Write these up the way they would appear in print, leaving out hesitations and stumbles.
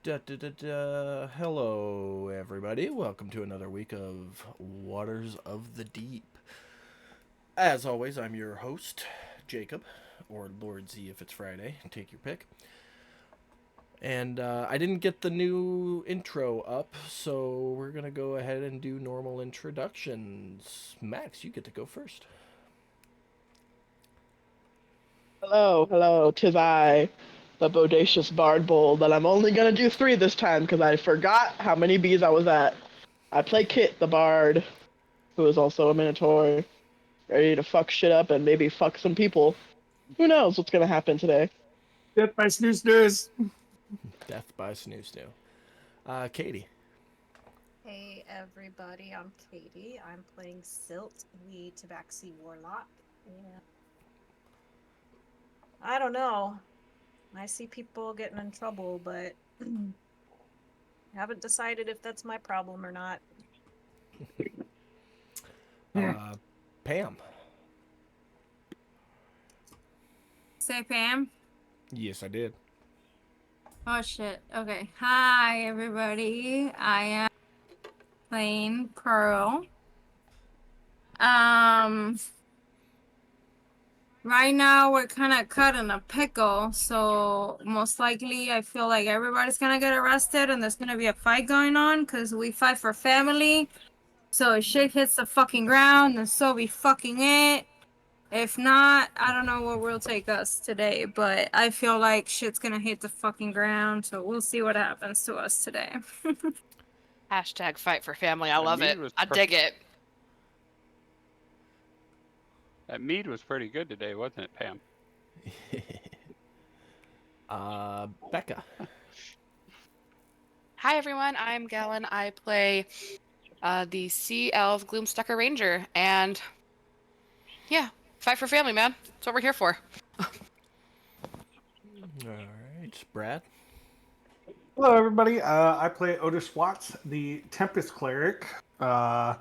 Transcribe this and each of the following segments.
Hello, everybody. Welcome to another week of Waters of the Deep. As always, I'm your host, Jacob, or Lord Z if it's Friday. Take your pick. And I didn't get the new intro up, so we're going to go ahead and do normal introductions. Max, you get to go first. Hello, 'tis I, the bodacious Bard Bull, but I'm only gonna do three this time because I forgot how many bees I was at. I play Kit, the Bard, who is also a Minotaur, ready to fuck shit up and maybe fuck some people. Who knows what's gonna happen today? Death by snooze snooze. Death by Snoo Snoo. Katie. Hey everybody, I'm Katie. I'm playing Silt, the Tabaxi Warlock. Yeah. I don't know. I see people getting in trouble, but haven't decided if that's my problem or not. Pam. Say Pam. Yes, I did. Oh shit. Okay. Hi everybody. I am playing Pearl. Right now we're kind of cut in a pickle, so most likely I feel like everybody's gonna get arrested and there's gonna be a fight going on because we fight for family. So if shit hits the fucking ground, then so be fucking it. If not, I don't know what will take us today, but I feel like shit's gonna hit the fucking ground, so we'll see what happens to us today. Hashtag fight for family. I love it. mead was I dig it. That mead was pretty good today, wasn't it, Pam? Becca. Hi everyone, I'm Galen. I play the Sea Elf Gloomstucker Ranger, and yeah, fight for family, man. That's what we're here for. All right, Brad. Hello, everybody. I play Otis Watts, the Tempest Cleric. Yeah.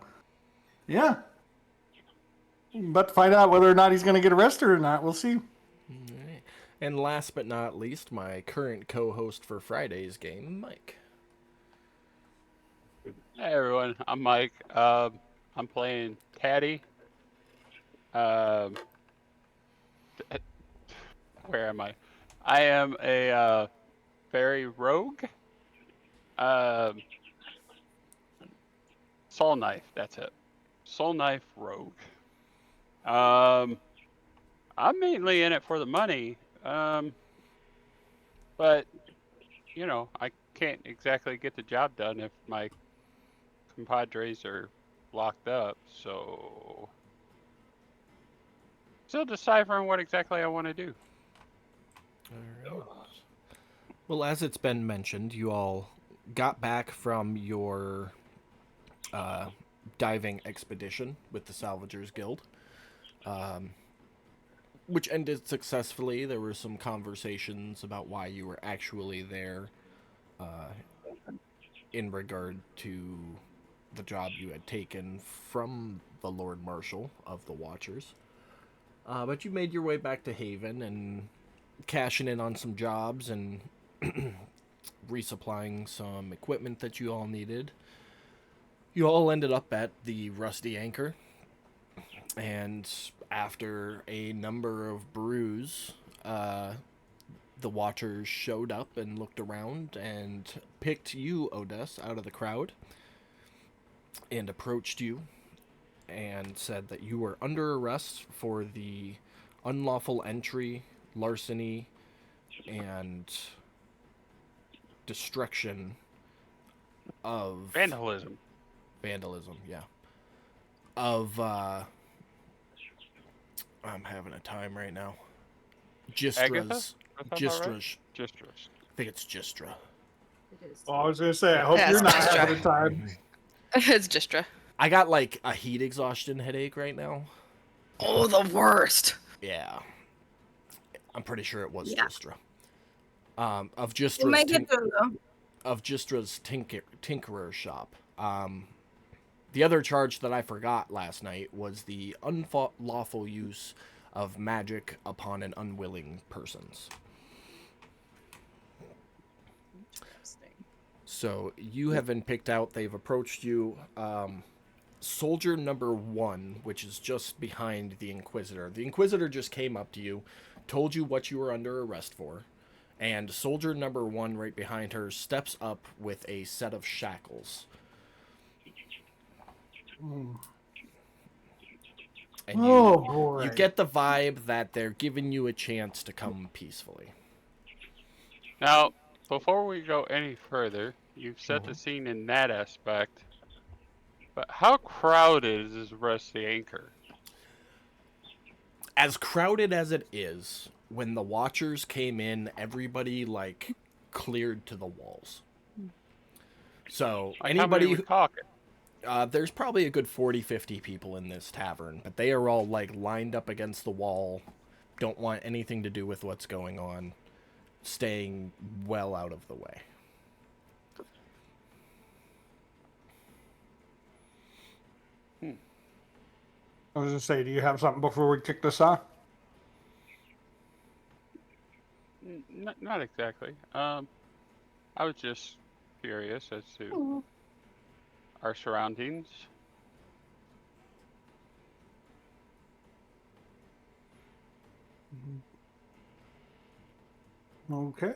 But to find out whether or not he's going to get arrested or not, we'll see. All right. And last but not least, my current co-host for Friday's game, Mike. Hey everyone, I'm Mike. I'm playing Caddy. Where am I? I am a fairy rogue. Soul Knife, that's it. Soul Knife rogue. I'm mainly in it for the money. But you know, I can't exactly get the job done if my compadres are locked up, so still deciphering what exactly I want to do. All right. Well, as it's been mentioned, you all got back from your diving expedition with the Salvagers Guild, which ended successfully. There were some conversations about why you were actually there in regard to the job you had taken from the Lord Marshal of the Watchers. But you made your way back to Haven and cashing in on some jobs and resupplying some equipment that you all needed. You all ended up at the Rusty Anchor, and after a number of brews, the Watchers showed up and looked around and picked you, Odess, out of the crowd and approached you and said that you were under arrest for the unlawful entry, larceny, and destruction of Vandalism. vandalism, yeah. Of I'm having a time right now. Agatha? Gistra's Is that right? Gistra's Gistras. I think it's Gistra. It is. Oh, I was going to say, I hope Yeah, you're it's not just having a time. It's Gistra. I got like a heat exhaustion headache right now. Oh, the worst. Yeah. I'm pretty sure it was Yeah. Gistra. Of We'll Gistra's make it through though. of Gistra's tinkerer shop. The other charge that I forgot last night was the unlawful use of magic upon an unwilling persons. Interesting. So you have been picked out. They've approached you. Soldier number 1, which is just behind the Inquisitor. The Inquisitor just came up to you, told you what you were under arrest for, and soldier number 1 right behind her steps up with a set of shackles. And Oh boy. you get the vibe that they're giving you a chance to come peacefully. Now, before we go any further, you've set the scene in that aspect. But how crowded is Rusty Anchor? As crowded as it is, when the Watchers came in, everybody, like, cleared to the walls. So, Like, how many anybody... we talking? There's probably a good 40, 50 people in this tavern, but they are all, like, lined up against the wall, don't want anything to do with what's going on, staying well out of the way. I was gonna say, do you have something before we kick this off? Not exactly. I was just curious as to our surroundings. Okay.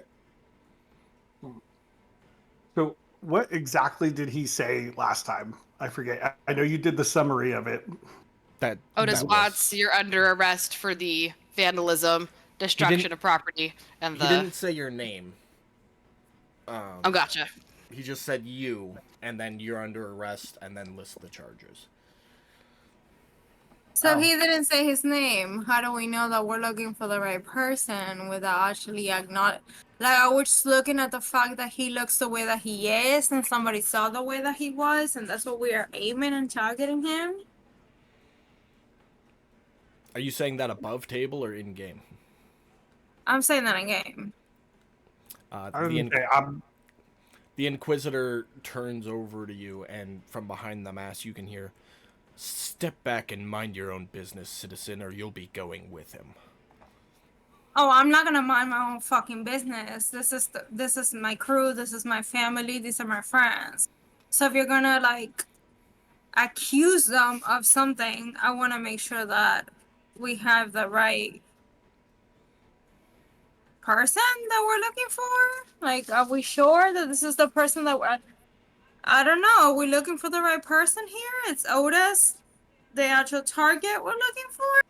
So, what exactly did he say last time? I forget. I know you did the summary of it. Otis that Watts, you're under arrest for the vandalism, destruction of property, and He the. didn't say your name. Oh, gotcha. He just said you, and then you're under arrest, and then list the charges. So he didn't say his name. How do we know that we're looking for the right person without actually acknowledging? Like, are we just looking at the fact that he looks the way that he is, and somebody saw the way that he was, and that's what we are aiming and targeting him? Are you saying that above table or in game? I'm saying that in game. The Inquisitor turns over to you, and from behind the mask, you can hear, "Step back and mind your own business, citizen, or you'll be going with him." Oh, I'm not gonna mind my own fucking business. This is my crew. This is my family. These are my friends. So if you're gonna like accuse them of something, I want to make sure that we have the right person that we're looking for. Like, are we sure that this is the person that we're? I don't know. Are we looking for the right person here? It's Otis, the actual target we're looking for.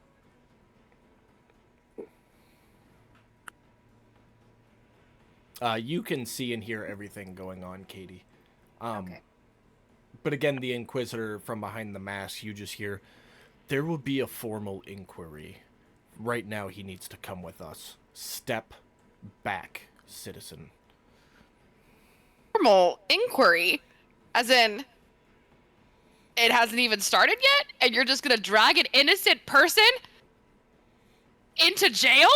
You can see and hear everything going on, Katie. Okay. But again, the Inquisitor from behind the mask, you just hear, "There will be a formal inquiry. Right now, he needs to come with us. Step back, citizen." Formal inquiry, as in, it hasn't even started yet, and you're just gonna drag an innocent person into jail?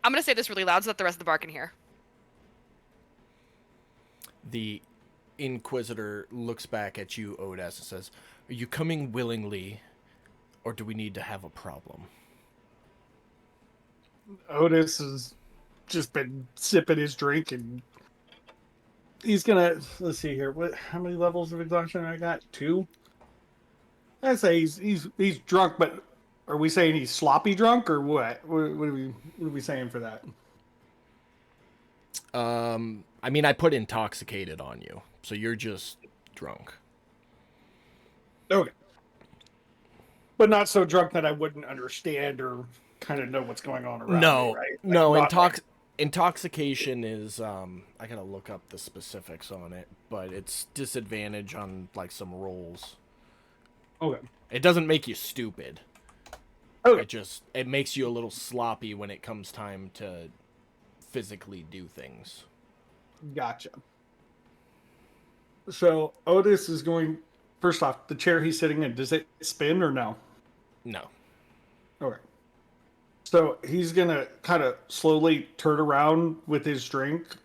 I'm gonna say this really loud so that the rest of the bar can hear. The Inquisitor looks back at you, Otis, and says, "Are you coming willingly, or do we need to have a problem?" Otis has just been sipping his drink, and he's gonna. Let's see here. How many levels of exhaustion I got? 2. I'd say he's drunk, but are we saying he's sloppy drunk or what? What are we saying for that? I mean, I put intoxicated on you, so you're just drunk. Okay. But not so drunk that I wouldn't understand or kind of know what's going on around No, me, right? Like, no, not like- intoxication is, I gotta look up the specifics on it, but it's disadvantage on, like, some rolls. Okay. It doesn't make you stupid. Okay. It makes you a little sloppy when it comes time to physically do things. Gotcha. So Otis is going. First off, the chair he's sitting in, does it spin or no? No. Okay. So he's gonna kind of slowly turn around with his drink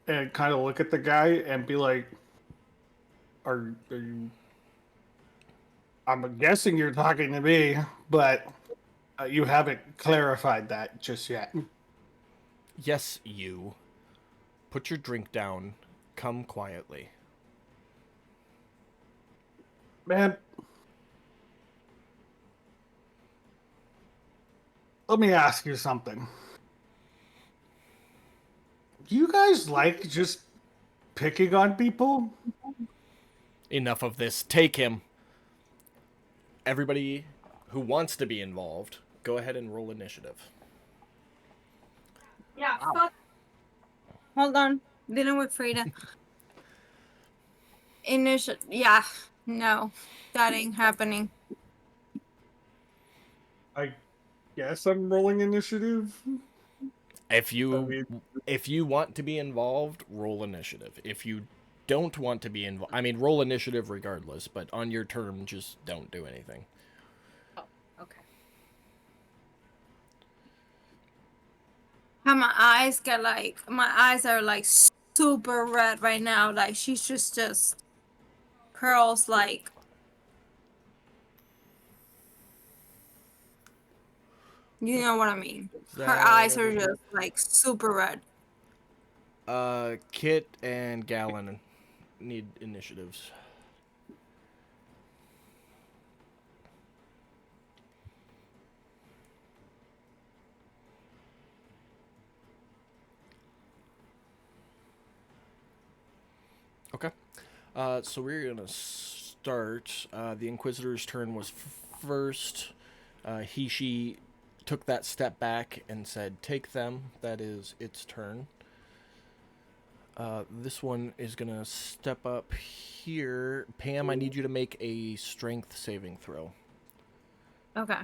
and kind of look at the guy and be like, "Are you?" I'm guessing you're talking to me, but you haven't clarified that just yet. Yes, you. put your drink down. Come quietly. Man, let me ask you something. Do you guys like just picking on people? Enough of this. Take him. Everybody who wants to be involved, go ahead and roll initiative. Yeah, fuck. Hold on. Dealing with Frida. Yeah. No. That ain't happening. I guess I'm rolling initiative. If you want to be involved, roll initiative. If you don't want to be involved, I mean, roll initiative regardless, but on your turn, just don't do anything. Okay. How my eyes are like super red right now. Like she's just curls like. You know what I mean. Her eyes are just like super red. Kit and Gallon need initiatives. Okay. So we're gonna start. The Inquisitor's turn was first. She took that step back and said, "Take them." That is its turn. This one is gonna step up here. Pam, I need you to make a strength saving throw. Okay.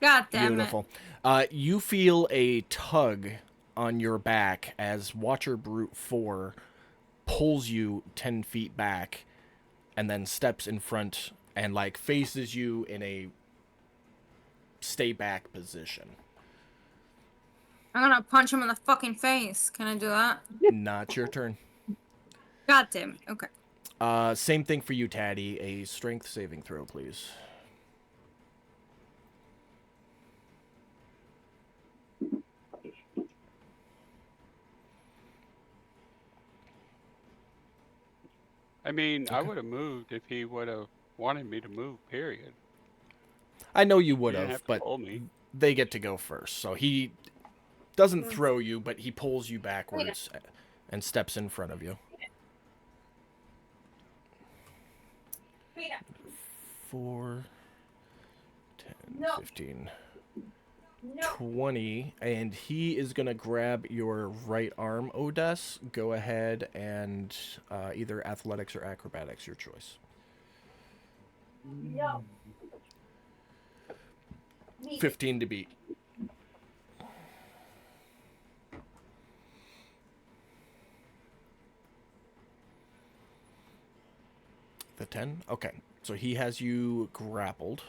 God damn Beautiful. You feel a tug on your back as Watcher Brute 4 pulls you 10 feet back and then steps in front and like faces you in a stay back position. I'm gonna punch him in the fucking face. Can I do that? Not your turn. God damn it. Okay. Same thing for you, Taddy. A strength saving throw, please. I mean, I Okay. would have moved if he would have wanted me to move, period. I know you would You didn't have, have to but pull me. they get to go first. So he doesn't throw you, but he pulls you backwards and steps in front of you. 4, 10, 15, 20, and he is going to grab your right arm, Odess. Go ahead and either athletics or acrobatics, your choice. 15 to beat. The 10? Okay. So he has you grappled.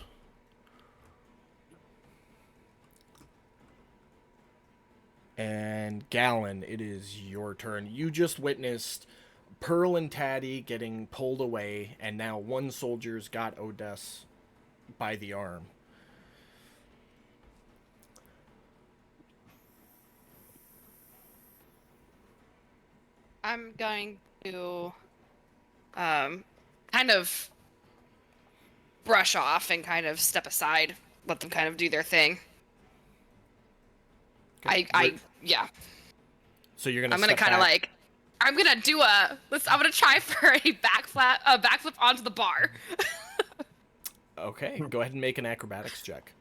And Gallon, it is your turn. You just witnessed Pearl and Taddy getting pulled away, and now one soldier's got Odess by the arm. I'm going to kind of brush off and kind of step aside, let them kind of do their thing. Okay. Yeah. So you're gonna. I'm gonna step kind of back. like, I'm gonna try for a backflip onto the bar. Okay, go ahead and make an acrobatics check.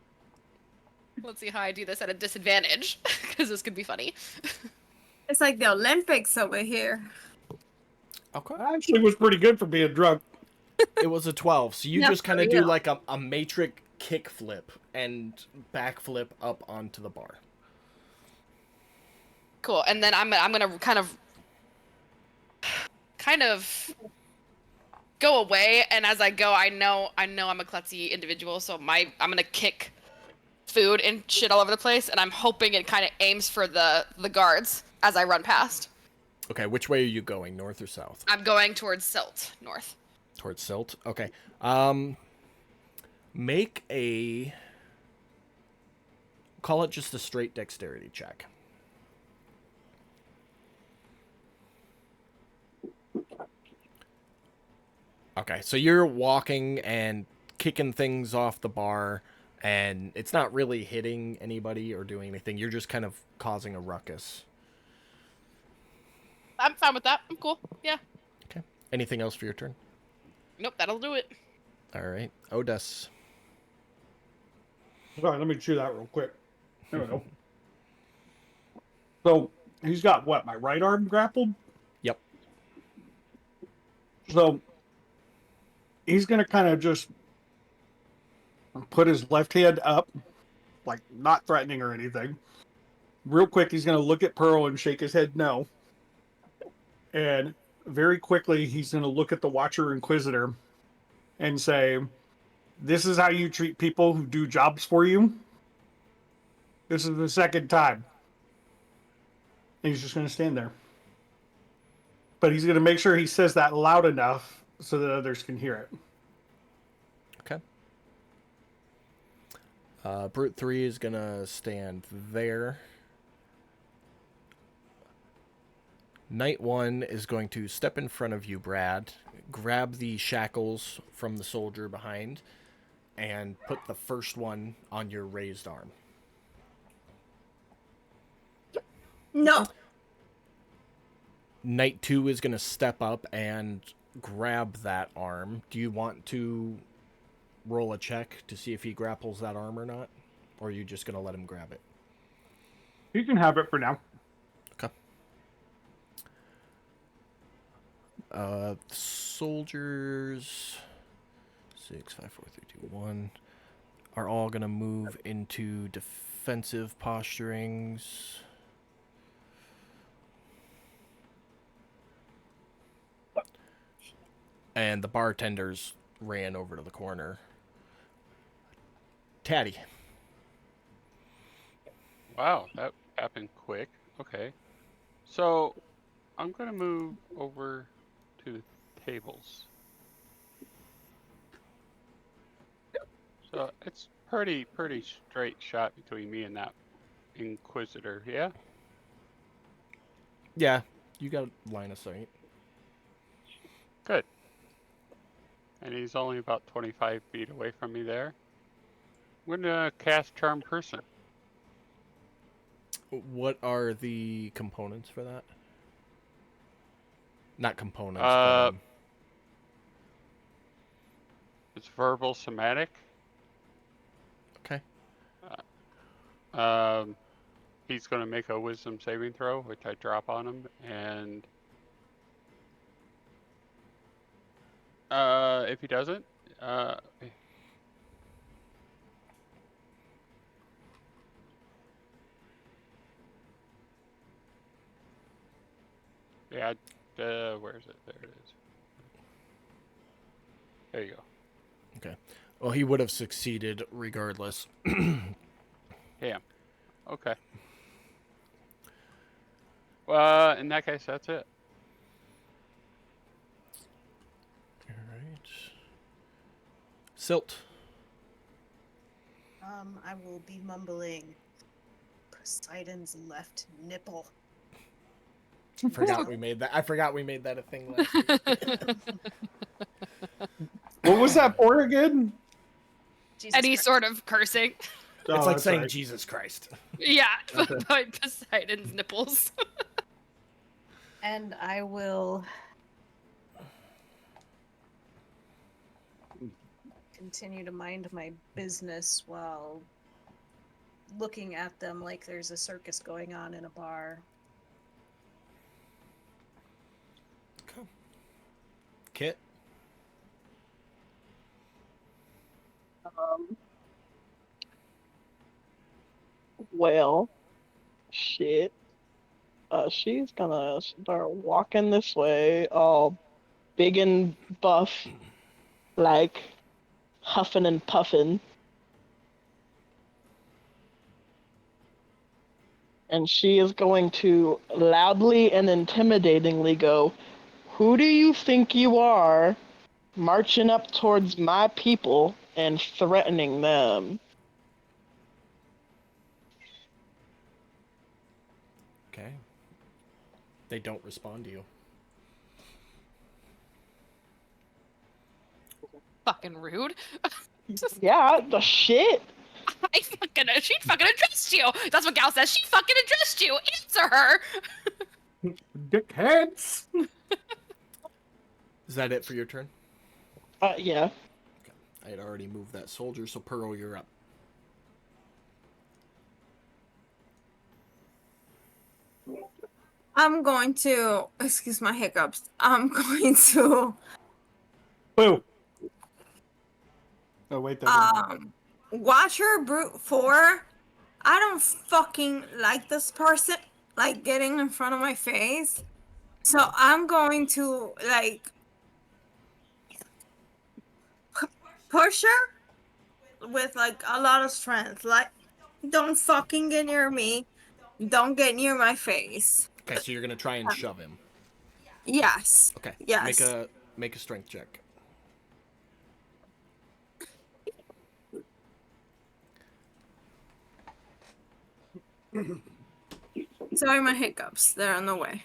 Let's see how I do this at a disadvantage, because this could be funny. It's like the Olympics over here. Okay. Actually, was pretty good for being drunk. It was a 12, so you Yeah, just kind of for do real. like a matrix kickflip and backflip up onto the bar. Cool, and then I'm gonna kind of go away, and as I go, I know I'm a klutzy individual, so I'm gonna kick food and shit all over the place, and I'm hoping it kind of aims for the guards as I run past. Okay, which way are you going, north or south? I'm going towards Silt, north. Towards Silt. Okay. Make a... Call it just a straight dexterity check. Okay, so you're walking and kicking things off the bar, and it's not really hitting anybody or doing anything. You're just kind of causing a ruckus. I'm fine with that. I'm cool. Yeah. Okay. Anything else for your turn? Nope, that'll do it. All right. Odes. Sorry, let me chew that real quick. There we go. So he's got what? My right arm grappled? Yep. So he's going to kind of just put his left hand up, like not threatening or anything. Real quick, he's going to look at Pearl and shake his head no. And very quickly, he's going to look at the Watcher Inquisitor and say, "This is how you treat people who do jobs for you. This is the second time." And he's just going to stand there. But he's going to make sure he says that loud enough so that others can hear it. Okay. Brute 3 is going to stand there. Knight 1 is going to step in front of you, Brad, grab the shackles from the soldier behind, and put the first one on your raised arm. No. Knight 2 is going to step up and grab that arm. Do you want to roll a check to see if he grapples that arm or not? Or are you just going to let him grab it? You can have it for now. Okay. Soldiers 6, 5, 4, 3, 2, 1 are all going to move into defensive posturings. And the bartenders ran over to the corner. Tatty. Wow, that happened quick. Okay. So, I'm going to move over to the tables. So, it's pretty straight shot between me and that Inquisitor, yeah? Yeah, you got line of sight. Good. And he's only about 25 feet away from me there. I'm going to cast Charm Person. What are the components for that? Not components. It's verbal somatic. Okay. He's going to make a wisdom saving throw, which I drop on him, and if he doesn't, yeah, where is it? There it is. There you go. Okay. Well, he would have succeeded regardless. Yeah. Okay. Well, in that case, that's it. All right. Silt. I will be mumbling Poseidon's left nipple. Forgot we made that. I forgot we made that a thing last week. What was that for again? Jesus Any Christ. sort of cursing. Oh, It's like that's saying right. Jesus Christ. Yeah, Okay. by Poseidon's nipples. And I will continue to mind my business while looking at them like there's a circus going on in a bar. Kit. Well, shit. She's gonna start walking this way, all big and buff, like huffing and puffing. And she is going to loudly and intimidatingly go, "Who do you think you are, marching up towards my people and threatening them. Okay. They don't respond to you. Fucking rude. Yeah, the shit. She fucking addressed you. That's what Gal says. She fucking addressed you. Answer her. Dickheads! Is that it for your turn? Yeah. I had already moved that soldier, so Pearl, you're up. I'm going to, excuse my hiccups. I'm going to Boo! Oh, wait, that Watcher Brute 4. I don't fucking like this person like getting in front of my face. So I'm going to like push her with like a lot of strength. Like, don't fucking get near me. Don't get near my face. Okay, so you're gonna try and shove him. Yes. Okay. Yes. Make a strength check. Sorry, my hiccups. They're on the way.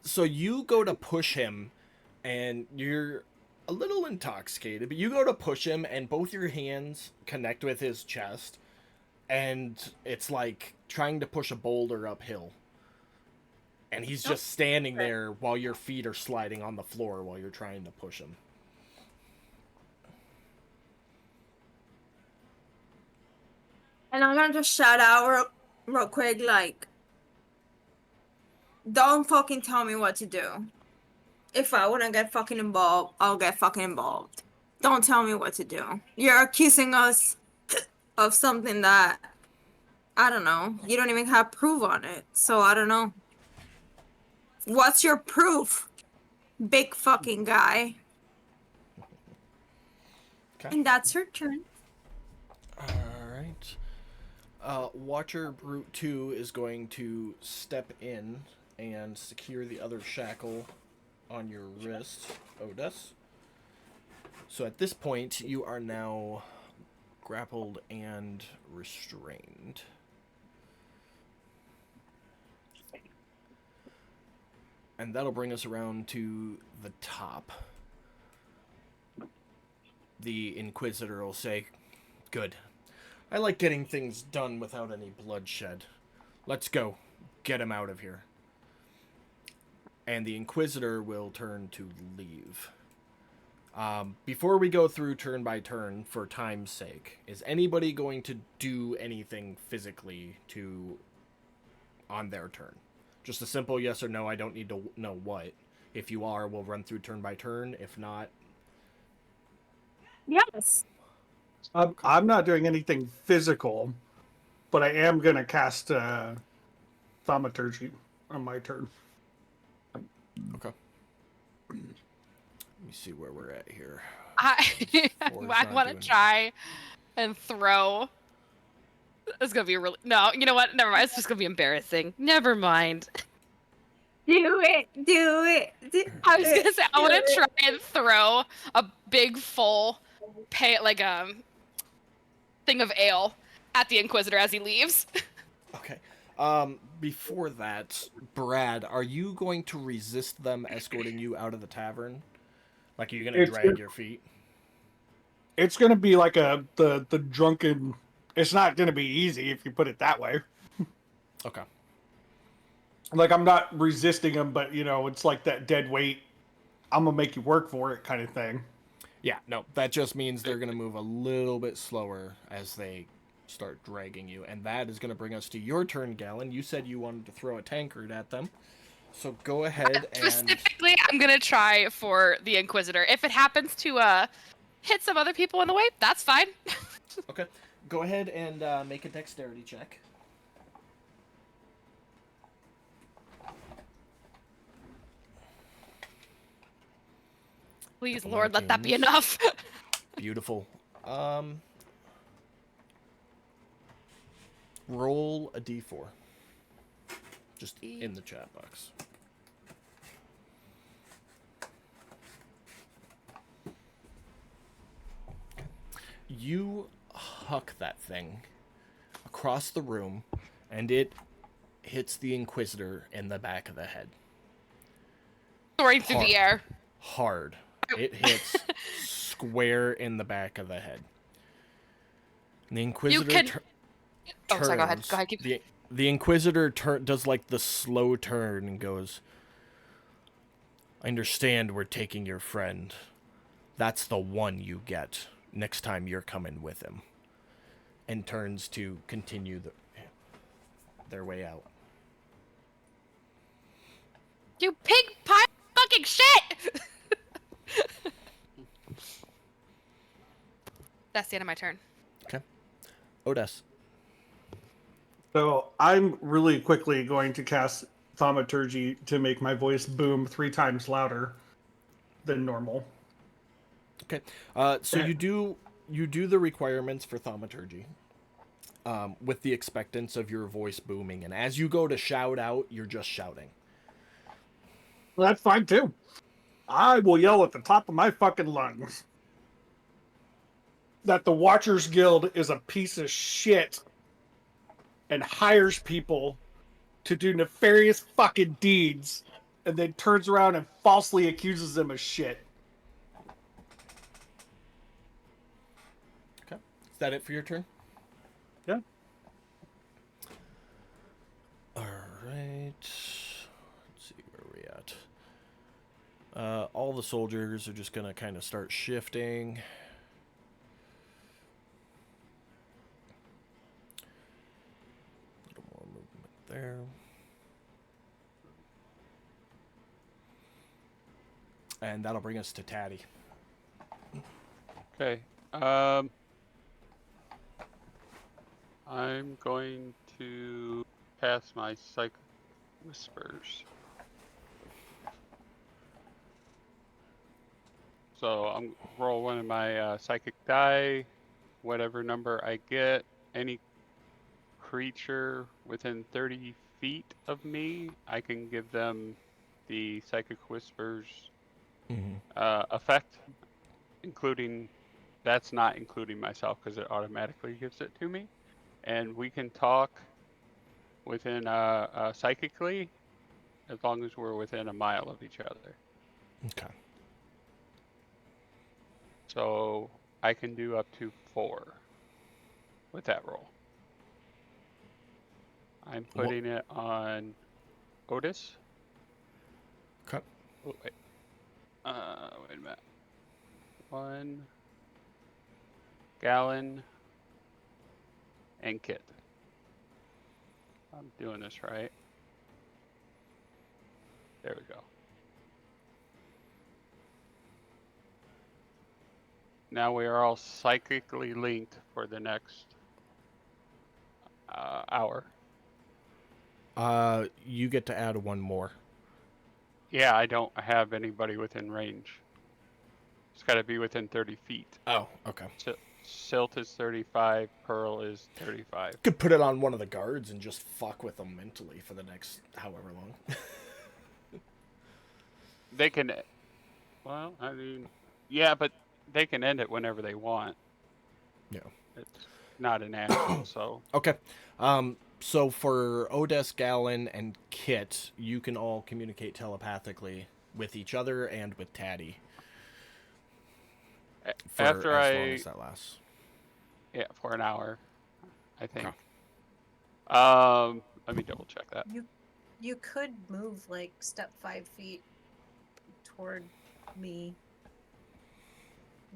So you go to push him, and you're a little intoxicated, but you go to push him, and both your hands connect with his chest, and it's like trying to push a boulder uphill. And he's just standing there while your feet are sliding on the floor while you're trying to push him. And I'm gonna just shout out real quick, like, don't fucking tell me what to do. If I wanna get fucking involved, I'll get fucking involved. Don't tell me what to do. You're accusing us of something that, I don't know, you don't even have proof on it. So I don't know. What's your proof, big fucking guy? Okay. And that's her turn. Alright. Watcher Brute 2 is going to step in and secure the other shackle on your wrist, Otis. So at this point, you are now grappled and restrained. And that'll bring us around to the top. The Inquisitor will say, "Good. I like getting things done without any bloodshed. Let's go. Get him out of here." And the Inquisitor will turn to leave. Before we go through turn by turn, for time's sake, is anybody going to do anything physically on their turn? Just a simple yes or no. I don't need to know what. If you are, we'll run through turn by turn. If not, Yes. I'm not doing anything physical, but I am going to cast Thaumaturgy on my turn. okay. Let me see where we're at here. I Or I not want to doing- try and throw. It's gonna be a really no. You know what? Never mind. It's just gonna be embarrassing. Never mind. Do it. Do it. I was gonna say I want to try and throw a big full like thing of ale at the Inquisitor as he leaves. Okay. Before that, Brad, are you going to resist them escorting you out of the tavern? Like, are you going to drag your feet? It's going to be like the drunken... It's not going to be easy if you put it that way. Okay. Like, I'm not resisting them, but, you know, it's like that dead weight, I'm going to make you work for it kind of thing. Yeah, no, that just means they're going to move a little bit slower as they start dragging you. And that is going to bring us to your turn, Galen. You said you wanted to throw a tankard at them. So go ahead and... Specifically, I'm gonna try for the Inquisitor. If it happens to hit some other people in the way, that's fine. Okay. Go ahead and make a dexterity check. Please, Lord, let that be enough. Beautiful. Roll a d4. Just in the chat box. You huck that thing across the room, and it hits the Inquisitor in the back of the head. Soaring through the air. Hard. It hits square in the back of the head. And the Inquisitor can- turns. Oh, sorry, go ahead. Go ahead. Keep... The Inquisitor does like the slow turn and goes, I understand we're taking your friend. That's the one you get next time you're coming with him. And turns to continue their way out. You pig pie fucking shit! That's the end of my turn. Okay. Odes. So I'm really quickly going to cast Thaumaturgy to make my voice boom 3 times louder than normal. Okay. So you do the requirements for Thaumaturgy. With the expectance of your voice booming, and as you go to shout out, you're just shouting. Well, that's fine too. I will yell at the top of my fucking lungs that the Watchers Guild is a piece of shit and hires people to do nefarious fucking deeds and then turns around and falsely accuses them of shit. Okay. Is that it for your turn? Yeah. All right. Let's see where we at. All the soldiers are just gonna kind of start shifting. A little more movement there. And that'll bring us to Taddy. Okay. I'm going to cast my Psychic Whispers. So I'm roll one of my psychic die, whatever number I get. Any creature within 30 feet of me, I can give them the Psychic Whispers effect, including, that's not including myself because it automatically gives it to me. And we can talk within psychically as long as we're within a mile of each other. Okay. So I can do up to 4 with that roll. I'm putting it on Otis. Okay. Oh, wait. Wait a minute. 1 Gallon and Kit. I'm doing this right. There we go. Now we are all psychically linked for the next hour. You get to add one more. Yeah, I don't have anybody within range. It's got to be within 30 feet. Oh, okay. Silt is 35, Pearl is 35. Could put it on one of the guards and just fuck with them mentally for the next however long. They can, well, I mean, yeah, but they can end it whenever they want. Yeah. It's not an action, so. Okay. So for Odes, Gallon, and Kit, you can all communicate telepathically with each other and with Taddy. For After as long as that lasts. Yeah, for an hour, I think. Okay. Let me double check that. You could move like step 5 feet toward me.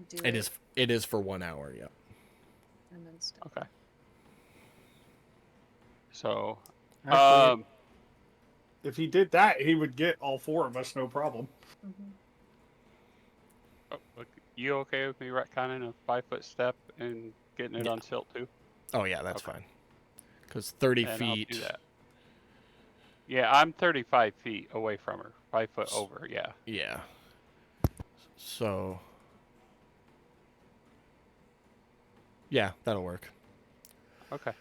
Do It is for 1 hour, yeah. And then step. Okay. So, Actually, if he did that, he would get all 4 of us, no problem. look, you okay with me retconning a 5-foot step and getting it on silt too? Oh, yeah, that's fine. Because 30 And feet. I'll do that. Yeah, I'm 35 feet away from her. 5 foot over, yeah. Yeah. So. Yeah, that'll work. Okay.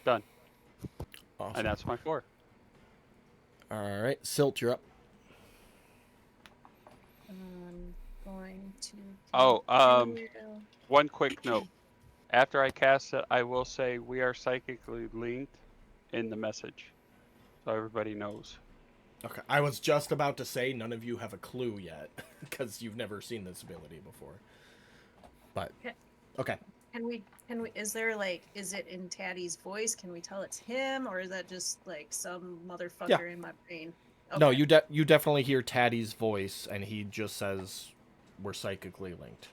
Done. Awesome. And that's my 4. All right, Silt, you're up. going to. Oh, weirdo. one quick note. After I cast it, I will say we are psychically linked in the message, so everybody knows. Okay, I was just about to say none of you have a clue yet, because you've never seen this ability before. But, okay. Can we, is there like, is it in Taddy's voice? Can we tell it's him, or is that just like some motherfucker in my brain? Okay. No, you definitely hear Taddy's voice, and he just says, we're psychically linked.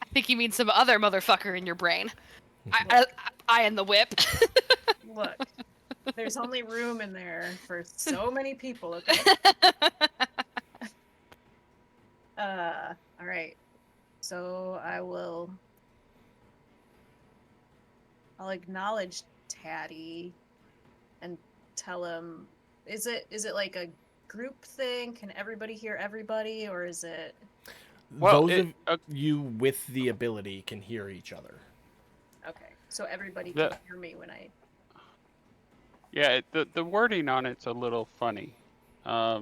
I think you mean some other motherfucker in your brain. I in the whip. Look, there's only room in there for so many people, okay? All right. So I'll acknowledge Taddy and tell him, is it like a group thing? Can everybody hear everybody, or is it? Well, Those of you with the ability can hear each other. Okay, so everybody can hear me when I. Yeah, the wording on it's a little funny. As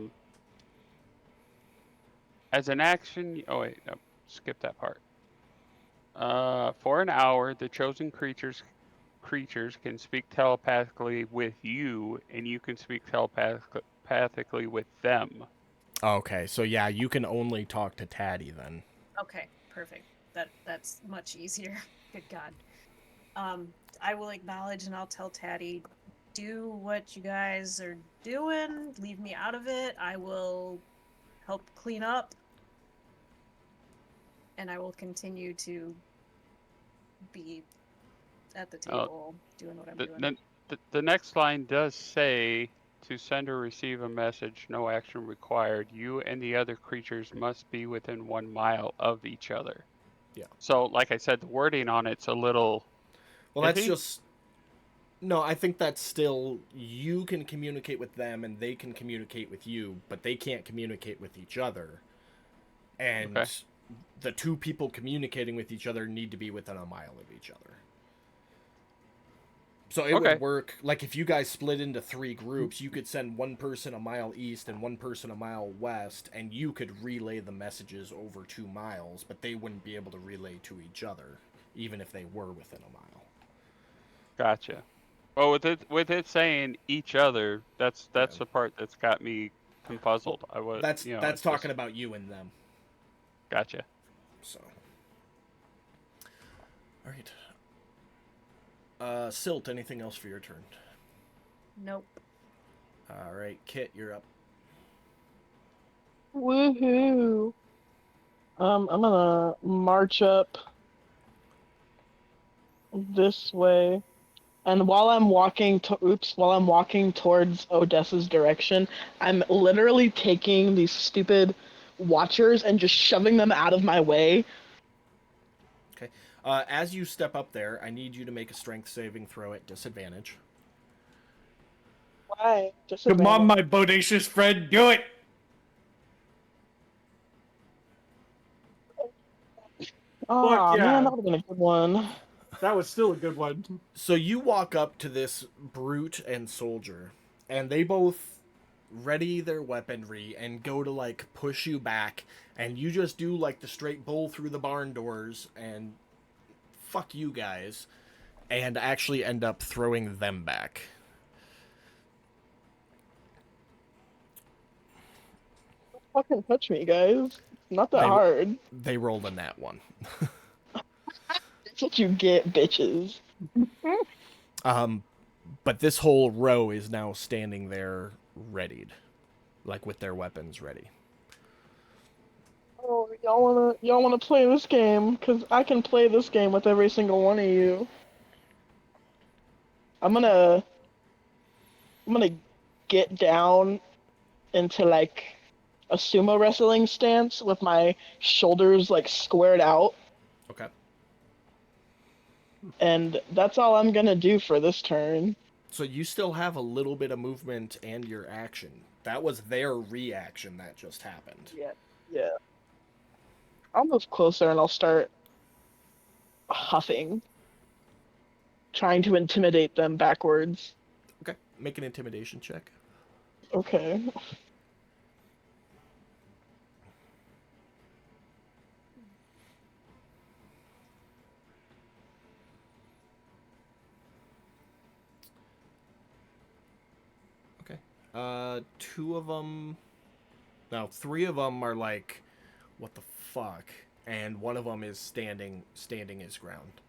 an action, oh wait, no, skip that part. For an hour, the chosen creatures can speak telepathically with you, and you can speak telepathically with them. Okay, so yeah, you can only talk to Taddy then. Okay, perfect. That's much easier. Good God. I will acknowledge and I'll tell Taddy, do what you guys are doing. Leave me out of it. I will help clean up. And I will continue to be at the table doing what I'm doing. The next line does say, to send or receive a message, no action required. You and the other creatures must be within 1 mile of each other. Yeah. So, like I said, the wording on it's a little. Well, that's just. No, I think that's still, you can communicate with them and they can communicate with you, but they can't communicate with each other. And the two people communicating with each other need to be within 1 mile of each other. So it would work, like if you guys split into 3 groups, you could send one person 1 mile east and one person 1 mile west, and you could relay the messages over 2 miles, but they wouldn't be able to relay to each other, even if they were within 1 mile. Gotcha. Well, with it saying each other, that's the part that's got me confuzzled. That's talking about you and them. Gotcha. So, all right. Silt, anything else for your turn? Nope. All right, Kit, you're up. Woohoo! I'm gonna march up this way, and while I'm walking towards Odessa's direction, I'm literally taking these stupid watchers and just shoving them out of my way. Okay. As you step up there, I need you to make a strength saving throw at disadvantage. Why? Come on, my bodacious friend, do it! Oh, man, that would have been a good one. That was still a good one. So you walk up to this brute and soldier, and they both ready their weaponry and go to, like, push you back, and you just do, like, the straight bull through the barn doors, and fuck you guys, and actually end up throwing them back. Don't fucking touch me, guys. Not that hard. They rolled a nat 1. That's what you get, bitches. But this whole row is now standing there readied, like with their weapons ready. Oh, y'all wanna play this game? Cause I can play this game with every single one of you. I'm gonna get down into like a sumo wrestling stance with my shoulders like squared out. Okay. And that's all I'm gonna do for this turn. So you still have a little bit of movement and your action. That was their reaction that just happened. Yeah. I'll move closer and I'll start huffing, trying to intimidate them backwards. Okay. Make an intimidation check. Okay. Two of them. No, three of them are like, what the fuck, and one of them is standing his ground.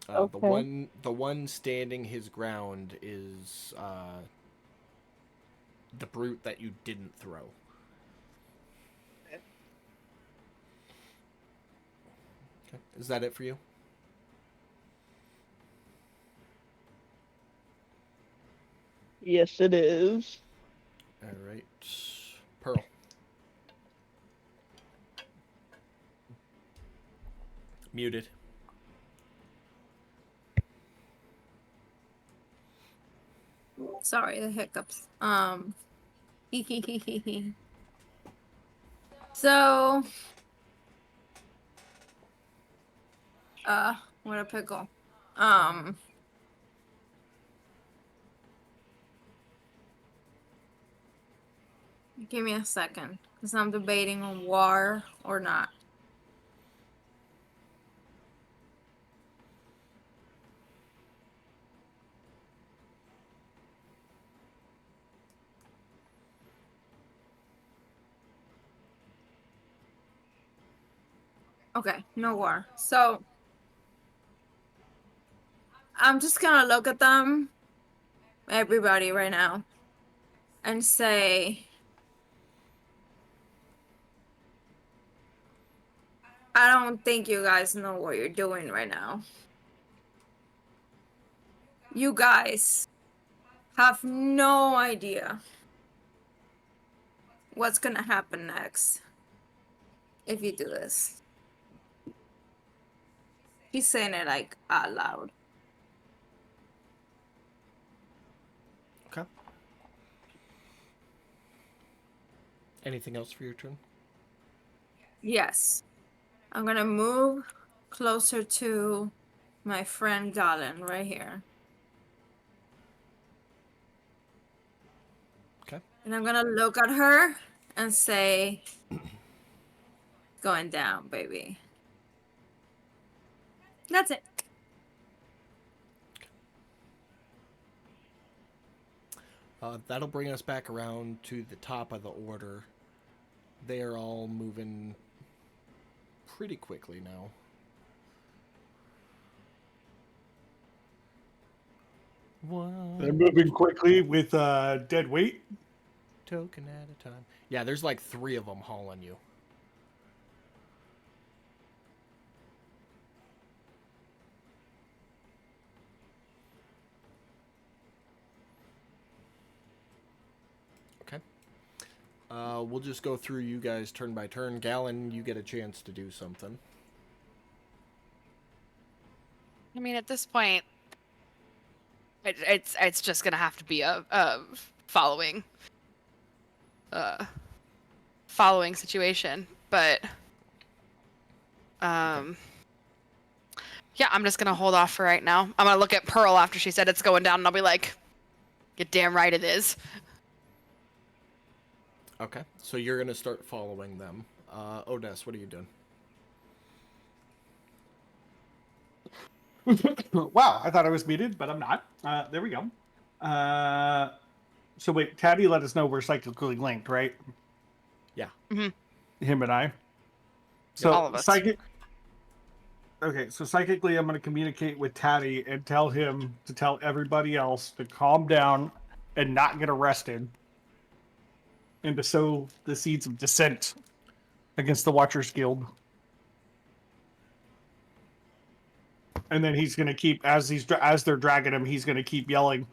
Okay. The one standing his ground is the brute that you didn't throw. Okay. Is that it for you? Yes, it is. All right, Pearl. Muted. Sorry, the hiccups. So, what a pickle. Give me a second, because I'm debating on war or not. Okay, no war. So, I'm just gonna look at them, everybody right now, and say, I don't think you guys know what you're doing right now. You guys have no idea what's gonna happen next if you do this. He's saying it like out loud. Okay. Anything else for your turn? Yes. I'm gonna move closer to my friend Galen right here. Okay. And I'm gonna look at her and say, going down, baby. That's it. That'll bring us back around to the top of the order. They are all moving pretty quickly now. They're One moving quickly with dead weight. token at a time. Yeah, there's like three of them hauling you. Okay. We'll just go through you guys turn by turn. Galen, you get a chance to do something. I mean, at this point, it's just gonna have to be a following following situation. But yeah, I'm just gonna hold off for right now. I'm gonna look at Pearl after she said it's going down, and I'll be like, "You're damn right it is." Okay. So you're gonna start following them. Odess, what are you doing? Wow, I thought I was muted, but I'm not. There we go. So wait, Tabby let us know we're psychically linked, right? Yeah. Him and I. So All of us. Okay, so psychically, I'm going to communicate with Taddy and tell him to tell everybody else to calm down and not get arrested, and to sow the seeds of dissent against the Watchers Guild. And then he's going to keep, as they're dragging him, he's going to keep yelling,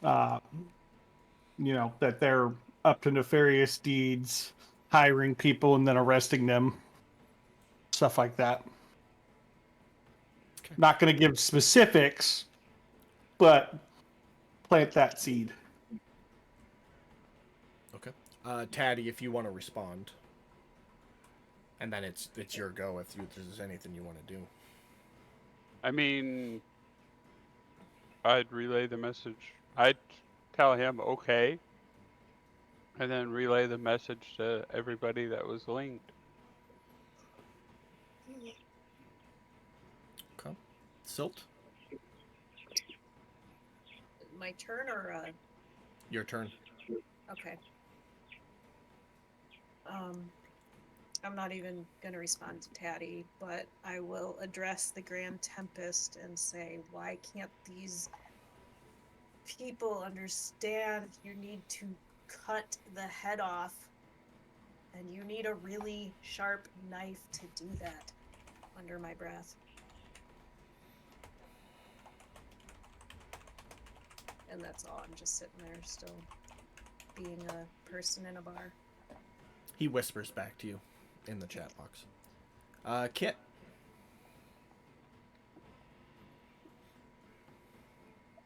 that they're up to nefarious deeds, hiring people and then arresting them, stuff like that. Okay. Not going to give specifics, but plant that seed. Okay. Taddy, if you want to respond, and then it's your go if there's anything you want to do. I mean, I'd relay the message. I'd tell him okay, and then relay the message to everybody that was linked. Okay. Silt? my turn or Your turn. okay. I'm not even gonna respond to Tatty, but I will address the Grand Tempest and say, why can't these people understand you need to cut the head off, and you need a really sharp knife to do that, under my breath. And that's all. I'm just sitting there still being a person in a bar. He whispers back to you in the chat box. Kit.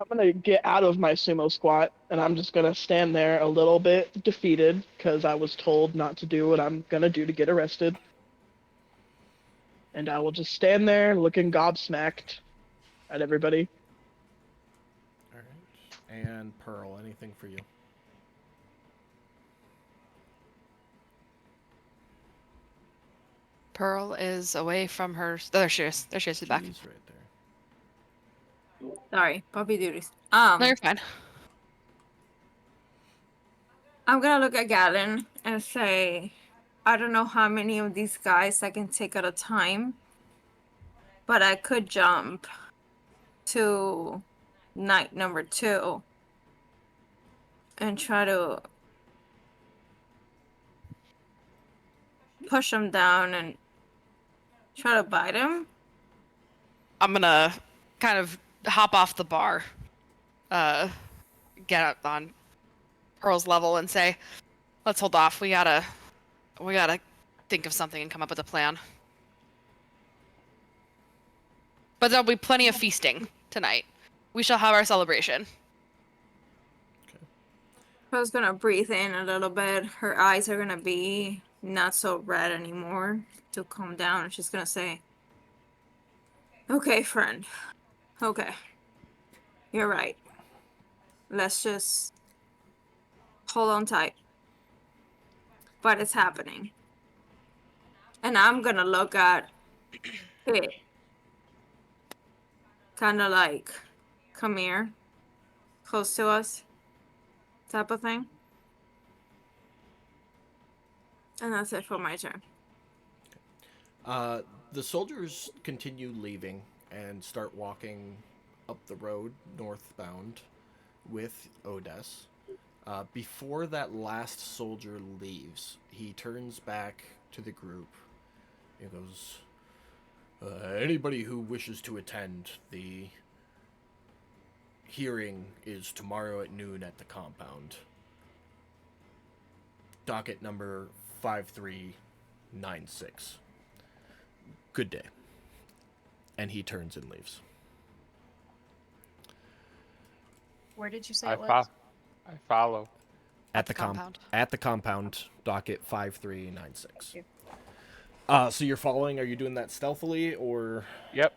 I'm gonna get out of my sumo squat, and I'm just gonna stand there a little bit defeated because I was told not to do what I'm gonna do to get arrested. And I will just stand there looking gobsmacked at everybody. All right. And Pearl, anything for you? Pearl is away from her. Oh, there she is. There she is. She's back. She's right there. Sorry, puppy duties. No, you're fine. I'm gonna look at Galen and say, I don't know how many of these guys I can take at a time, but I could jump to night number 2 and try to push him down and try to bite him. I'm gonna kind of hop off the bar, get up on Pearl's level and say, let's hold off. We gotta think of something and come up with a plan. But there'll be plenty of feasting tonight. We shall have our celebration. Pearl's gonna breathe in a little bit. Her eyes are gonna be not so red anymore to calm down. And she's gonna say, okay, friend. Okay. You're right. Let's just hold on tight. But it's happening. And I'm gonna look at it. Kind of like, come here. Close to us. Type of thing. And that's it for my turn. The soldiers continue leaving and start walking up the road northbound with Odess. Before that last soldier leaves, he turns back to the group. He goes, anybody who wishes to attend, the hearing is tomorrow at noon at the compound. Docket number 5396. Good day. And he turns and leaves. Where did you say I it was? I follow. At the compound. At the compound, docket 5396. Thank So you're following, are you doing that stealthily or? Yep.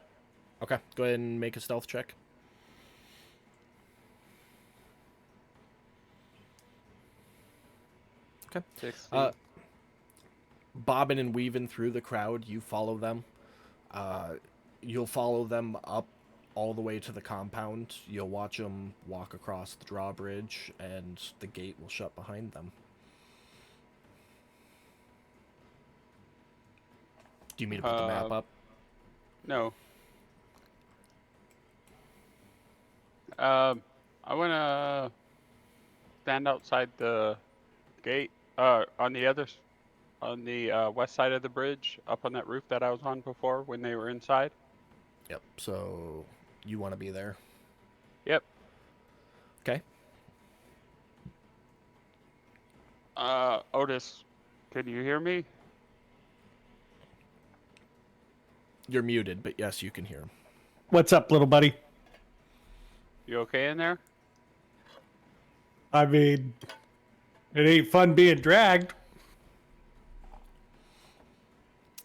Okay, go ahead and make a stealth check. Okay. 60. Bobbing and weaving through the crowd, you follow them. You'll follow them up all the way to the compound. You'll watch them walk across the drawbridge, and the gate will shut behind them. Do you mean to put the map up? No. I want to stand outside the gate, on the west side of the bridge, up on that roof that I was on before when they were inside. Yep, so you want to be there? Yep. Okay. Otis, can you hear me? You're muted, but yes, you can hear him. What's up, little buddy? You okay in there? I mean, it ain't fun being dragged.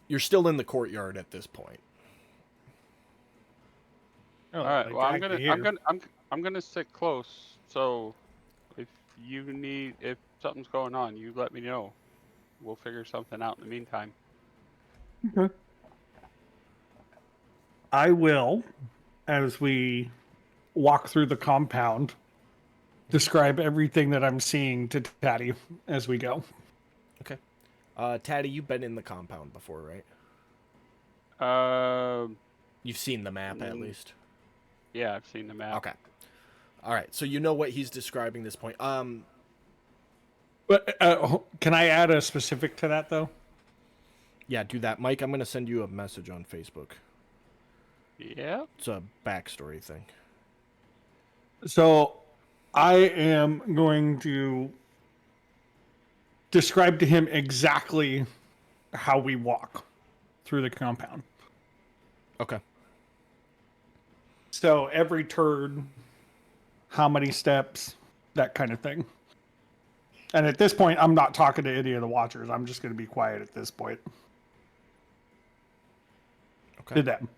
You're still in the courtyard at this point. Oh, All right. they Well, dragged me here. I'm gonna sit close. So, if something's going on, you let me know. We'll figure something out in the meantime. Okay. I will, as we walk through the compound, describe everything that I'm seeing to Tatty as we go. Okay. Taddy, you've been in the compound before, right? Yeah, You've seen the map at least. I've seen the map. Okay. All right. So you know what he's describing this point. But can I add a specific to that though? Yeah, do that, Mike. I'm gonna send you a message on Facebook. Yeah. It's a backstory thing. So I am going to describe to him exactly how we walk through the compound. Okay. So every turn, how many steps, that kind of thing. And at this point, I'm not talking to any of the watchers. I'm just going to be quiet at this point. Okay. To them.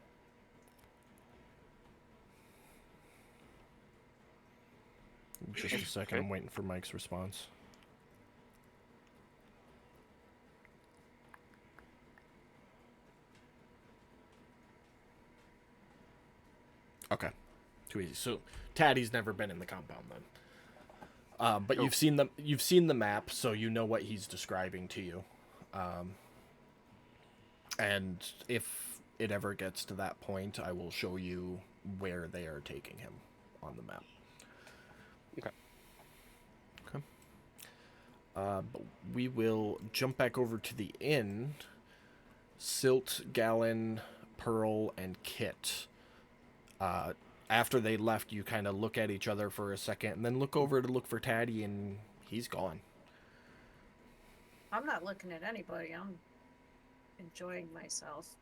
Just a second. I'm waiting for Mike's response. Okay. Too easy. So Taddy's never been in the compound then. But you've seen the map, so you know what he's describing to you. And if it ever gets to that point, I will show you where they are taking him on the map. Okay. Okay. But we will jump back over to the inn. Silt, Gallon, Pearl, and Kit. After they left, you kind of look at each other for a second, and then look over to look for Taddy, and he's gone. I'm not looking at anybody. I'm enjoying myself.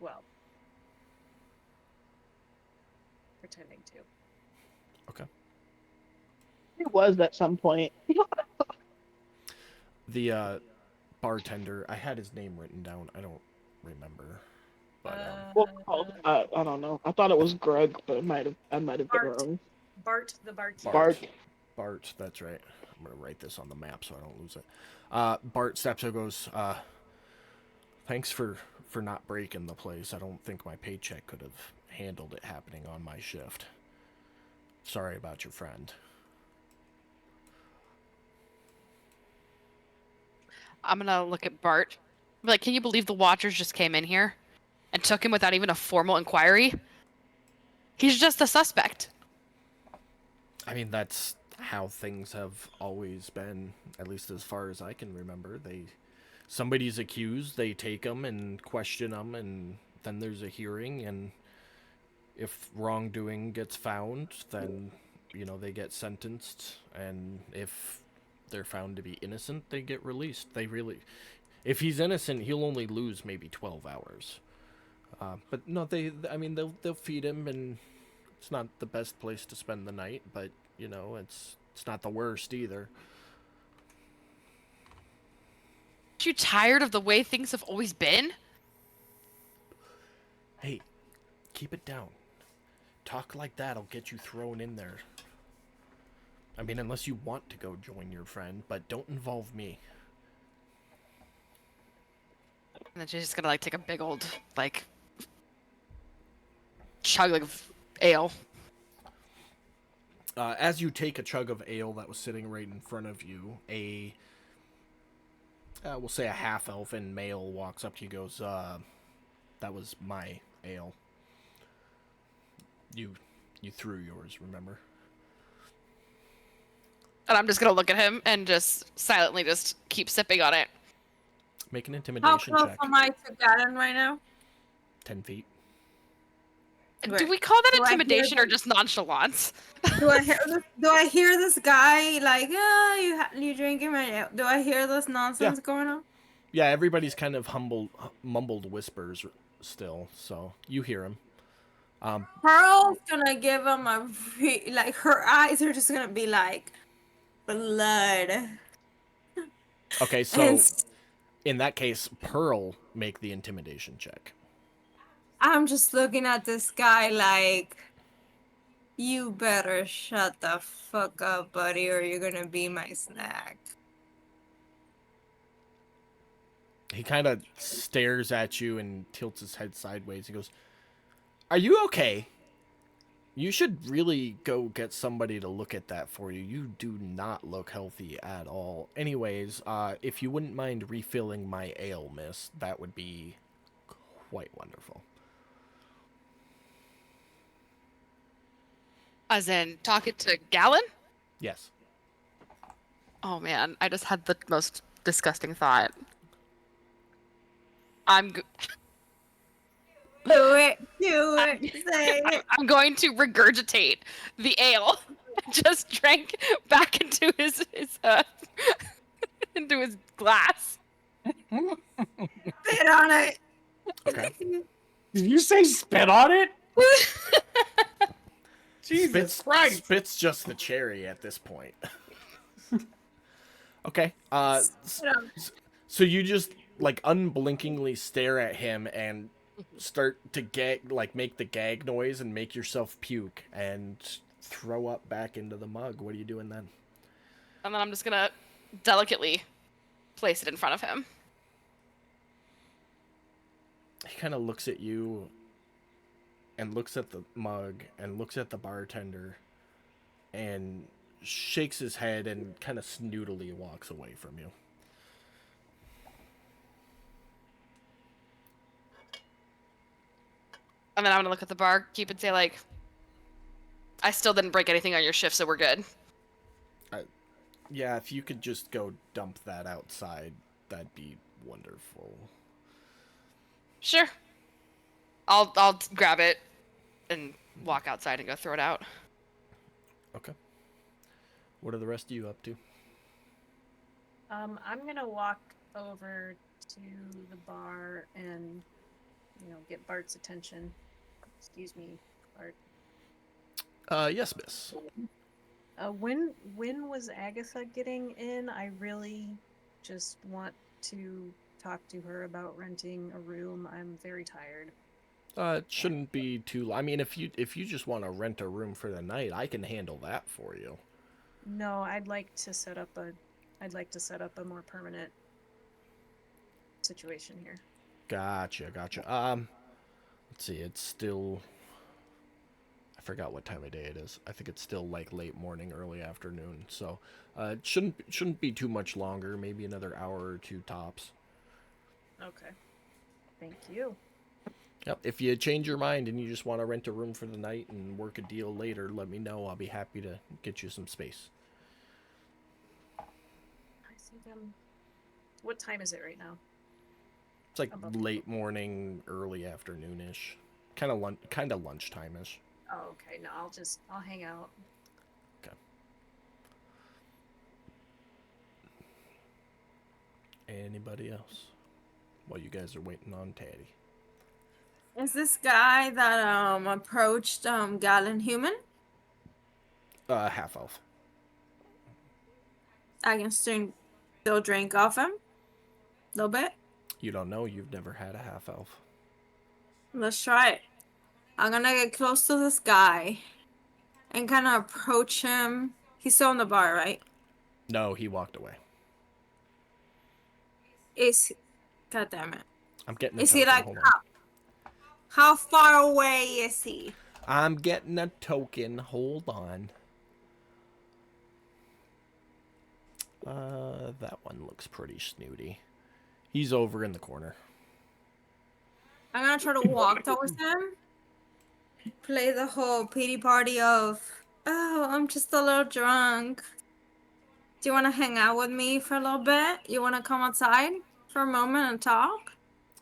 Well, pretending to. Okay. It was at some point. The bartender, I had his name written down. I don't remember. But I don't know. I thought it was Greg, but I might have been Bart. wrong. Bart the barkeeper. Bart. That's right. I'm gonna write this on the map so I don't lose it. Bart steps up, goes, thanks for not breaking the place. I don't think my paycheck could have handled it happening on my shift. Sorry about your friend. I'm gonna look at Bart. I'm like, can you believe the Watchers just came in here and took him without even a formal inquiry? He's just a suspect. I mean, that's how things have always been, at least as far as I can remember. Somebody's accused, they take them and question them, and then there's a hearing, and if wrongdoing gets found, then, they get sentenced, and if they're found to be innocent, they get released. If he's innocent, he'll only lose maybe 12 hours. But no, they'll feed him, and it's not the best place to spend the night, but, it's not the worst either. Aren't you tired of the way things have always been? Hey, keep it down. Talk like that'll get you thrown in there. I mean, unless you want to go join your friend, but don't involve me. And then she's just gonna take a big old chug of ale. As you take a chug of ale that was sitting right in front of you, we'll say a half-elfin male walks up to you and goes, that was my ale. You threw yours, remember? And I'm just gonna look at him and just silently just keep sipping on it. Make an How intimidation close check. am I to Garen right now? 10 feet. Do we call that Do I hear intimidation or them? just nonchalance? Do I hear this guy like, you drinking my ale? Do I hear this nonsense going on? Yeah, everybody's kind of mumbled whispers still, so you hear him. Pearl's gonna give him her eyes are just gonna be like blood. Okay, so And in that case, Pearl, make the intimidation check. I'm just looking at this guy like, you better shut the fuck up, buddy, or you're gonna be my snack. He kind of stares at you and tilts his head sideways. He goes, "Are you okay? You should really go get somebody to look at that for you. You do not look healthy at all. Anyways, if you wouldn't mind refilling my ale, miss, that would be quite wonderful. As in, talking to Gallon? Yes. Oh man, I just had the most disgusting thought. I'm Do it. Say it. I'm going to regurgitate the ale. Just drank back into his into his glass. Spit on it. Okay. Did you say spit on it? Jesus Christ! Spit's just the cherry at this point. Okay. Spit on it. So you just like unblinkingly stare at him and start to make the gag noise and make yourself puke and throw up back into the mug. What are you doing then? And then I'm just gonna delicately place it in front of him. He kind of looks at you and looks at the mug and looks at the bartender and shakes his head and kind of snootily walks away from you. And then I'm gonna look at the barkeep and say like, I still didn't break anything on your shift, so we're good. Yeah, if you could just go dump that outside, that'd be wonderful. Sure. I'll grab it and walk outside and go throw it out. Okay. What are the rest of you up to? I'm gonna walk over to the bar and, get Bart's attention. Excuse me, Bart. Yes, miss. When was Agatha getting in? I really just want to talk to her about renting a room. I'm very tired. It shouldn't be too. I mean, if you just want to rent a room for the night, I can handle that for you. No, I'd like to set up a more permanent situation here. Gotcha. Let's see. It's still. I forgot what time of day it is. I think it's still like late morning, early afternoon. So, it shouldn't be too much longer. Maybe another hour or two tops. Okay. Thank you. Yep. If you change your mind and you just want to rent a room for the night and work a deal later, let me know. I'll be happy to get you some space. I think what time is it right now? It's like About late morning, early afternoon-ish. Kind of lunchtime-ish. Oh, okay. No, I'll hang out. Okay. Anybody else? While you guys are waiting on Taddy. Is this guy that approached Gallon human? Half elf. I can still drink off him? A little bit? You don't know. You've never had a half elf. Let's try it. I'm gonna get close to this guy and kind of approach him. He's still in the bar, right? No, he walked away. God damn it. I'm getting a Is token. he like Hold on. how far away is he? I'm getting a token. Hold on. That one looks pretty snooty. He's over in the corner. I'm gonna try to walk towards him. Play the whole pity party of, oh, I'm just a little drunk. Do you want to hang out with me for a little bit? You want to come outside for a moment and talk?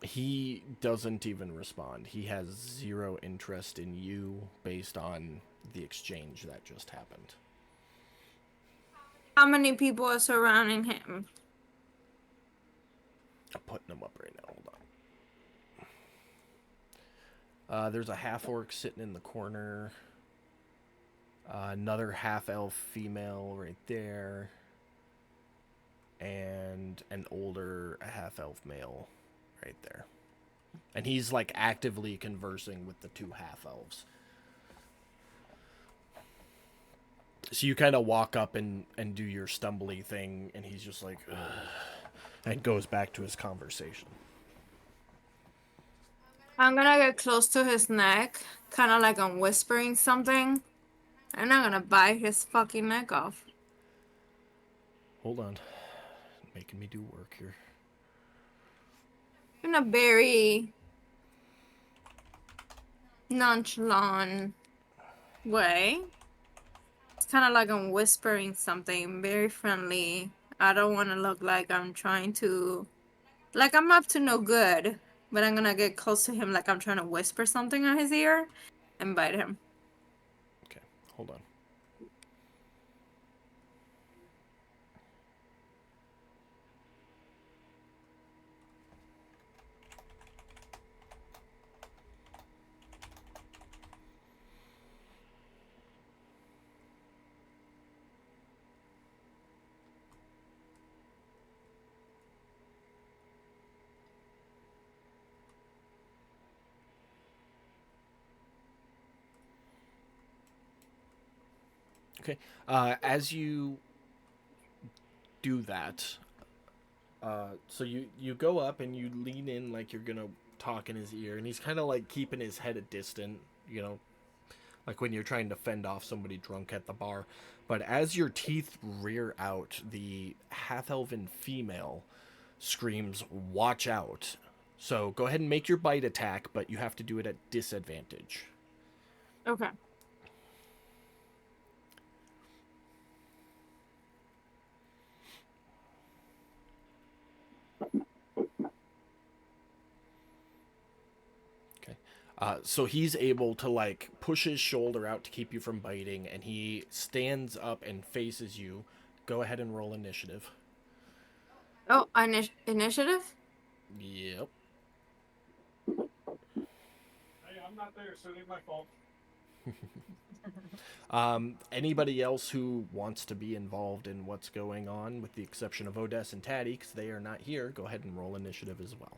He doesn't even respond. He has zero interest in you based on the exchange that just happened. How many people are surrounding him? I'm putting him up right now. Hold on. There's a half-orc sitting in the corner. Another half-elf female right there. And an older half-elf male right there. And he's like actively conversing with the two half-elves. So you kind of walk up and do your stumbly thing, and he's just like, ugh, and goes back to his conversation. I'm gonna get close to his neck kind of like I'm whispering something, and I'm gonna bite his fucking neck off. Hold on. Making me do work here. In a very nonchalant way. It's kind of like I'm whispering something very friendly. I don't want to look like I'm trying to, like I'm up to no good, but I'm gonna get close to him like I'm trying to whisper something on his ear and bite him. Okay, hold on. Okay. As you do that, so you go up and you lean in like you're gonna talk in his ear, and he's kind of like keeping his head at distant, you know, like when you're trying to fend off somebody drunk at the bar. But as your teeth rear out, the half-elven female screams, "Watch out!" So go ahead and make your bite attack, but you have to do it at disadvantage. Okay. So he's able to like push his shoulder out to keep you from biting, and he stands up and faces you. Go ahead and roll initiative. Oh, initiative? Yep. Hey, I'm not there, so it ain't my fault. Anybody else who wants to be involved in what's going on, with the exception of Odessa and Taddy, because they are not here, go ahead and roll initiative as well.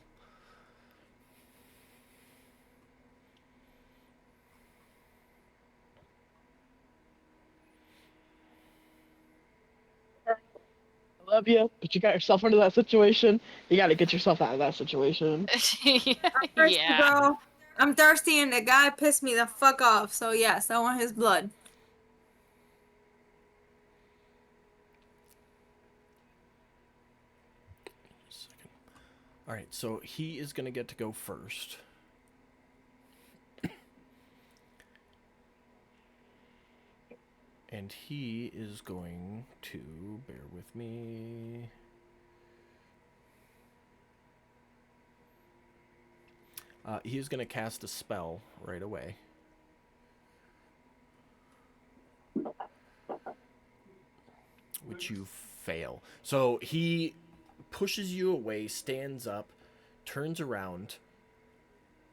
I love you, but you got yourself into that situation. You got to get yourself out of that situation. Thirsty, Yeah. bro. I'm thirsty, and the guy pissed me the fuck off. So yes, I want his blood. Second. All right, so he is going to get to go first. And he is going to, bear with me. He is going to cast a spell right away. Which you fail. So he pushes you away, stands up, turns around,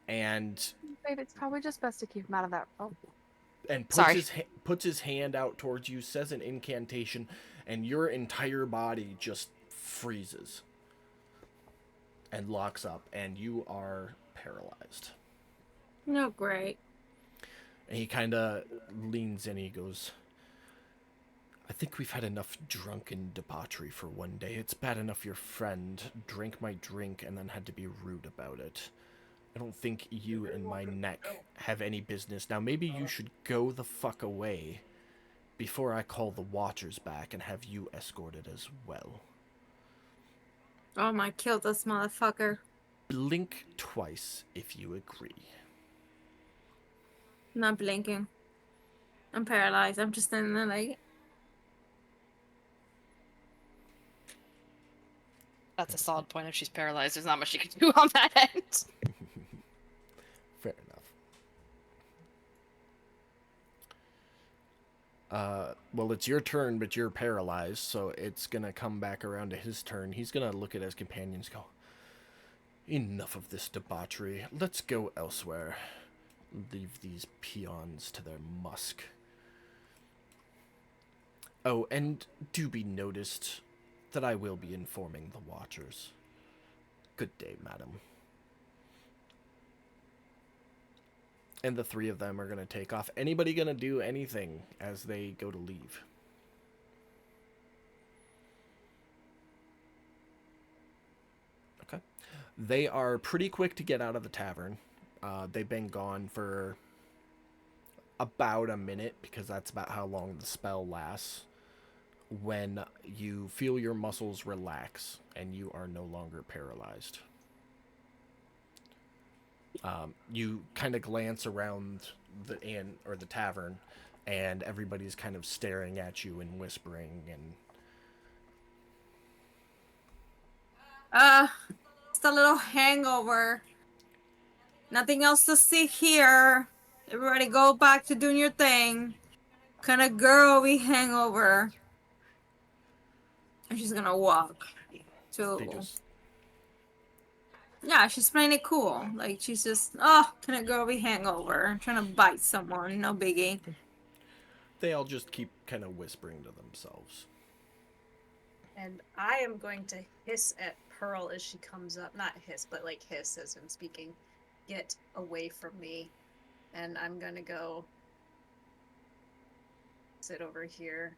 and Babe, it's probably just best to keep him out of that. Oh, puts Sorry. puts his hand out towards you, says an incantation, and your entire body just freezes and locks up, and you are paralyzed. No, great. And he kind of leans in. He goes, "I think we've had enough drunken debauchery for one day. It's bad enough your friend drank my drink and then had to be rude about it. I don't think you and my neck have any business. Now maybe you should go the fuck away before I call the Watchers back and have you escorted as well. Oh my, kill this motherfucker. Blink twice if you agree." I'm not blinking. I'm paralyzed. I'm just standing there like. That's a solid point. If she's paralyzed, there's not much you can do on that end. Fair enough. Well, it's your turn, but you're paralyzed, so it's gonna come back around to his turn. He's gonna look at his companions, go, "Enough of this debauchery. Let's go elsewhere. Leave these peons to their musk. Oh, and do be noticed that I will be informing the Watchers. Good day, madam." And the three of them are going to take off. Anybody going to do anything as they go to leave? Okay. They are pretty quick to get out of the tavern. They've been gone for about a minute, because that's about how long the spell lasts, when you feel your muscles relax and you are no longer paralyzed. You kind of glance around the inn or the tavern, and everybody's kind of staring at you and whispering, and Just a little hangover. Nothing else to see here. Everybody go back to doing your thing. Kind of girly hangover. And she's gonna walk to. they just Yeah, she's playing it cool. Like she's just, oh, kind of girly hangover. Trying to bite someone. No biggie. they all just keep kind of whispering to themselves. And I am going to hiss at Pearl as she comes up. Not hiss, but like hiss as I'm speaking. Get away from me. And I'm gonna go sit over here.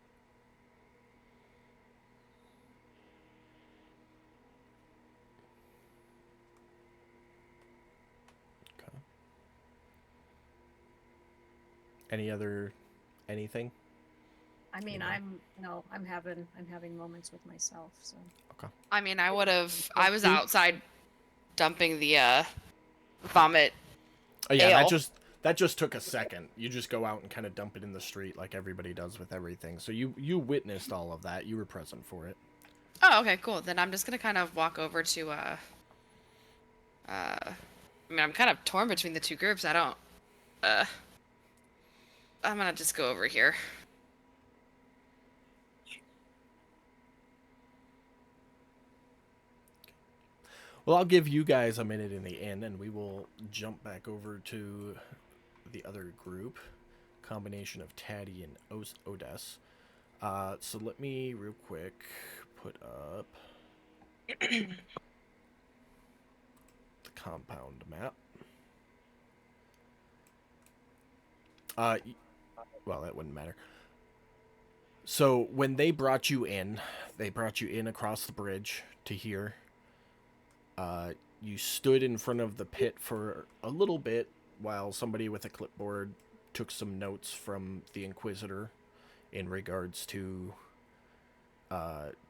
Okay. Anything? I mean, Yeah. I'm having moments with myself, so. I mean, I was outside dumping the vomit. Oh yeah, Ale. that just took a second. You just go out and kind of dump it in the street like everybody does with everything. So you witnessed all of that. You were present for it. Oh, okay, cool. Then I'm just gonna kind of walk over to I mean, I'm kind of torn between the two groups. I don't I'm gonna just go over here. Well, I'll give you guys a minute in the inn, and we will jump back over to the other group, combination of Taddy and Odess. So let me real quick put up the compound map. Well, that wouldn't matter. So when they brought you in across the bridge to here. You stood in front of the pit for a little bit while somebody with a clipboard took some notes from the Inquisitor in regards to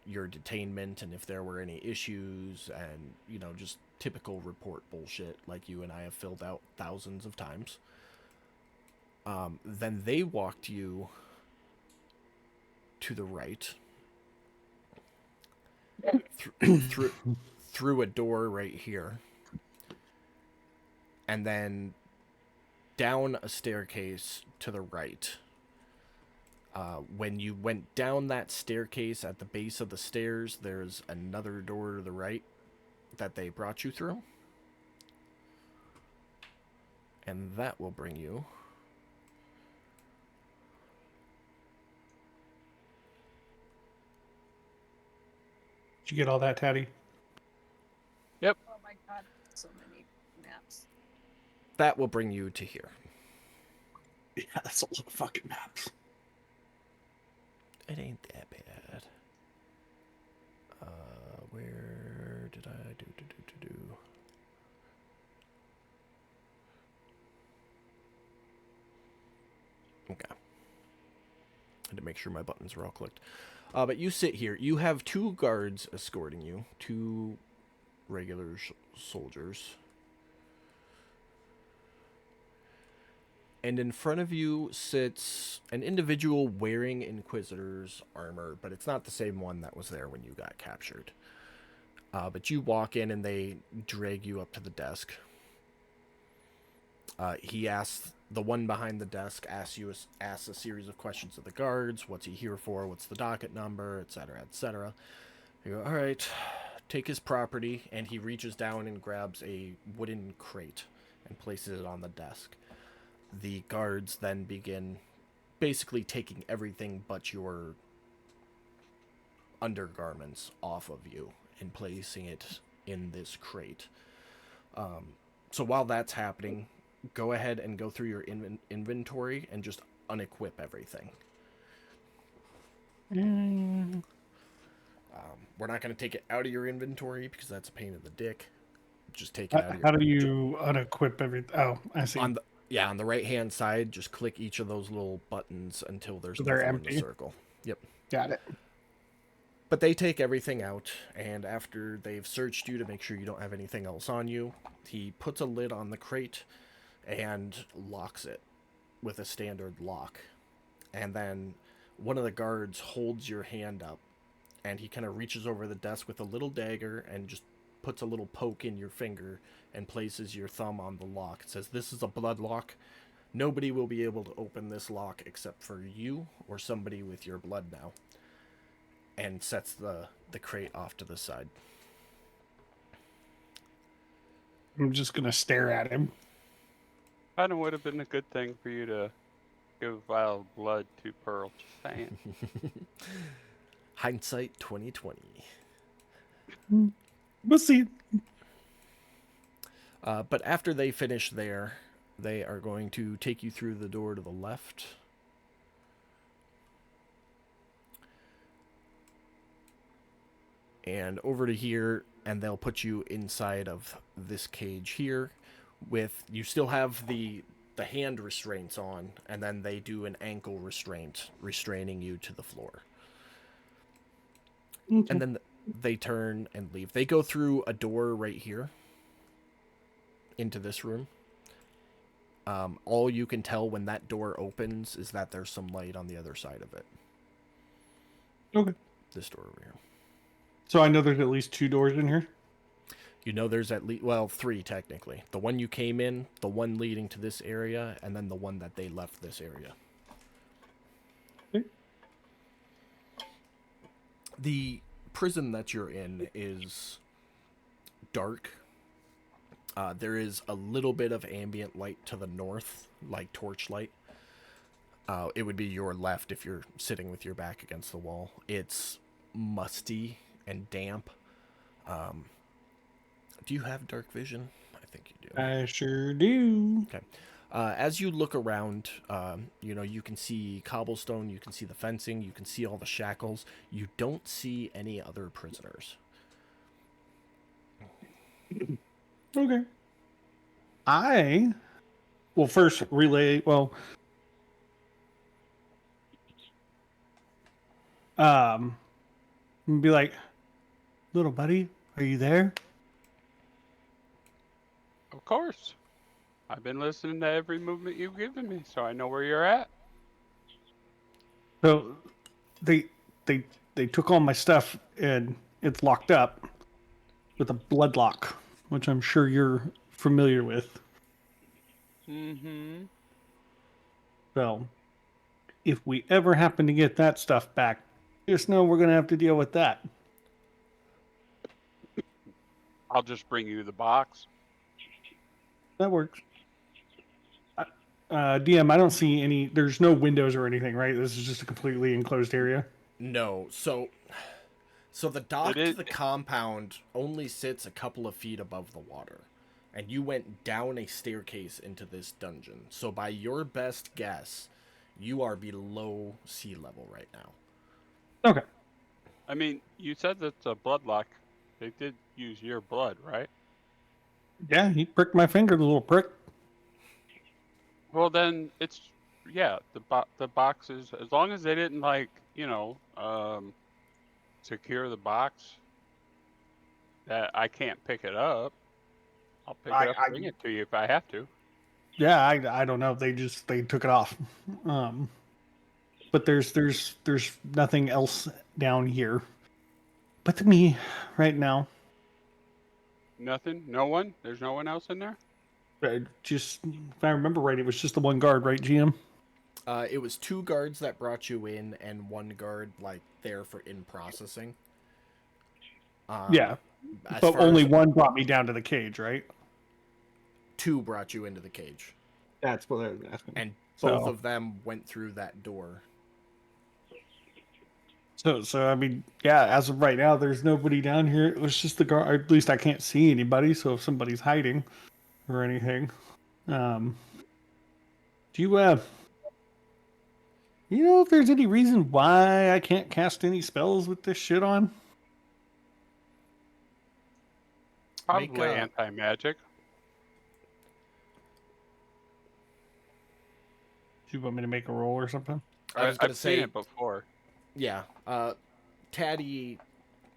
your detainment and if there were any issues and, you know, just typical report bullshit like you and I have filled out thousands of times. Then they walked you to the right through a door right here, and then down a staircase to the right. When you went down that staircase, at the base of the stairs, there's another door to the right that they brought you through. And that will bring you... Did you get all that, Taddy? Oh my god, so many maps. That will bring you to here. Yeah, that's a lot of fucking maps. It ain't that bad. Where did I do? Okay. I had to make sure my buttons were all clicked. But you sit here. You have two guards escorting you. Two regular soldiers. And in front of you sits an individual wearing Inquisitor's armor, but it's not the same one that was there when you got captured. But you walk in and they drag you up to the desk. He asks, the one behind the desk asks a series of questions of the guards. What's he here for? What's the docket number? Etc., etc. You go, all right, take his property, and he reaches down and grabs a wooden crate and places it on the desk. The guards then begin basically taking everything but your undergarments off of you and placing it in this crate. So while that's happening, go ahead and go through your inventory and just unequip everything. We're not going to take it out of your inventory because that's a pain in the dick. Just take it out of your... How do you unequip everything? Oh, I see. Yeah, on the right-hand side, just click each of those little buttons until there's They're nothing in the empty. circle. Yep. Got it. But they take everything out, and after they've searched you to make sure you don't have anything else on you, he puts a lid on the crate and locks it with a standard lock. And then one of the guards holds your hand up, and he kind of reaches over the desk with a little dagger and just puts a little poke in your finger and places your thumb on the lock. It says, "This is a blood lock. Nobody will be able to open this lock except for you or somebody with your blood now." And sets the crate off to the side. I'm just gonna stare at him. Kind of would have been a good thing for you to give vial of blood to Pearl. Just saying. Hindsight 2020. We'll see. But after they finish there, they are going to take you through the door to the left. And over to here, and they'll put you inside of this cage here. With you still have the hand restraints on, and then they do an ankle restraint, restraining you to the floor. Okay. And then they turn and leave. They go through a door right here into this room. All you can tell when that door opens is that there's some light on the other side of it. Okay. This door over here. So I know there's at least 2 doors in here. You know there's at least, well, 3 technically. The one you came in, the one leading to this area, and then the one that they left this area. Okay. The prison that you're in is dark. There is a little bit of ambient light to the north, like torchlight. It would be your left if you're sitting with your back against the wall. It's musty and damp. Do you have dark vision? I think you do. I sure do. Okay. As you look around, you can see cobblestone, you can see the fencing, you can see all the shackles. You don't see any other prisoners. Okay. I will first relay. Well, be like, "Little buddy, are you there?" Of course. I've been listening to every movement you've given me, so I know where you're at. So, they took all my stuff and it's locked up with a blood lock, which I'm sure you're familiar with. Mm-hmm. So, if we ever happen to get that stuff back, just know we're gonna have to deal with that. I'll just bring you the box. That works. DM, I don't see any. There's no windows or anything, right? This is just a completely enclosed area. No, so the dock to the compound only sits a couple of feet above the water, and you went down a staircase into this dungeon. So by your best guess, you are below sea level right now. Okay. I mean, you said that's a blood lock. They did use your blood, right? Yeah, he pricked my finger, the little prick. Well, then it's the boxes. As long as they didn't secure the box, that I can't pick it up. I'll pick it up and bring it to you if I have to. Yeah, I don't know. They took it off. But there's nothing else down here. But to me, right now. Nothing? No one? There's no one else in there? Just, if I remember right, it was just the one guard, right, GM? It was 2 guards that brought you in, and 1 guard there for in processing. Yeah, but only 1 brought me down to the cage, right? 2 brought you into the cage. That's what I was asking. And both of them went through that door. So I mean, yeah, as of right now, there's nobody down here. It was just the guard. At least I can't see anybody. So if somebody's hiding or anything, do you know if there's any reason why I can't cast any spells with this shit on? Probably anti-magic. you want me to make a roll or something? I was gonna I've seen say, it before. yeah. Taddy,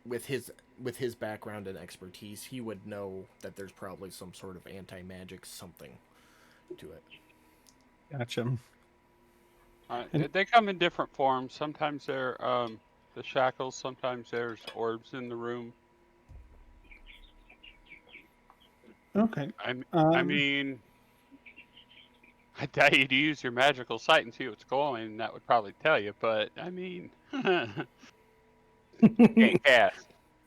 with his background and expertise, he would know that there's probably some sort of anti-magic something to it. Gotcha. They come in different forms. Sometimes they're the shackles. Sometimes there's orbs in the room. Okay. I mean, I tell you to use your magical sight and see what's going, and that would probably tell you. But I mean, can't cast.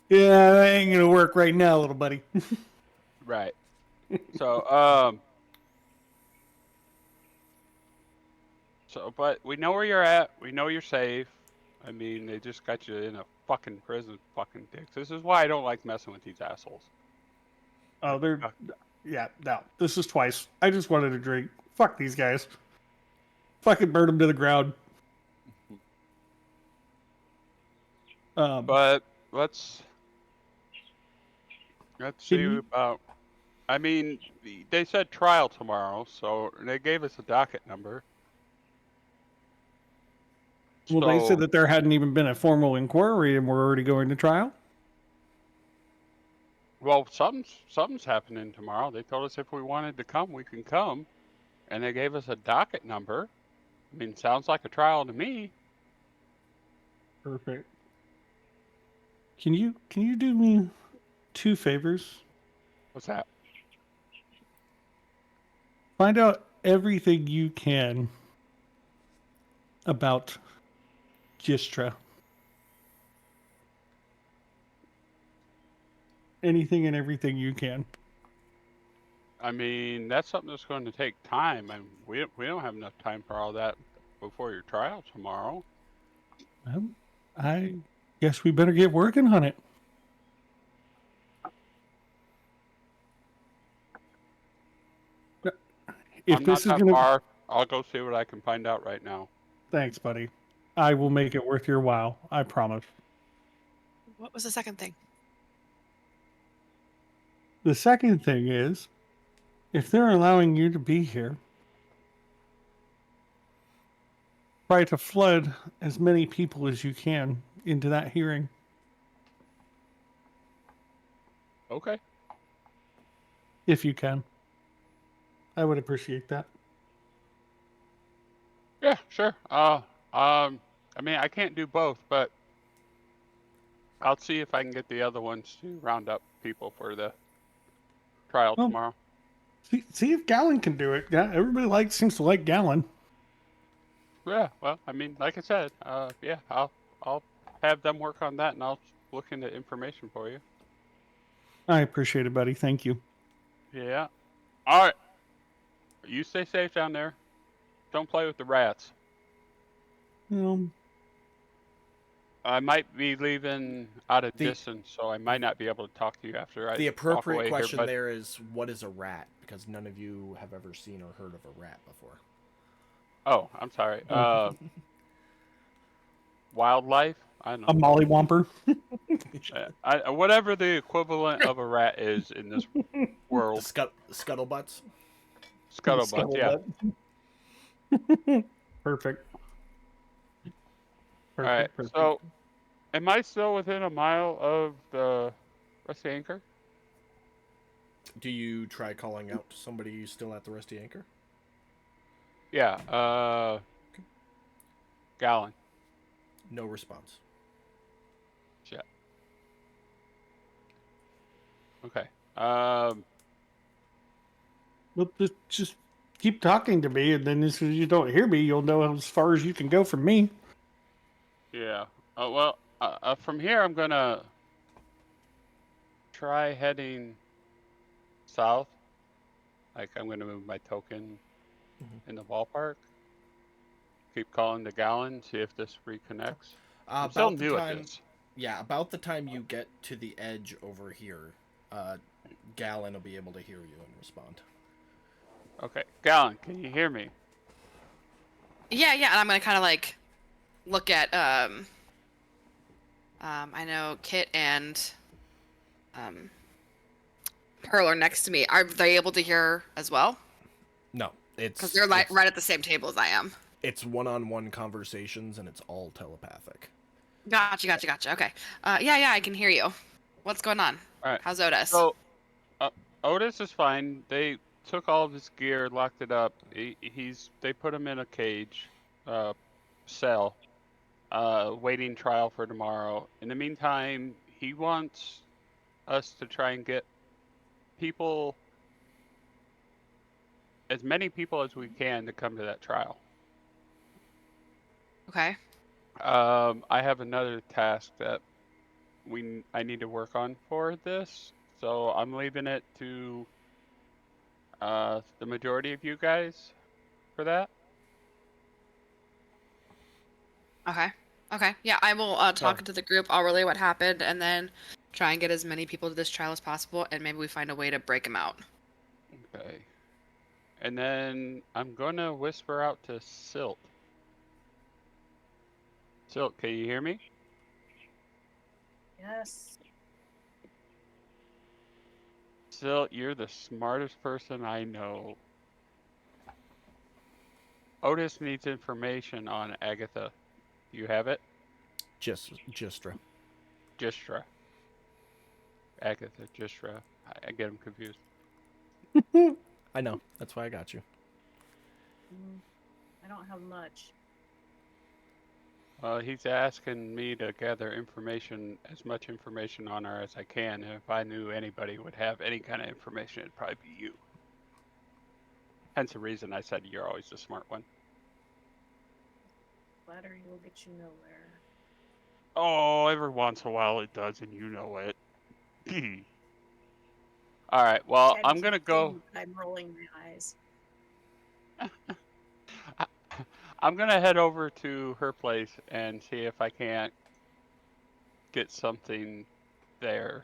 Yeah, that ain't gonna work right now, little buddy. Right. So, but we know where you're at. We know you're safe. I mean, they just got you in a fucking prison, fucking dicks. This is why I don't like messing with these assholes. Oh, yeah, no. This is twice. I just wanted a drink. Fuck these guys. Fucking burn them to the ground. But let's see you- about. I mean, they said trial tomorrow, so they gave us a docket number. Well, they said that there hadn't even been a formal inquiry and we're already going to trial? Well, something's happening tomorrow. They told us if we wanted to come, we can come, and they gave us a docket number. I mean, sounds like a trial to me. Perfect. Can you do me 2 favors? What's that? Find out everything you can about Gistra. Anything and everything you can. I mean, that's something that's going to take time, and we don't have enough time for all that before your trial tomorrow. Well, I guess we better get working on it. If I'm this not is that gonna, far. I'll go see what I can find out right now. thanks, buddy. I will make it worth your while. I promise. What was the second thing? The second thing is, if they're allowing you to be here, try to flood as many people as you can into that hearing. Okay. If you can. I would appreciate that. Yeah, sure. I mean, I can't do both, but I'll see if I can get the other ones to round up people for the trial Well, tomorrow. See if Gallon can do it. Yeah, everybody seems to like Gallon. Yeah, well, I mean, like I said, yeah, I'll have them work on that, and I'll look into information for you. I appreciate it, buddy. Thank you. Yeah. All right. You stay safe down there. Don't play with the rats. I might be leaving out of distance, so I might not be able to talk to you after I The walk appropriate away question here, but... there is, what is a rat? Because none of you have ever seen or heard of a rat before. Oh, I'm sorry. Wildlife? I don't know. A mollywomper. Whatever the equivalent of a rat is in this world. Scuttlebutts? Scuttlebutt, yeah. Perfect. All right, so am I still within a mile of the Rusty Anchor? Do you try calling out to somebody still at the Rusty Anchor? Yeah, Gallon. No response. Shit. Okay. Well, just keep talking to me, and then as soon as you don't hear me, you'll know as far as you can go from me. yeah. Well, from here, I'm gonna try heading south. Like, I'm gonna move my token in the ballpark. Keep calling the Gallon, see if this reconnects. I'm still new at this. Yeah, about the time you get to the edge over here, Gallon will be able to hear you and respond. Okay, Gallon, can you hear me? Yeah, and I'm gonna kind of like look at I know Kit and Pearl are next to me. Are they able to hear as well? No, Because they're like right at the same table as I am. It's one-on-one conversations, and it's all telepathic. Gotcha. Okay. Yeah, I can hear you. What's going on? All right. How's Otis? So, Otis is fine. They took all of his gear, locked it up. They put him in a cage, cell, waiting trial for tomorrow. In the meantime, he wants us to try and get people, as many people as we can, to come to that trial. Okay. I have another task that I need to work on for this, so I'm leaving it to the majority of you guys for that. Okay. Yeah, I will talk to the group. I'll relay what happened, and then try and get as many people to this trial as possible, and maybe we find a way to break them out. Okay. And then I'm gonna whisper out to Silt. Silt, can you hear me? Yes. Silt, you're the smartest person I know. Otis needs information on Agatha. Do you have it? Gistra. Gistra. Agatha, Gistra. I get them confused. I know. That's why I got you. I don't have much. Well, he's asking me to gather information, as much information on her as I can, and if I knew anybody would have any kind of information, it'd probably be you. Hence the reason I said you're always the smart one. Flattery will get you nowhere. Oh, every once in a while it does, and you know it. Alright, well, I'm gonna go... I'm rolling my eyes. I'm gonna head over to her place and see if I can't get something there.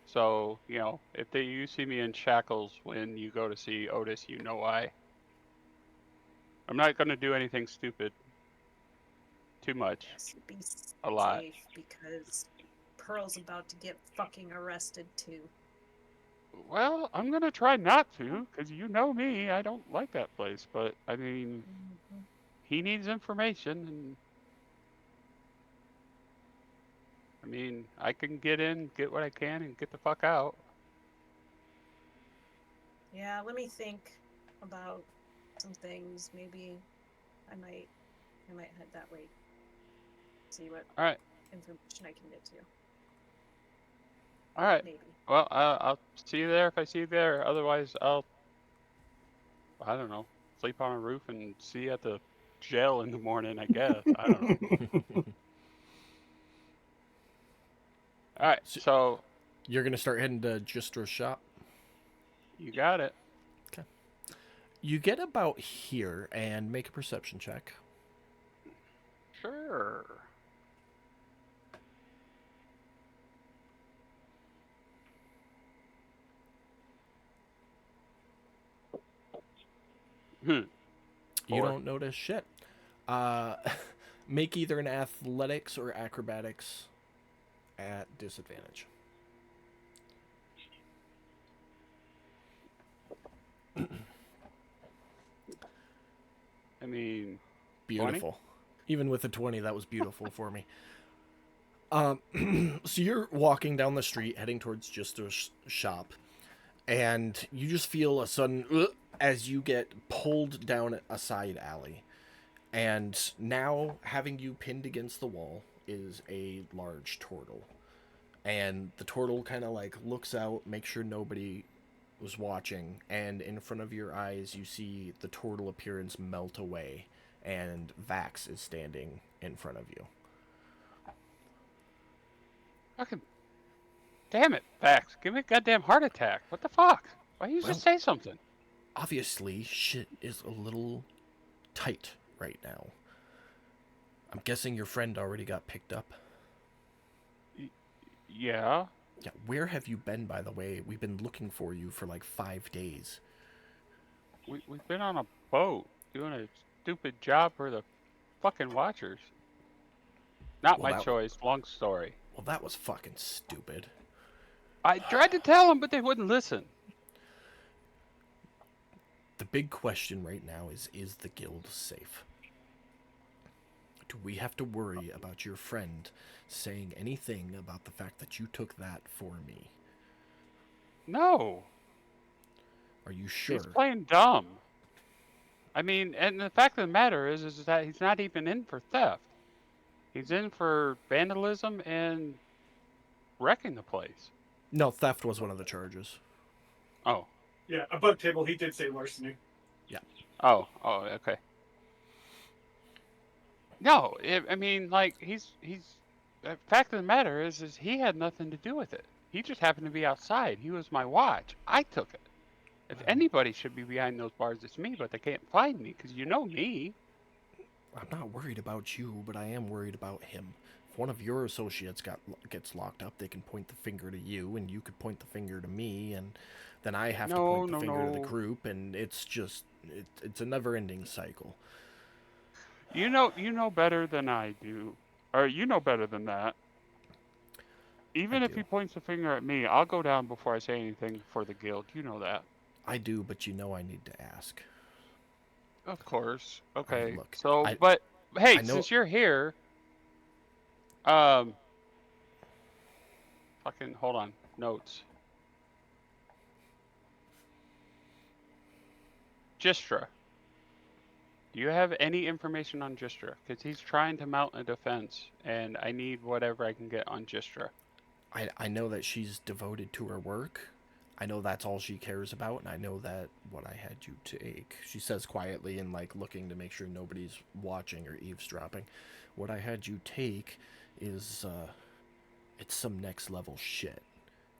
So, you know, if you see me in shackles when you go to see Otis, you know why. I'm not gonna do anything stupid. Too much. Yes, be A lot. safe because Pearl's about to get fucking arrested too. Well, I'm gonna try not to, because you know me, I don't like that place, but, I mean, he needs information, and... I mean, I can get in, get what I can, and get the fuck out. Yeah, let me think about some things. Maybe I might head that way. See what Alright. information I can get to. Alright. Maybe. Well, I'll see you there if I see you there. Otherwise, I don't know, sleep on a roof and see you at the jail in the morning, I guess. I don't know. Alright, so... You're going to start heading to Gistra's shop? You got it. Okay. You get about here and make a perception check. Sure. You Four. don't notice shit. Make either an athletics or acrobatics at disadvantage. I mean... Beautiful. 20? Even with a 20, that was beautiful for me. So you're walking down the street, heading towards Gistra's shop, and you just feel a sudden as you get pulled down a side alley. And now, having you pinned against the wall is a large turtle. And the turtle kind of like looks out, makes sure nobody was watching, and in front of your eyes you see the turtle appearance melt away, and Vax is standing in front of you. Fucking... Damn it, Vax. Give me a goddamn heart attack. What the fuck? Why don't you just say something? Obviously, shit is a little tight right now. I'm guessing your friend already got picked up. Yeah. Yeah, where have you been, by the way? We've been looking for you for like 5 days. We've been on a boat doing a stupid job for the fucking Watchers. Not Well, my choice. Long story. Well, that was fucking stupid. I tried to tell them, but they wouldn't listen. The big question right now is the guild safe? Do we have to worry about your friend saying anything about the fact that you took that for me? No, Are you he's sure? playing dumb. I mean, and the fact of the matter is that he's not even in for theft. He's in for vandalism and wrecking the place. No, theft was one of the charges. Oh, Yeah, above table, he did say larceny. oh, okay. No, I mean, like he's. The fact of the matter is he had nothing to do with it. He just happened to be outside. He was my watch. I took it. If anybody should be behind those bars, it's me. But they can't find me because you know me. I'm not worried about you, but I am worried about him. If one of your associates gets locked up, they can point the finger to you, and you could point the finger to me, and then I have to point the finger to the group, and it's just it's a never-ending cycle. You know better than I do, or you know better than that. Even if do. he points the finger at me, I'll go down before I say anything for the guild. You know that. I do, but you know I need to ask. Of course. Okay. look, So, but hey, I know- since you're here, fucking hold on. Notes. Gistra. Do you have any information on Gistra? Because he's trying to mount a defense, and I need whatever I can get on Gistra. I know that she's devoted to her work. I know that's all she cares about, and I know that what I had you take. She says quietly and like looking to make sure nobody's watching or eavesdropping. What I had you take is it's some next level shit.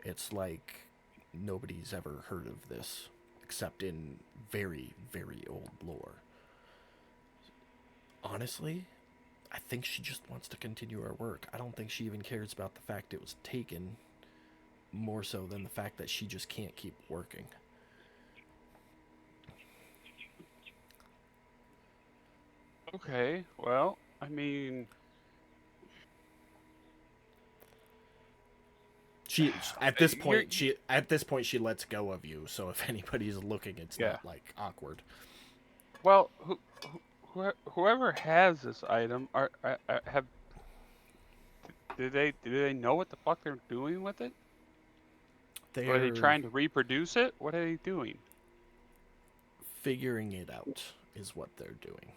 It's like nobody's ever heard of this except in very, very old lore. Honestly, I think she just wants to continue her work. I don't think she even cares about the fact it was taken, more so than the fact that she just can't keep working. Okay, well, I mean, She at this point she lets go of you. So if anybody's looking, it's Yeah. not like awkward. well, whoever has this item do they know what the fuck they're doing with it? Are they trying to reproduce it? What are they doing? figuring it out is what they're doing.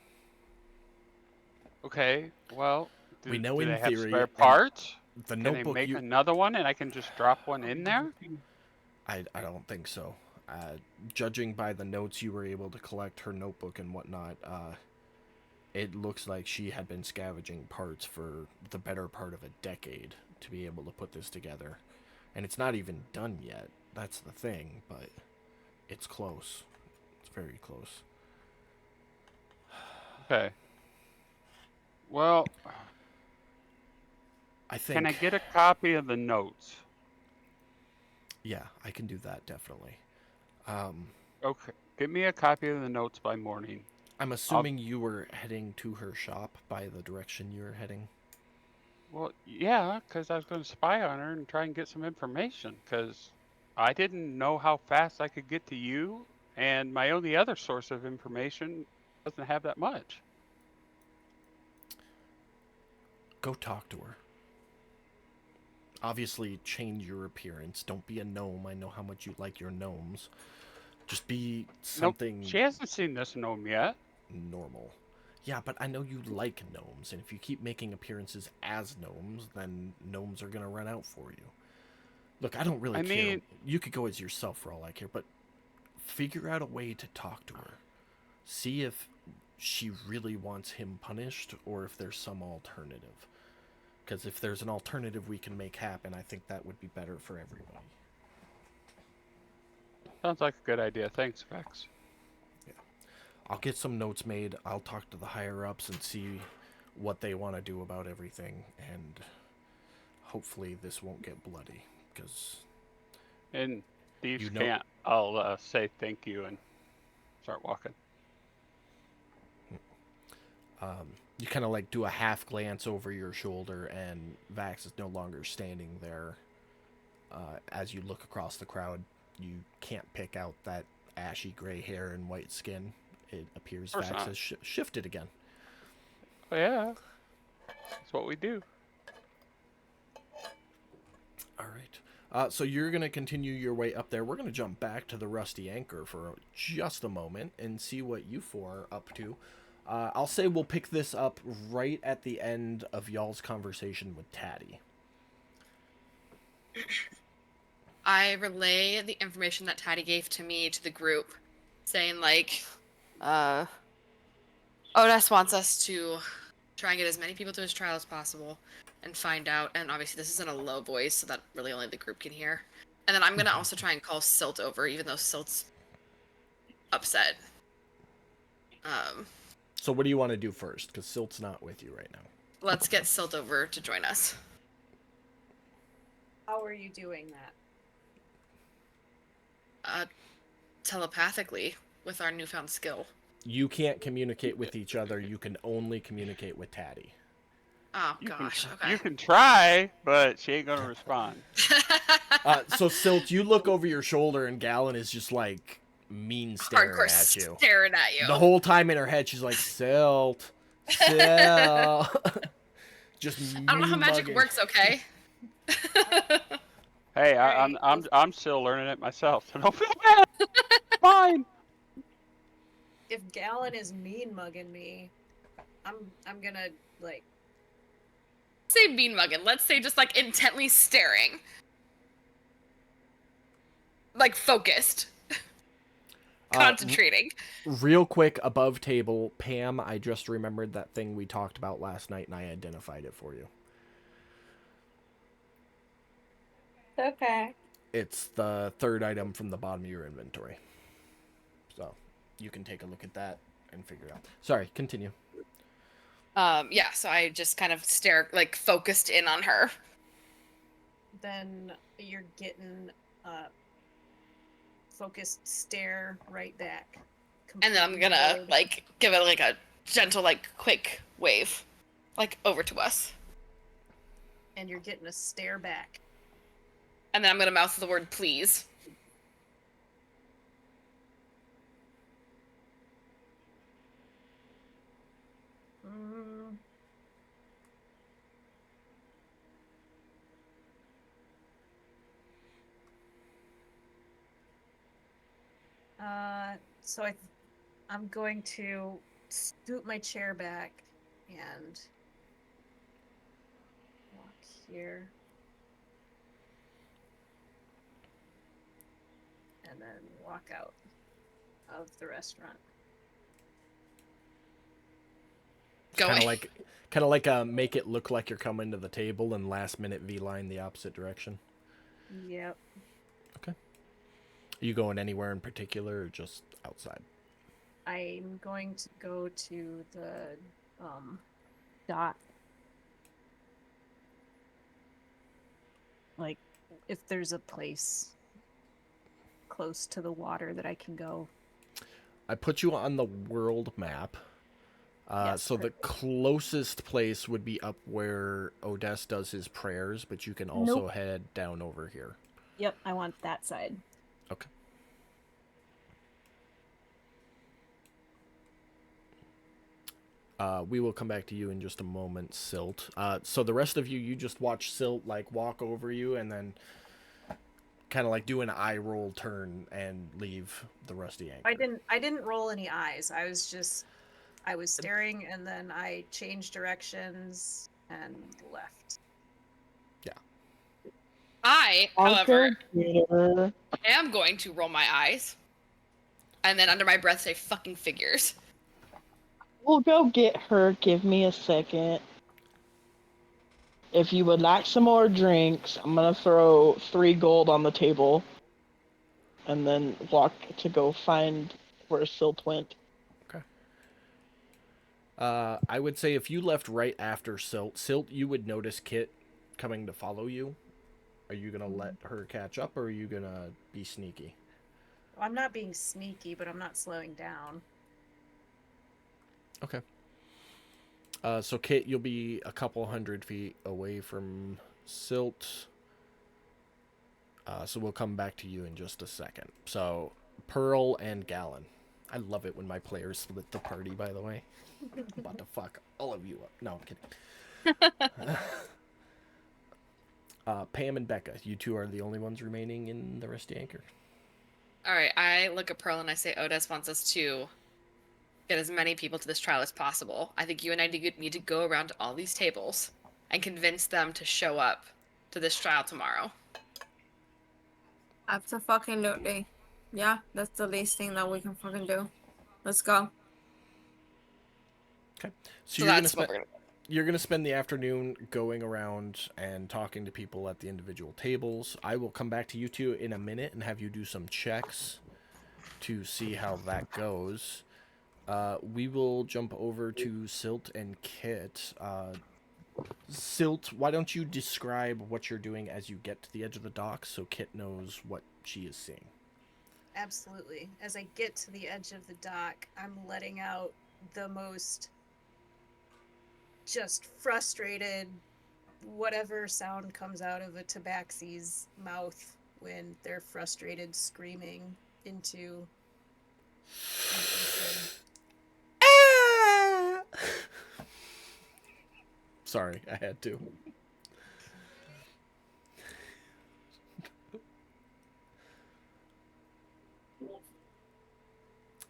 Okay, well, We know do in they have theory, spare and parts? The Can they notebook make you another one and I can just drop one in there? I don't think so. Judging by the notes you were able to collect, her notebook and whatnot, it looks like she had been scavenging parts for the better part of a decade to be able to put this together. And it's not even done yet. That's the thing, but it's close. It's very close. Okay. Well, I think. can I get a copy of the notes? Yeah, I can do that definitely. Okay, give me a copy of the notes by morning. I'm assuming you were heading to her shop by the direction you were heading. Well, yeah, because I was going to spy on her and try and get some information, because I didn't know how fast I could get to you, and my only other source of information doesn't have that much. Go talk to her. Obviously, change your appearance. Don't be a gnome. I know how much you like your gnomes. Just be something Nope, she hasn't seen this gnome yet. normal. Yeah, but I know you like gnomes, and if you keep making appearances as gnomes, then gnomes are gonna run out for you. Look, I don't really I care. mean- You could go as yourself for all I care, but figure out a way to talk to her. See if she really wants him punished, or if there's some alternative. Because if there's an alternative we can make happen, I think that would be better for everybody. Sounds like a good idea. Thanks, Vex. I'll get some notes made. I'll talk to the higher ups and see what they want to do about everything, and hopefully this won't get bloody. Because And thieves You know- can't. I'll say thank you and start walking. you kind of like do a half glance over your shoulder, and Vax is no longer standing there. As you look across the crowd, you can't pick out that ashy gray hair and white skin. It appears course Vax not. has shifted again. Oh, yeah. That's what we do. All right. So you're going to continue your way up there. We're going to jump back to the Rusty Anchor for just a moment and see what you four are up to. I'll say we'll pick this up right at the end of y'all's conversation with Taddy. I relay the information that Taddy gave to me to the group, saying like, Odes wants us to try and get as many people to his trial as possible and find out. And obviously this is in a low voice, so that really only the group can hear. And then I'm gonna also try and call Silt over, even though Silt's upset. So what do you want to do first? Because Silt's not with you right now. Let's get Silt over to join us. How are you doing that? Telepathically with our newfound skill. You can't communicate with each other. You can only communicate with Taddy. Oh gosh, okay. You can try, but she ain't gonna respond. So Silt, you look over your shoulder and Gallon is just like mean staring Hardcore at you. staring at you. The whole time in her head, she's like, Silt, Silt. Just I don't know how magic mugging. works, okay? Hey, Right. I'm still learning it myself, so don't feel bad. Fine. If Gallon is mean mugging me, I'm gonna like. Say mean mugging. Let's say just like intently staring. Like focused. Concentrating. Real quick, above table, Pam, I just remembered that thing we talked about last night and I identified it for you. Okay. It's the third item from the bottom of your inventory. So you can take a look at that and figure it out. Sorry, continue. Yeah, so I just kind of stare, like focused in on her. Then you're getting focused stare right back. And then I'm Completely gonna load. like give it like a gentle, like quick wave. Like over to us. And you're getting a stare back. And then I'm gonna mouth the word please. Mm. So I'm going to scoot my chair back and walk here. And then walk out of the restaurant. Going. Kind of like make it look like you're coming to the table and last minute V-line the opposite direction. Yep. Are you going anywhere in particular or just outside? I'm going to go to the dot. Like, if there's a place close to the water that I can go. I put you on the world map. Yes, So the perfect. closest place would be up where Odes does his prayers, but you can also Nope. head down over here. Yep, I want that side. Okay. We will come back to you in just a moment, Silt. So the rest of you just watch Silt like walk over you and then kind of like do an eye roll turn and leave the Rusty Anchor. I didn't roll any eyes. I was staring and then I changed directions and left. I, however, Peter. am going to roll my eyes. And then under my breath say fucking figures. We'll go get her. Give me a second. If you would like some more drinks, I'm gonna throw 3 gold on the table. And then walk to go find where Silt went. I would say if you left right after Silt, you would notice Kit coming to follow you. Are you going to let her catch up, or are you going to be sneaky? I'm not being sneaky, but I'm not slowing down. Okay. So Kit, you'll be a couple 100 feet away from Silt. So we'll come back to you in just a second. So Pearl and Gallon. I love it when my players split the party, by the way. I'm about to fuck all of you up. No, I'm kidding. Pam and Becca, you two are the only ones remaining in the Rusty Anchor. All right, I look at Pearl and I say Otis wants us to get as many people to this trial as possible. I think you and I need to go around to all these tables and convince them to show up to this trial tomorrow. Absolutely. Yeah, that's the least thing that we can fucking do. Let's go. Okay. So that's what we're gonna do. You're going to spend the afternoon going around and talking to people at the individual tables. I will come back to you two in a minute and have you do some checks to see how that goes. We will jump over to Silt and Kit. Silt, why don't you describe what you're doing as you get to the edge of the dock so Kit knows what she is seeing? Absolutely. As I get to the edge of the dock, I'm letting out the most just frustrated, whatever sound comes out of a tabaxi's mouth when they're frustrated, screaming into an ocean. Sorry, I had to.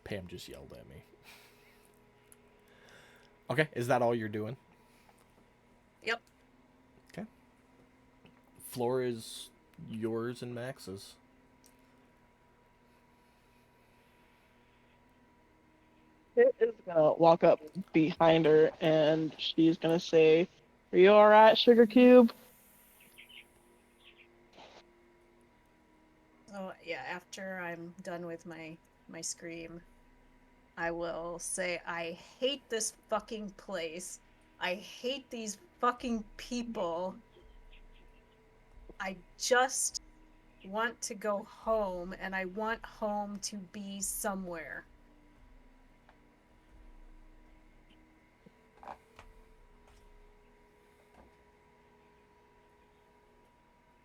Pam just yelled at me. Okay, is that all you're doing? Yep. Okay. Floor is yours and Max's. Kit is gonna walk up behind her and she's gonna say, "Are you alright, Sugar Cube?" So yeah, after I'm done with my scream, I will say I hate this fucking place. I hate these fucking people. I just want to go home, and I want home to be somewhere.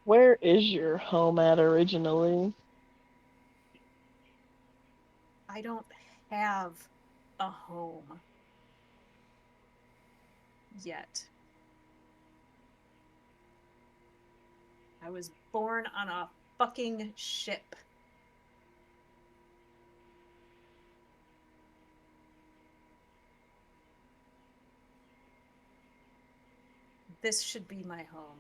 Where is your home at originally? I don't have a home yet. I was born on a fucking ship. This should be my home.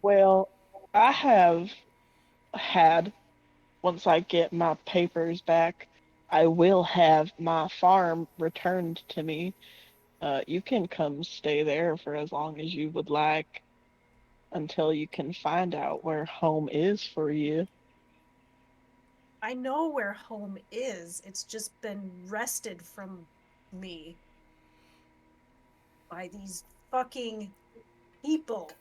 Well, I have had, once I get my papers back, I will have my farm returned to me. You can come stay there for as long as you would like until you can find out where home is for you. I know where home is. It's just been wrested from me by these fucking people.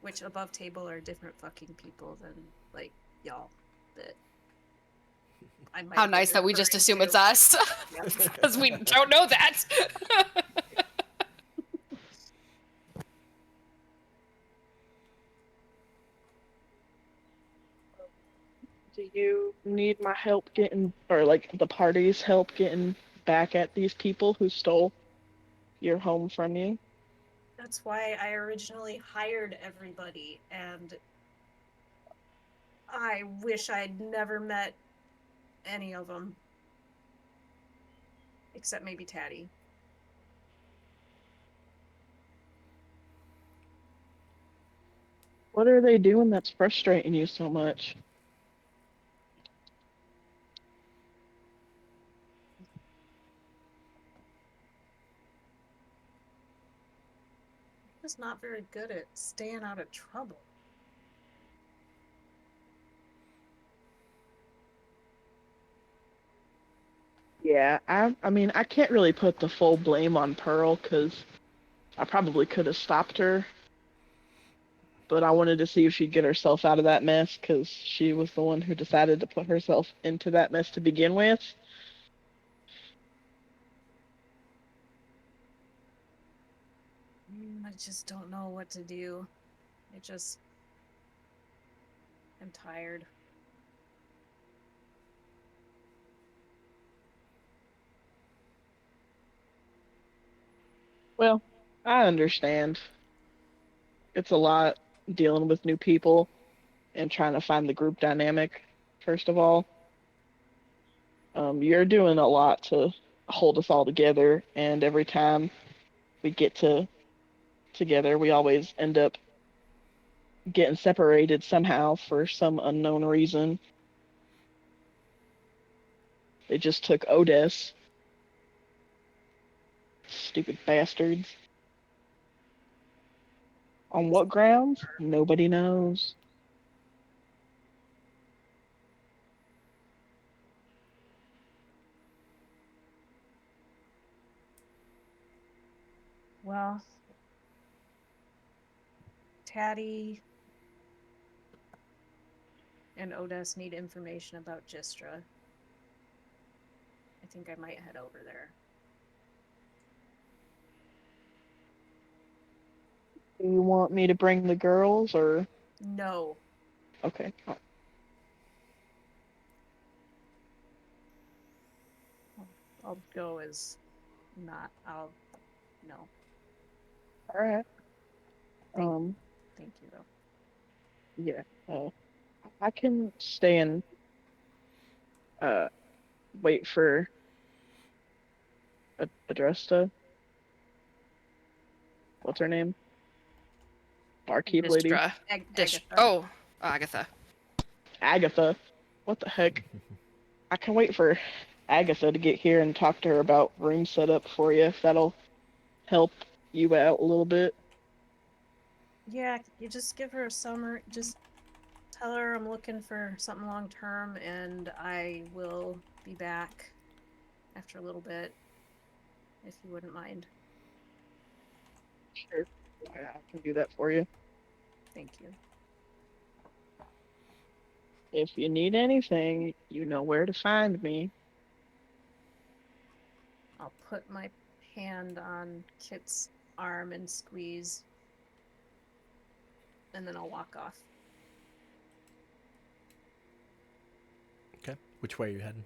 Which above table are different fucking people than, like, y'all. That I might How be nice that we just referring assume to. it's us. Yes. Because we don't know that. Do you need my help getting, or like the party's help getting back at these people who stole your home from you? That's why I originally hired everybody, and I wish I'd never met any of them. Except maybe Tatty. What are they doing that's frustrating you so much? I was not very good at staying out of trouble. Yeah, I mean, I can't really put the full blame on Pearl because I probably could have stopped her, but I wanted to see if she'd get herself out of that mess because she was the one who decided to put herself into that mess to begin with. I just don't know what to do. I'm tired. Well, I understand. It's a lot dealing with new people and trying to find the group dynamic, first of all. You're doing a lot to hold us all together, and every time we get together, we always end up getting separated somehow for some unknown reason. They just took Odess. Stupid bastards. On what grounds? Nobody knows. Well, Taddy and Odes need information about Gistra. I think I might head over there. Do you want me to bring the girls or? No. Okay. I'll go as not. No. All right. Thank you, though. Yeah. I can stay and uh wait for Adresta. What's her name? Barkeep lady. Distra. Agatha. Oh, Agatha. Agatha. What the heck? I can wait for Agatha to get here and talk to her about room setup for you if that'll help you out a little bit. Yeah, you just give her a summary. Just tell her I'm looking for something long term, and I will be back after a little bit, if you wouldn't mind. Sure. I can do that for you. Thank you. If you need anything, you know where to find me. I'll put my hand on Kit's arm and squeeze, and then I'll walk off. Okay. Which way are you heading?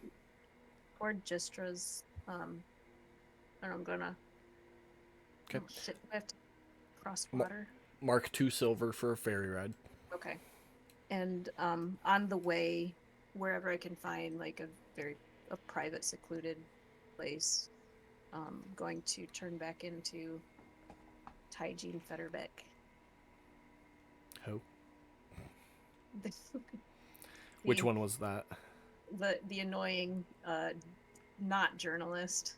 Toward Gistra's, and I'm gonna... Okay. Oh, shit, I have to cross water. Mark 2 silver for a ferry ride. Okay. And on the way, wherever I can find like a private secluded place, going to turn back into Taijin Fetterbeck. Who? Which one was that? The annoying not journalist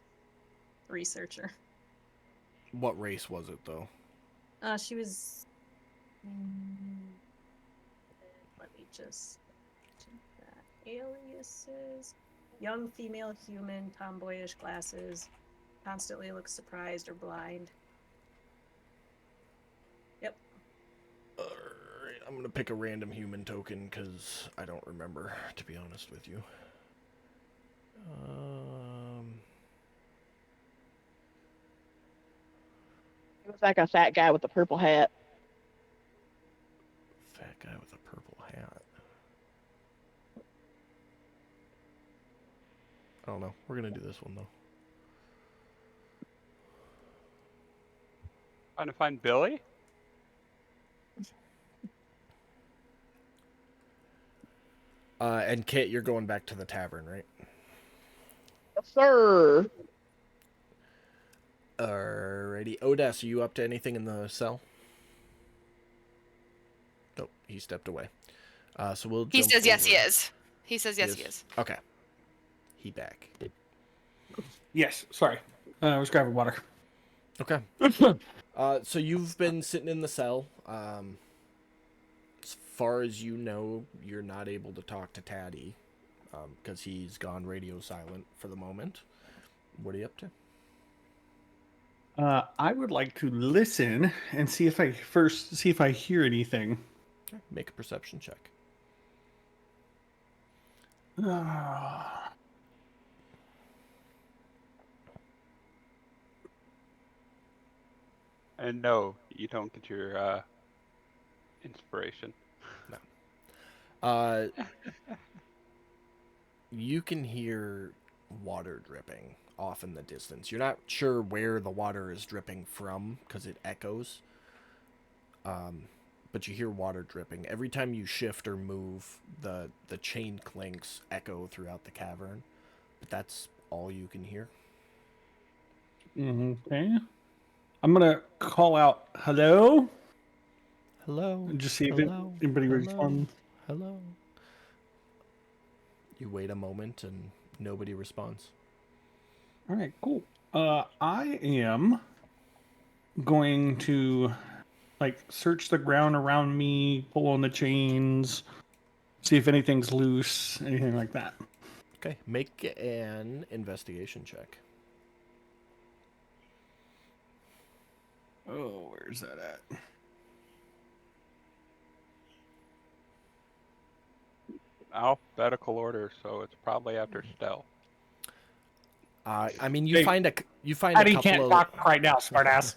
researcher. What race was it though? She was let me just check that. Aliases. Young female human, tomboyish glasses, constantly looks surprised or blind. Yep. Alright, I'm gonna pick a random human token because I don't remember, to be honest with you. It was like a fat guy with a purple hat. Fat guy with a purple hat. I don't know. We're gonna do this one though. Trying to find Billy? And Kit, you're going back to the tavern, right? Yes, sir. Alrighty. Odes, are you up to anything in the cell? Nope, he stepped away. So we'll He jump says yes, he over. is. He says yes, he is. Okay. He back. Yes, sorry. I was grabbing water. Okay. So you've been sitting in the cell. As far as you know, you're not able to talk to Taddy because he's gone radio silent for the moment. What are you up to? I would like to listen and see if I hear anything. Okay. Make a perception check. And no, you don't get your inspiration. Uh, you can hear water dripping off in the distance. You're not sure where the water is dripping from because it echoes. But you hear water dripping. Every time you shift or move, the chain clinks echo throughout the cavern. But that's all you can hear. Okay. I'm gonna call out hello Hello. and just see if Hello. anybody Hello. responds. Hello. You wait a moment and nobody responds. All right, cool. I am going to like search the ground around me, pull on the chains, see if anything's loose, anything like that. Okay, make an investigation check. Oh, where's that at? Alphabetical order, so it's probably after stealth. I mean, you Hey, find a Patty couple can't of talk right now, smartass.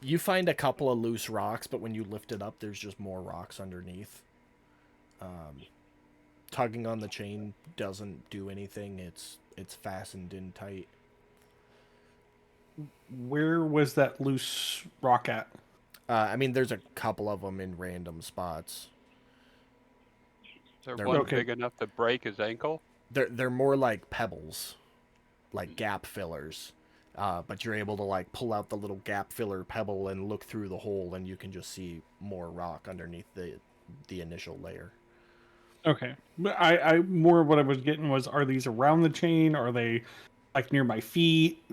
you find a couple of loose rocks, but when you lift it up, there's just more rocks underneath. Tugging on the chain doesn't do anything. It's fastened in tight. Where was that loose rock at? I mean, there's a couple of them in random spots. Is there They're- one Okay. big enough to break his ankle? They're more like pebbles, like gap fillers. But you're able to like pull out the little gap filler pebble and look through the hole, and you can just see more rock underneath the initial layer. Okay. But I more what I was getting was, are these around the chain? Are they like near my feet?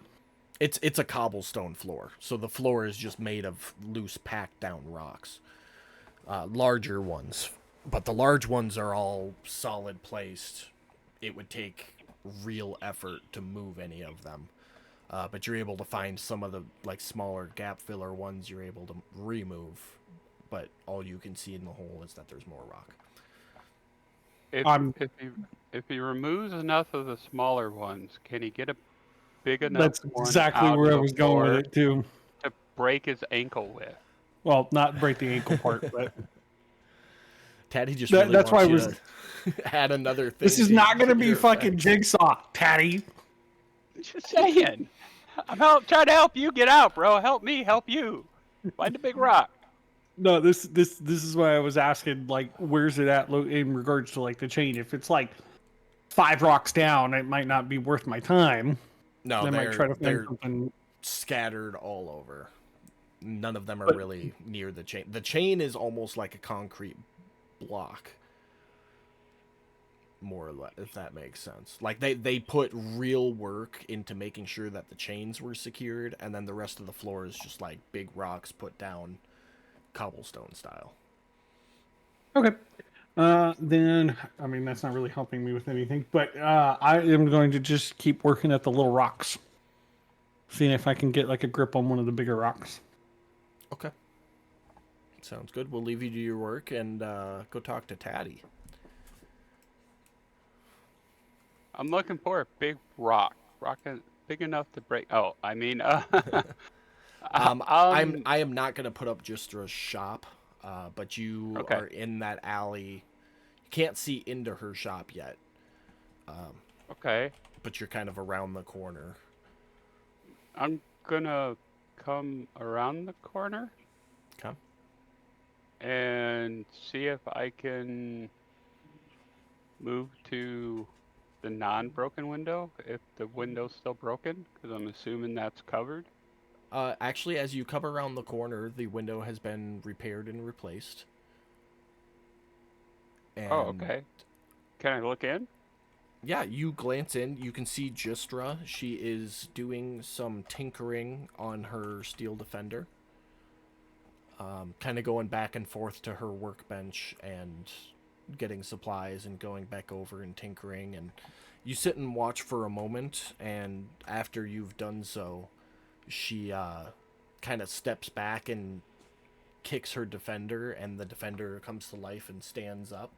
It's a cobblestone floor, so the floor is just made of loose, packed down rocks. Larger ones, but the large ones are all solid placed. It would take real effort to move any of them. But you're able to find some of the like smaller gap filler ones you're able to remove, but all you can see in the hole is that there's more rock. If he removes enough of the smaller ones, can he get a big enough That's one exactly out where of I the was going with floor it too. to break his ankle with? Well, not break the ankle part, but Taddy just That- really that's why wants I you to add another thing. this is to not going to be your fucking effect. Jigsaw, Tatty. Just saying. I'm trying to help you get out, bro. Help me, help you. Find a big rock. No, this is why I was asking, like, where's it at in regards to like the chain? If it's like 5 rocks down, it might not be worth my time. No, I might try to find they're something. scattered all over. None of them are But- really near the chain. The chain is almost like a concrete block, more or less, if that makes sense. Like they put real work into making sure that the chains were secured, and then the rest of the floor is just like big rocks put down, cobblestone style. Okay. Then I mean that's not really helping me with anything, but I am going to just keep working at the little rocks, seeing if I can get like a grip on one of the bigger rocks. Okay. Sounds good. We'll leave you to your work and go talk to Taddy. I'm looking for a big rock. Big enough to break. Oh, I mean, I am not gonna put up Gistra's shop, but you Okay. are in that alley. You can't see into her shop yet, okay. but you're kind of around the corner. I'm gonna come around the corner Okay. and see if I can move to the non-broken window, if the window's still broken, because I'm assuming that's covered. Actually, as you come around the corner, the window has been repaired and replaced. And, Oh, okay. Can I look in? Yeah, you glance in. You can see Gistra. She is doing some tinkering on her steel defender. Kind of going back and forth to her workbench and getting supplies and going back over and tinkering. And you sit and watch for a moment, and after you've done so, she kind of steps back and kicks her defender, and the defender comes to life and stands up,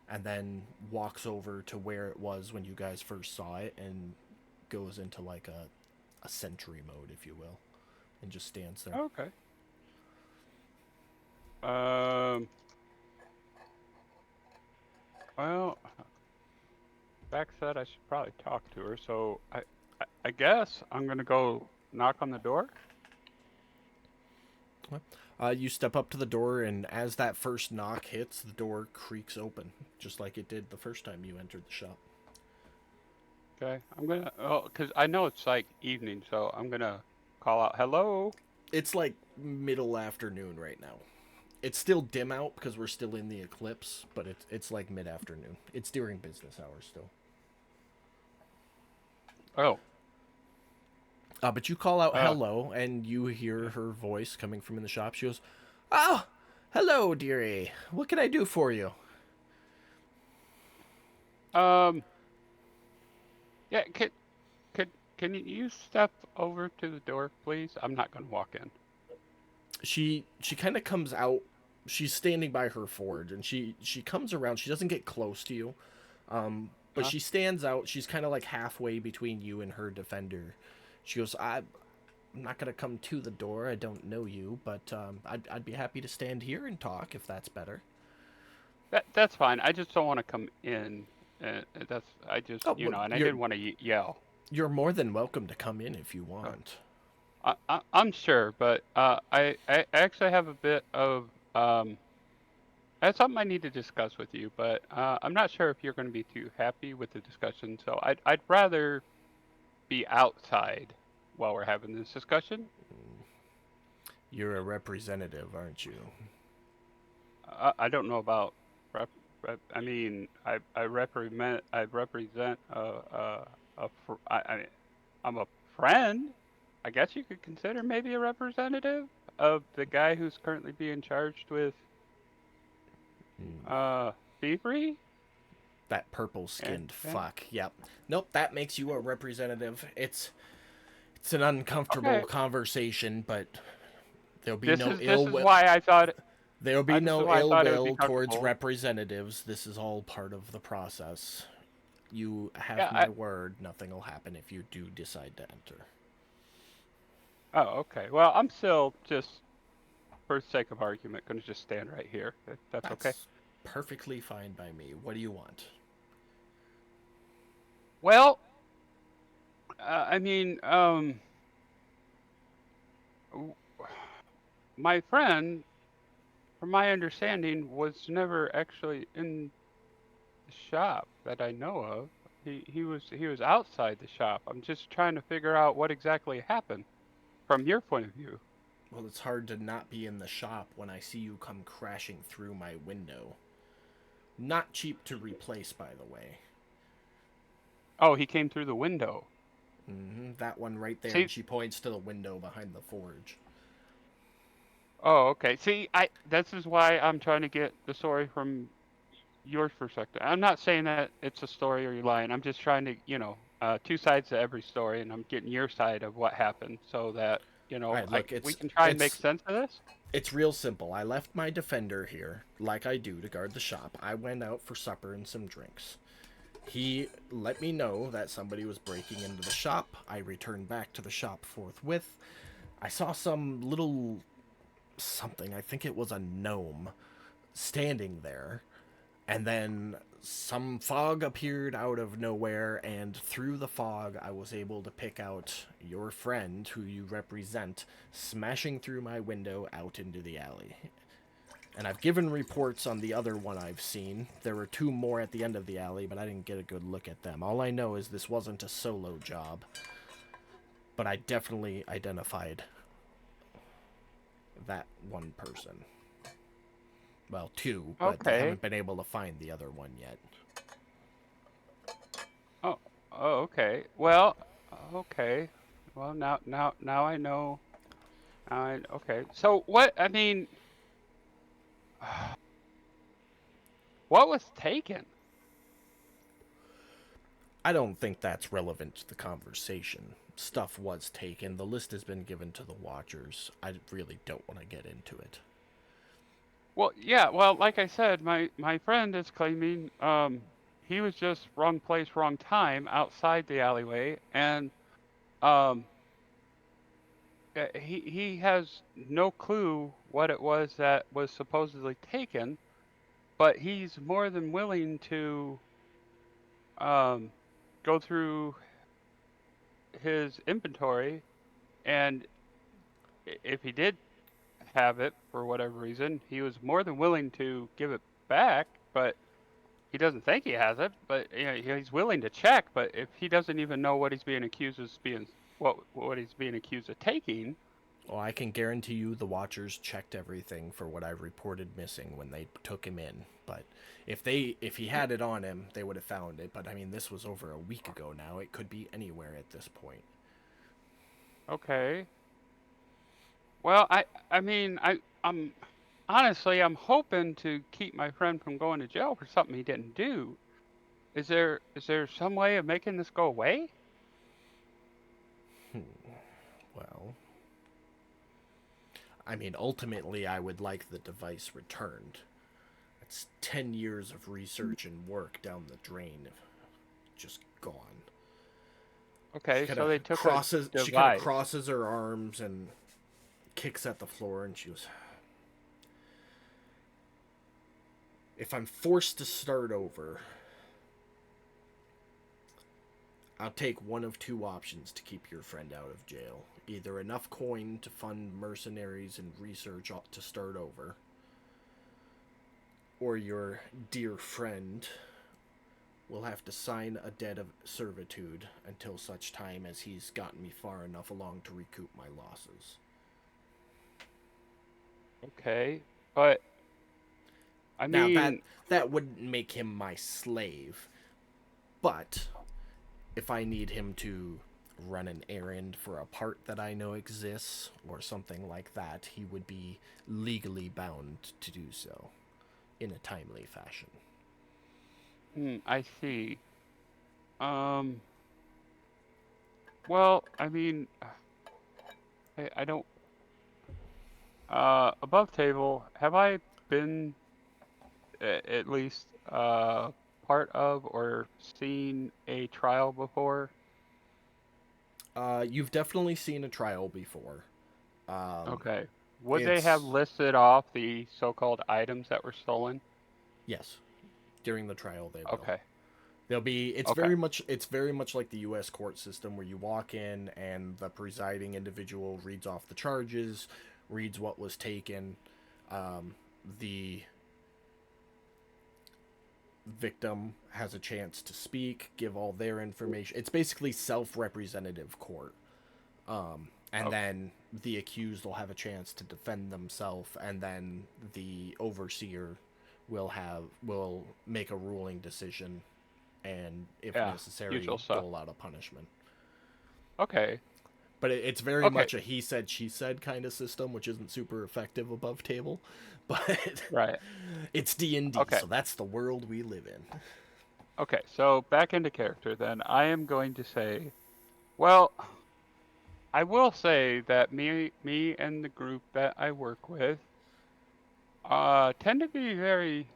and then walks over to where it was when you guys first saw it and goes into like a sentry mode, if you will. and just stands there. Okay. Well, Beck said I should probably talk to her, so I guess I'm gonna go knock on the door. You step up to the door, and as that first knock hits, the door creaks open, just like it did the first time you entered the shop. Okay, I'm gonna, cause I know it's like evening, so I'm gonna call out, hello? It's like middle afternoon right now. It's still dim out because we're still in the eclipse, but it's like mid-afternoon. It's during business hours still. Oh, But you call out hello, and you hear her voice coming from in the shop. She goes, "Oh, hello, dearie. What can I do for you?" yeah, can you step over to the door, please? I'm not gonna walk in. She kind of comes out. She's standing by her forge, and she comes around. She doesn't get close to you, but she stands out. She's kind of like halfway between you and her defender. She goes, I'm not gonna come to the door. I don't know you, but I'd be happy to stand here and talk if that's better." That's fine. I just don't want to come in. I just, Oh, you know, well, and I you're- didn't want to yell. You're more than welcome to come in if you want. I'm sure, but I actually have a bit of that's something I need to discuss with you, but I'm not sure if you're going to be too happy with the discussion. So I'd rather be outside while we're having this discussion. You're a representative, aren't you? I don't know about I mean, I represent I'm a friend. I guess you could consider maybe a representative of the guy who's currently being charged with thievery. That purple-skinned Yeah. fuck. Yep. Nope, that makes you a representative. It's an uncomfortable Okay. conversation, but there'll be This no is ill will. why I thought There'll be this is no why I ill thought it would be will towards comfortable. representatives. This is all part of the process. You have Yeah, my word. Nothing will happen if you do decide to enter. Oh, okay. Well, I'm still just, for the sake of argument, going to just stand right here. That's okay. Perfectly fine by me. What do you want? Well, I mean, my friend, from my understanding, was never actually in the shop that I know of. He was outside the shop. I'm just trying to figure out what exactly happened from your point of view. Well, it's hard to not be in the shop when I see you come crashing through my window. Not cheap to replace, by the way. Oh, he came through the window. That one right there. See, and she points to the window behind the forge. oh, okay. See, this is why I'm trying to get the story from your perspective. I'm not saying that it's a story or you're lying. I'm just trying to, two sides to every story, and I'm getting your side of what happened so that, Right, look, we can try and make sense of this. It's real simple. I left my defender here, like I do, to guard the shop. I went out for supper and some drinks. He let me know that somebody was breaking into the shop. I returned back to the shop forthwith. I saw some little something, I think it was a gnome, standing there. And then some fog appeared out of nowhere, and through the fog, I was able to pick out your friend, who you represent, smashing through my window out into the alley. And I've given reports on the other one I've seen. There were 2 more at the end of the alley, but I didn't get a good look at them. All I know is this wasn't a solo job. But I definitely identified that one person. Well, 2, but I haven't been able to find the other one yet. Oh, okay. Well, okay. Well, now I know. Okay. So what? I mean, what was taken? I don't think that's relevant to the conversation. Stuff was taken. The list has been given to the Watchers. I really don't want to get into it. Well, yeah. Well, like I said, my friend is claiming he was just wrong place, wrong time outside the alleyway, and he has no clue what it was that was supposedly taken, but he's more than willing to um, go through his inventory, and if he did have it for whatever reason, he was more than willing to give it back, but he doesn't think he has it, but he's willing to check. But if he doesn't even know what he's being accused of being, what he's being accused of taking, Well, I can guarantee you the Watchers checked everything for what I reported missing when they took him in. But if he had it on him, they would have found it. But I mean, this was over a week ago now. It could be anywhere at this point. okay. Well, I mean, I'm honestly, I'm hoping to keep my friend from going to jail for something he didn't do. Is there some way of making this go away? Well, I mean, ultimately, I would like the device returned. It's 10 years of research and work down the drain, just gone. Okay, so they took a She kind device. of crosses her arms and kicks at the floor, and she goes, "If I'm forced to start over, I'll take one of two options to keep your friend out of jail. Either enough coin to fund mercenaries and research to start over, or your dear friend will have to sign a debt of servitude until such time as he's gotten me far enough along to recoup my losses." Okay, but I Now mean, that wouldn't make him my slave, but if I need him to run an errand for a part that I know exists or something like that, he would be legally bound to do so in a timely fashion. I see. Um, well, I mean, I don't. Above table, have I been at least part of or seen a trial before? You've definitely seen a trial before. Okay. Would they have It's listed off the so-called items that were stolen? yes, during the trial they will. Okay. There'll be Okay. it's very much like the US court system where you walk in and the presiding individual reads off the charges, reads what was taken, the victim has a chance to speak, give all their information. It's basically self-representative court. And then the accused will have a chance to defend themselves, and then the overseer will make a ruling decision, and if Yeah, necessary, usual stuff. dole out a punishment. Okay. But it's very Okay. much a he said she said kind of system, which isn't super effective above table, but Right. it's D&D, Okay. so that's the world we live in. Okay, so back into character then. I am going to say, well, I will say that me and the group that I work with tend to be very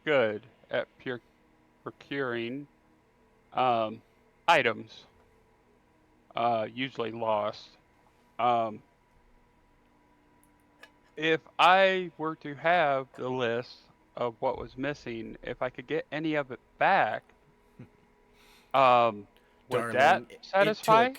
good at procuring um, items, usually lost. Um, if I were to have the list of what was missing, if I could get any of it back, would that Darling, satisfy?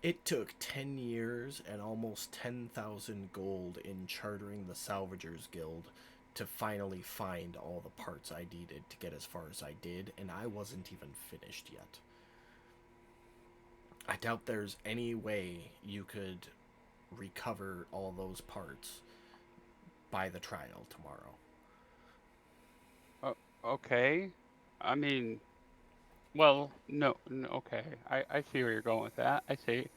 it took 10 years and almost 10,000 gold in chartering the Salvagers Guild to finally find all the parts I needed to get as far as I did, and I wasn't even finished yet. I doubt there's any way you could recover all those parts by the trial tomorrow. Okay. I mean, well, no, okay. I see where you're going with that. I see.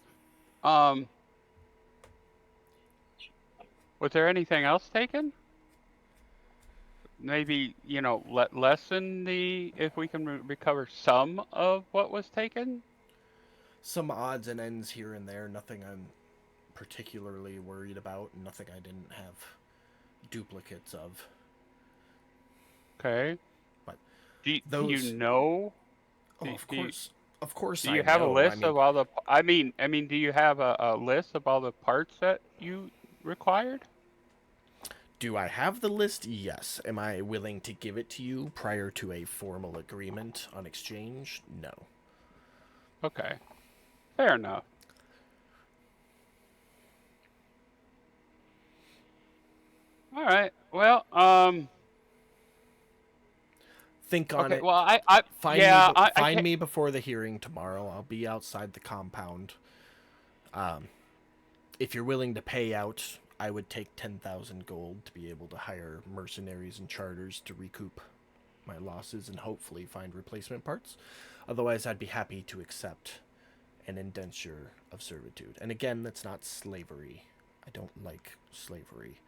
Um, was there anything else taken? Maybe, lessen the, if we can recover some of what was taken? Some odds and ends here and there, nothing I'm particularly worried about, nothing I didn't have duplicates of. Okay. But Do you those know? Oh, of course. Of course, Do I you have a know. list of all the? I mean, do you have a list of all the parts that you required? Do I have the list? Yes. Am I willing to give it to you prior to a formal agreement on exchange? No. Okay, fair enough. All right. Well, Think on okay. it. Well, I Find me. yeah, I Find can't. me before the hearing tomorrow. I'll be outside the compound. If you're willing to pay out, I would take 10,000 gold to be able to hire mercenaries and charters to recoup my losses and hopefully find replacement parts. Otherwise, I'd be happy to accept an indenture of servitude. And again, that's not slavery. I don't like slavery.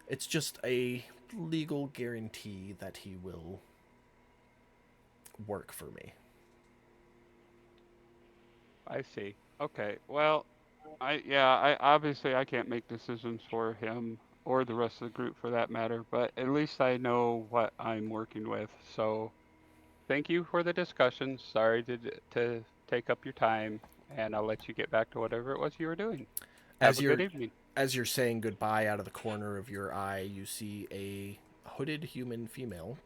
It's just a legal guarantee that he will work for me. I see. Okay. Well, I obviously I can't make decisions for him or the rest of the group for that matter, but at least I know what I'm working with. So, thank you for the discussion. Sorry to take up your time, and I'll let you get back to whatever it was you were doing. Have As a good you're evening. as you're saying goodbye, out of the corner of your eye, you see a hooded human female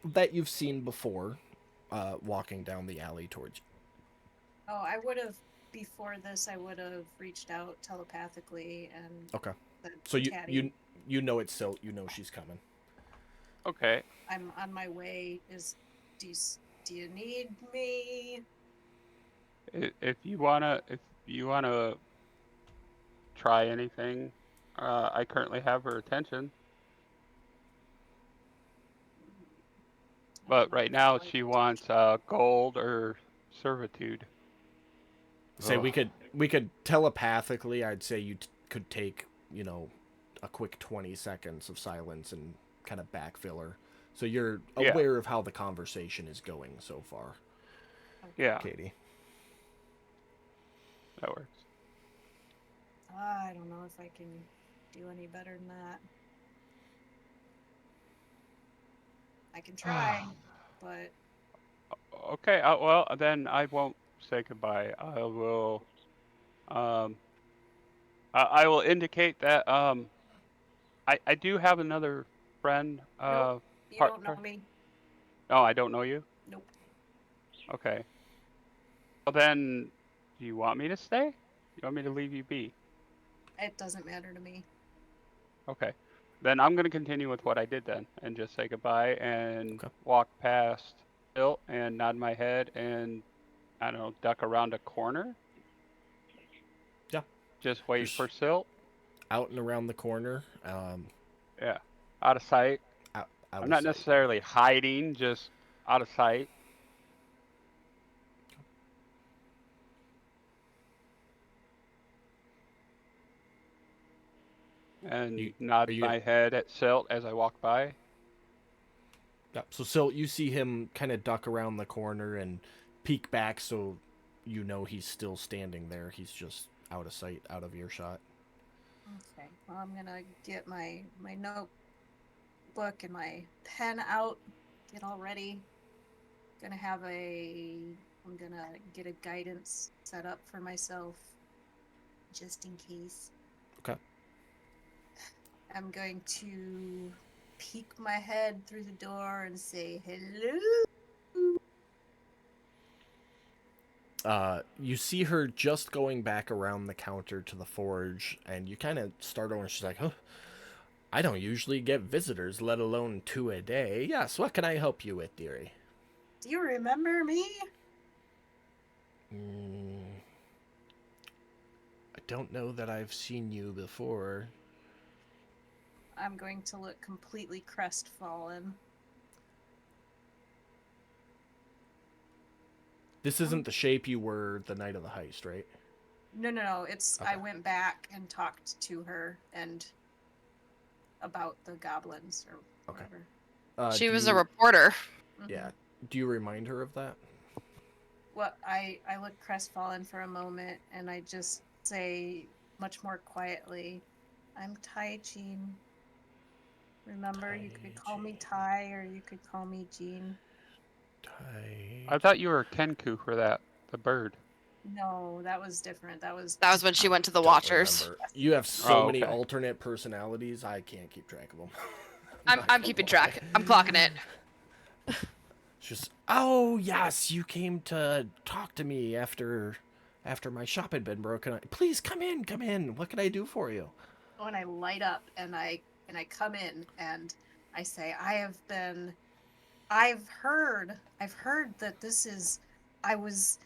that you've seen before, walking down the alley towards you. Oh, I would have before this. I would have reached out telepathically and Okay. said So to Tatty, you know it's Silt. You know she's coming. Okay. I'm on my way. Do you need me? If you wanna try anything, I currently have her attention, I don't but know right if I'd now like she to wants gold or servitude. Say Ugh. we could telepathically. I'd say you could take a quick 20 seconds of silence and kind of backfill her, so you're Yeah, aware of how the conversation is going so far, yeah, Katie. that works. I don't know if I can do any better than that. I can try, but Okay, well then I won't say goodbye. Um, I will indicate that I do have another friend. nope. You don't know Part. me. No, I don't know you. Nope. Okay. Well then, do you want me to stay? You want me to leave you be? It doesn't matter to me. Okay. Then I'm gonna continue with what I did then, and just say goodbye and Okay. walk past Bill and nod my head and I don't know, duck around a corner. Yeah. Just wait Just for Silt. out and around the corner, Yeah, out of sight. out I'm of not sight. necessarily hiding, just out of sight. And You, nod are you? my head at Silt as I walk by. Yeah. So Silt, you see him kind of duck around the corner and peek back, so you know he's still standing there. He's just out of sight, out of earshot. Okay. Well, I'm gonna get my notebook and my pen out. Get all ready. I'm gonna get a guidance set up for myself, just in case. Okay. I'm going to peek my head through the door and say hello. You see her just going back around the counter to the forge, and you kind of start over. And she's like, "Huh, I don't usually get visitors, let alone 2 a day. Yes, what can I help you with, dearie?" Do you remember me? I don't know that I've seen you before. I'm going to look completely crestfallen. This isn't the shape you were the night of the heist, right? No. It's Okay. I went back and talked to her and about the goblins or Okay. whatever. She Do was you- a reporter. Mhm. Yeah. Do you remind her of that? Well, I look crestfallen for a moment and I just say much more quietly, I'm Tai Jean. Remember, you could call me Tai or you could call me Jean. I thought you were Kenku for that, the bird. No, that was different. That was when she went to the Don't Watchers. remember. You have so Oh, many okay. alternate personalities, I can't keep track of them. I'm keeping track. I'm clocking it. Just, oh yes, you came to talk to me after my shop had been broken. Please come in, come in. What can I do for you? when I light up and I come in and I say, I've heard that I was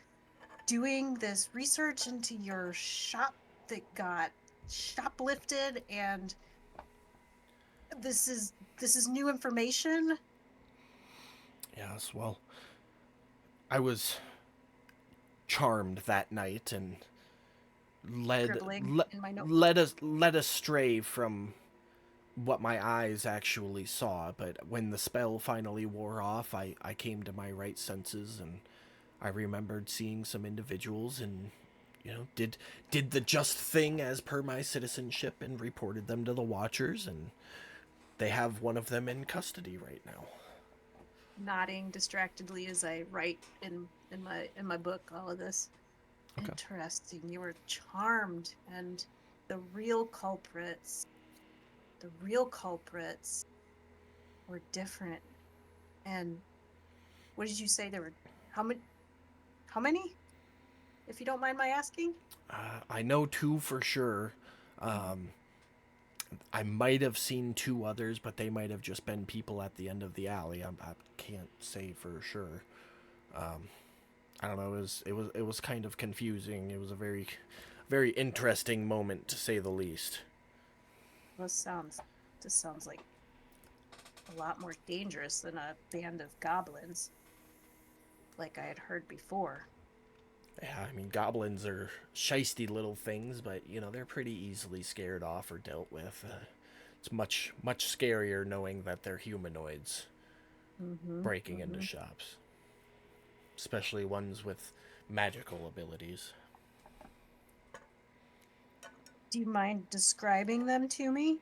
doing this research into your shop that got shoplifted, and this is new information. Yes, well, I was charmed that night and Scribbling in my notebook. led astray from what my eyes actually saw. But when the spell finally wore off, I came to my right senses, and I remembered seeing some individuals and, did the just thing as per my citizenship and reported them to the Watchers, and they have one of them in custody right now. Nodding distractedly as I write in my book all of this. Okay. Interesting. You were charmed, and the real culprits were different. And what did you say there were? How many? If you don't mind my asking. I know 2 for sure. I might have seen 2 others, but they might have just been people at the end of the alley. I can't say for sure. I don't know. It was kind of confusing. It was a very, very interesting moment, to say the least. This sounds like a lot more dangerous than a band of goblins, like I had heard before. Yeah, I mean, goblins are shisty little things, but, they're pretty easily scared off or dealt with. It's much, much scarier knowing that they're humanoids breaking into shops. Especially ones with magical abilities. Do you mind describing them to me?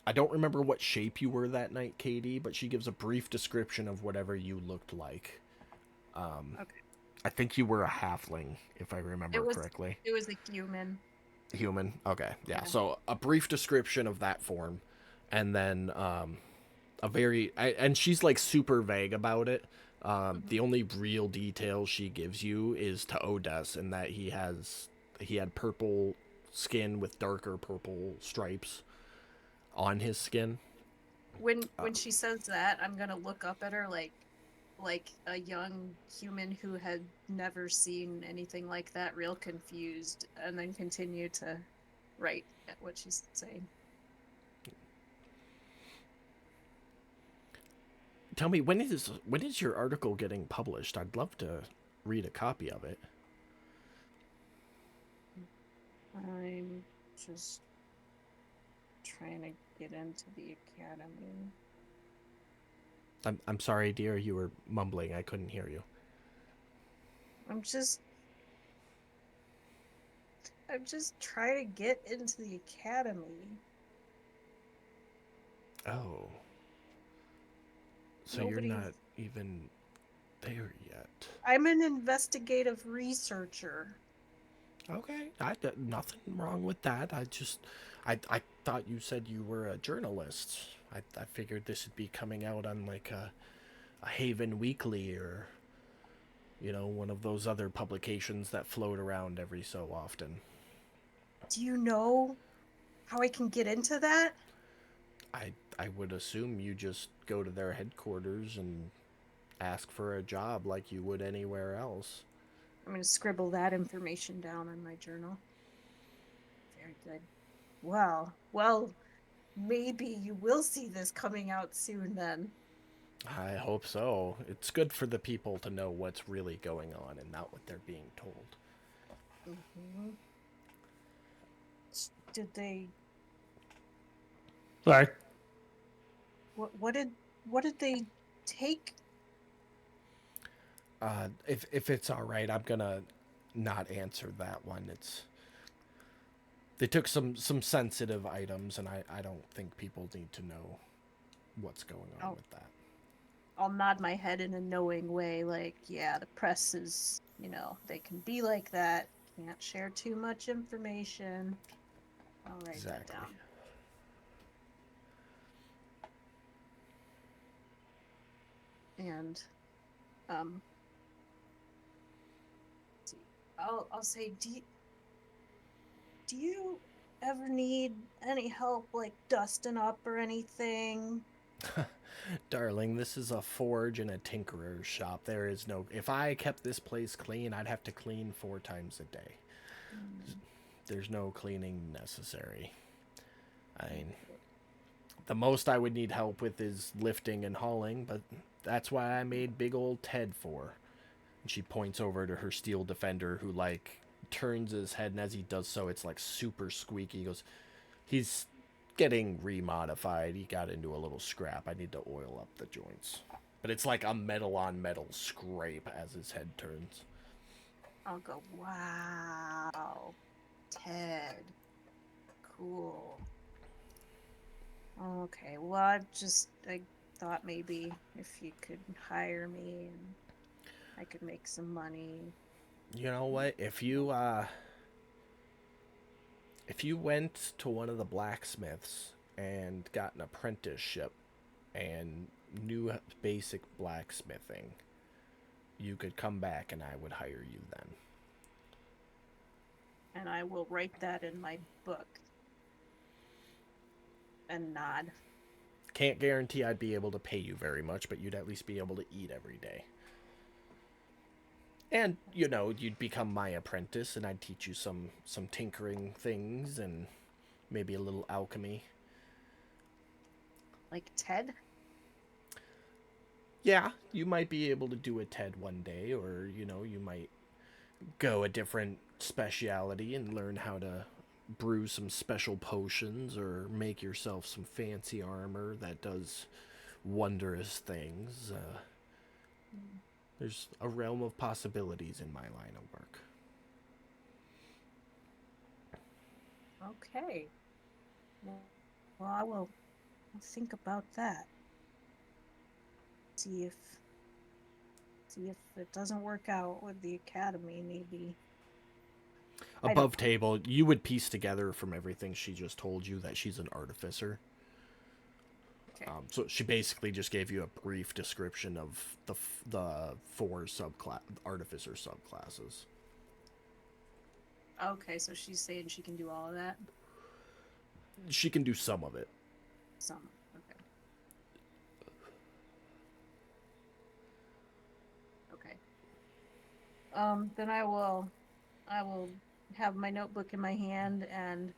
I don't remember what shape you were that night, Katie, but she gives a brief description of whatever you looked like. Okay. I think you were a halfling, if I remember correctly. It was a human. Human? Okay, yeah. Yeah. So a brief description of that form, and then and she's like super vague about it. The only real detail she gives you is to Odess, and that he had purple skin with darker purple stripes on his skin. When she says that, I'm gonna look up at her like a young human who had never seen anything like that, real confused, and then continue to write at what she's saying. Tell me, when is your article getting published? I'd love to read a copy of it. I'm just trying to get into the academy. I'm sorry, dear, you were mumbling. I couldn't hear you. I'm just trying to get into the academy. Oh. So Nobody's- you're not even there yet. I'm an investigative researcher. Okay, nothing wrong with that. I thought you said you were a journalist. I figured this would be coming out on like a Haven Weekly or, one of those other publications that float around every so often. Do you know how I can get into that? I would assume you just go to their headquarters and ask for a job like you would anywhere else. I'm going to scribble that information down on my journal. Very good. Well, maybe you will see this coming out soon then. I hope so. It's good for the people to know what's really going on and not what they're being told. Mm-hmm. Did they... Sorry. What did they take? If it's all right, I'm gonna not answer that one. They took some sensitive items, and I don't think people need to know what's going on Oh. with that. I'll nod my head in a knowing way, like, yeah, the press is, they can be like that. Can't share too much information. I'll write Exactly. that down. And, let's see. I'll say, do you ever need any help, like dusting up or anything? Darling, this is a forge and a tinkerer's shop. There is no. If I kept this place clean, I'd have to clean 4 times a day. There's no cleaning necessary. I mean, the most I would need help with is lifting and hauling, but that's why I made big old Ted for. And she points over to her steel defender, who, like, turns his head, and as he does so, it's, like, super squeaky. He goes, he's getting remodified. He got into a little scrap. I need to oil up the joints. But it's like a metal on metal scrape as his head turns. I'll go, wow, Ted. Cool. Okay, well, I thought maybe if you could hire me and I could make some money. You know what? If you went to one of the blacksmiths and got an apprenticeship and knew basic blacksmithing, you could come back and I would hire you then. And I will write that in my book. And nod. Can't guarantee I'd be able to pay you very much, but you'd at least be able to eat every day. And, you'd become my apprentice, and I'd teach you some tinkering things and maybe a little alchemy. Like Ted? Yeah, you might be able to do a Ted one day, or, you might go a different speciality and learn how to brew some special potions or make yourself some fancy armor that does wondrous things. There's a realm of possibilities in my line of work. Okay. Well, I'll think about that. See if it doesn't work out with the academy, maybe. Above table, you would piece together from everything she just told you that she's an artificer. Okay. So she basically just gave you a brief description of the 4 artificer subclasses. Okay, so she's saying she can do all of that? She can do some of it. Some. Okay. Okay. Then I will have my notebook in my hand and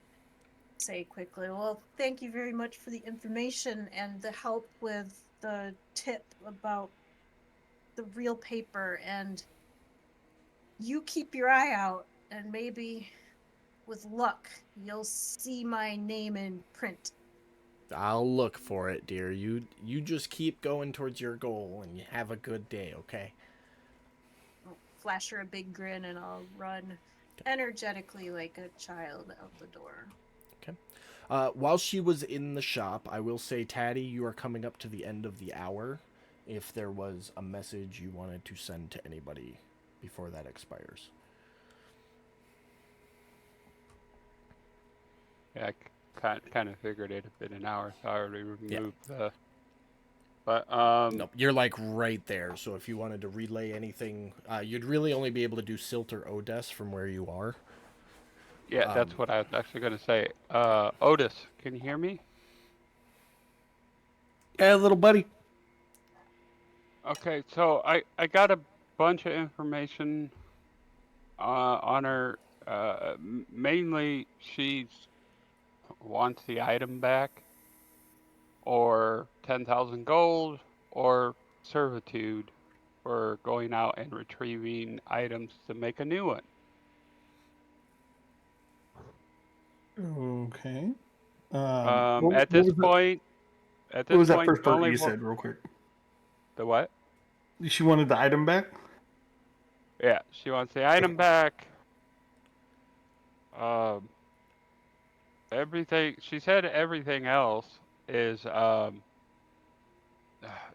say quickly, well, thank you very much for the information and the help with the tip about the real paper, and you keep your eye out, and maybe with luck you'll see my name in print. I'll look for it, dear. You just keep going towards your goal and you have a good day, okay? I'll flash her a big grin and I'll run energetically like a child out the door. Okay. While she was in the shop, I will say, Taddy, you are coming up to the end of the hour. If there was a message you wanted to send to anybody before that expires. Yeah, I kind of figured it'd have been an hour, so I already removed the... But, Nope, you're like right there, so if you wanted to relay anything, you'd really only be able to do Silt or Odes from where you are. Yeah, that's what I was actually going to say. Otis, can you hear me? Yeah, little buddy. Okay, so I got a bunch of information on her. Mainly, she wants the item back, or 10,000 gold, or servitude for going out and retrieving items to make a new one. Okay. At this point, what was that first the part only you said, real quick? The what? She wanted the item back? Yeah, she wants the item back. Everything, she said everything else is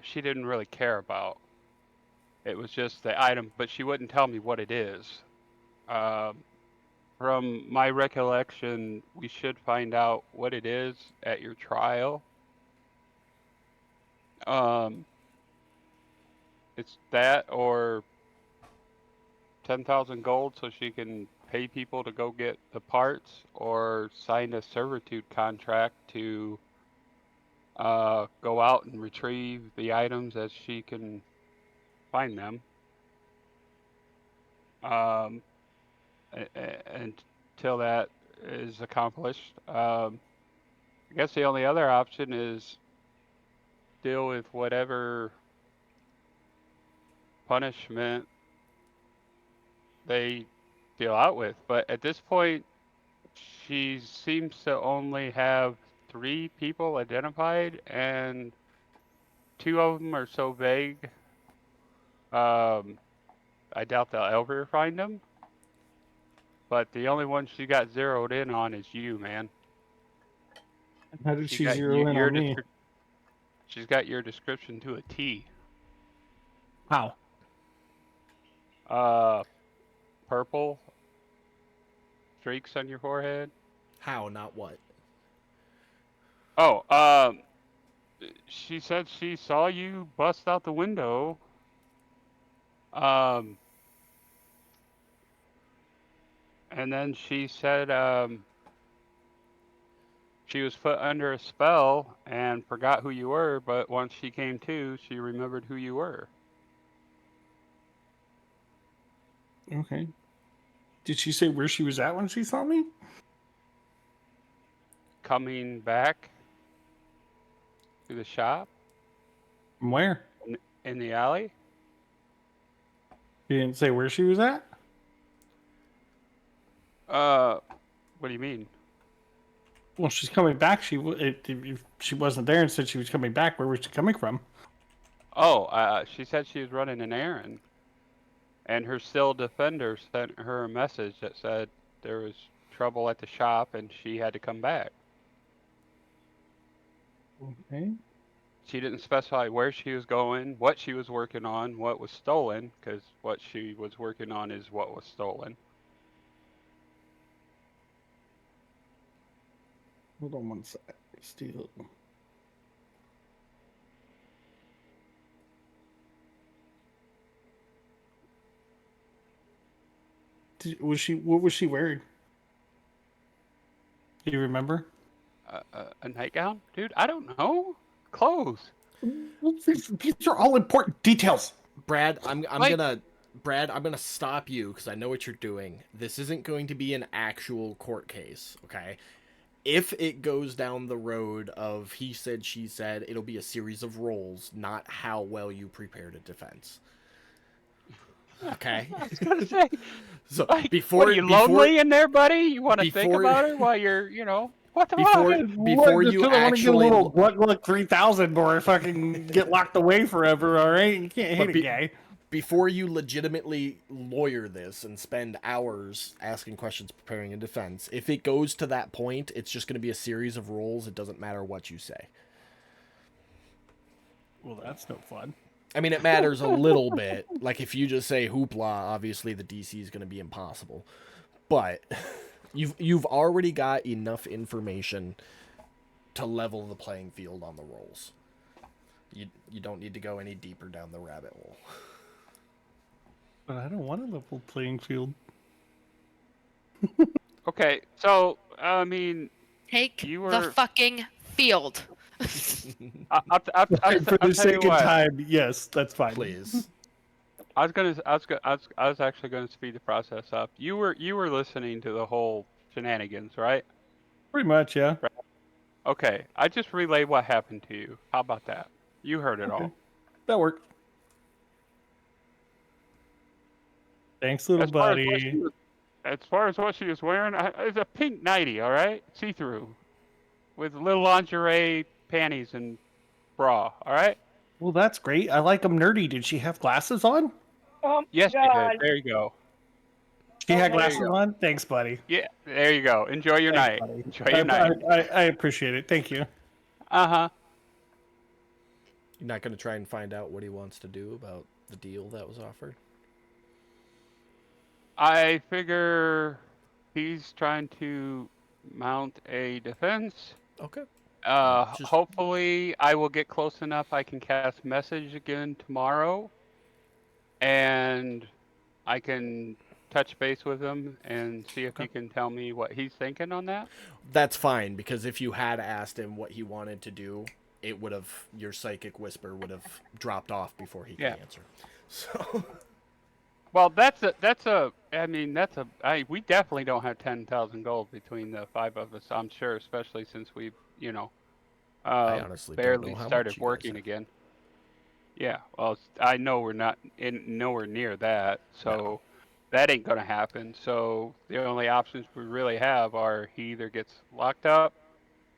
she didn't really care about. It was just the item, but she wouldn't tell me what it is. From my recollection, we should find out what it is at your trial. It's that or 10,000 gold so she can pay people to go get the parts, or sign a servitude contract to go out and retrieve the items as she can find them. Until that is accomplished, I guess the only other option is deal with whatever punishment they deal out with. But at this point, she seems to only have 3 people identified, and 2 of them are so vague. I doubt they'll ever find them. But the only one she got zeroed in on is you, man. How did she got zero in on me? She's got your description to a T. How? Purple streaks on your forehead. How, not what? Oh, she said she saw you bust out the window. And then she said she was put under a spell and forgot who you were, but once she came to, she remembered who you were. Okay. Did she say where she was at when she saw me? Coming back to the shop. From where? In the alley. She didn't say where she was at? What do you mean? Well, she's coming back. If she wasn't there and said she was coming back, where was she coming from? Oh, she said she was running an errand. And her still defender sent her a message that said there was trouble at the shop and she had to come back. Okay. She didn't specify where she was going, what she was working on, what was stolen, because what she was working on is what was stolen. Hold on one sec. Steal. What was she wearing? Do you remember? A nightgown? Dude, I don't know. Clothes. These are all important details. Brad, I'm gonna stop you because I know what you're doing. This isn't going to be an actual court case, okay? If it goes down the road of he said, she said, it'll be a series of rolls, not how well you prepared a defense. Okay. I was gonna say. So like, before what, are you lonely in there, buddy? You want to think before- about it while you're, what the before fuck? before you I want to get a actually little Gluck 3000 or fucking get locked away forever. All right, you can't hate a guy. before you legitimately lawyer this and spend hours asking questions, preparing a defense, if it goes to that point, it's just going to be a series of rolls. It doesn't matter what you say. Well, that's no fun. I mean, it matters a little bit. Like, if you just say hoopla, obviously the DC is going to be impossible. But you've already got enough information to level the playing field on the rolls. You don't need to go any deeper down the rabbit hole. But I don't want a level playing field. Okay, so, I mean, Take You the were- fucking field. I'll For the tell sake you of what. time, yes, that's fine. Please. I was actually gonna speed the process up. You were listening to the whole shenanigans, right? Pretty much, yeah. Okay, I just relayed what happened to you. How about that? You heard it Okay. all. That worked. Thanks, little As far as what buddy. she was- As far as what she was wearing, it's a pink nightie, all right, see-through, with little lingerie, panties, and bra. All right. Well, that's great. I like them nerdy. Did she have glasses on? Yes, you did. There you go. She had there you glasses go. on? Thanks, buddy. Yeah, there you go. Enjoy your Thanks, night. buddy. Enjoy your night. I appreciate it. Thank you. Uh huh. You're not going to try and find out what he wants to do about the deal that was offered? I figure he's trying to mount a defense. Okay. Just Hopefully I will get close enough I can cast message again tomorrow, and I can touch base with him and see if Okay. he can tell me what he's thinking on that. that's fine, because if you had asked him what he wanted to do, it would have, your psychic whisper would have dropped off before he could Yeah. answer. So Well, we definitely don't have 10,000 gold between the 5 of us, I'm sure, especially since we, I honestly don't barely know how started much you guys working have. again. Yeah, well, I know we're not nowhere near that, so that ain't gonna happen. So the only options we really have are he either gets locked up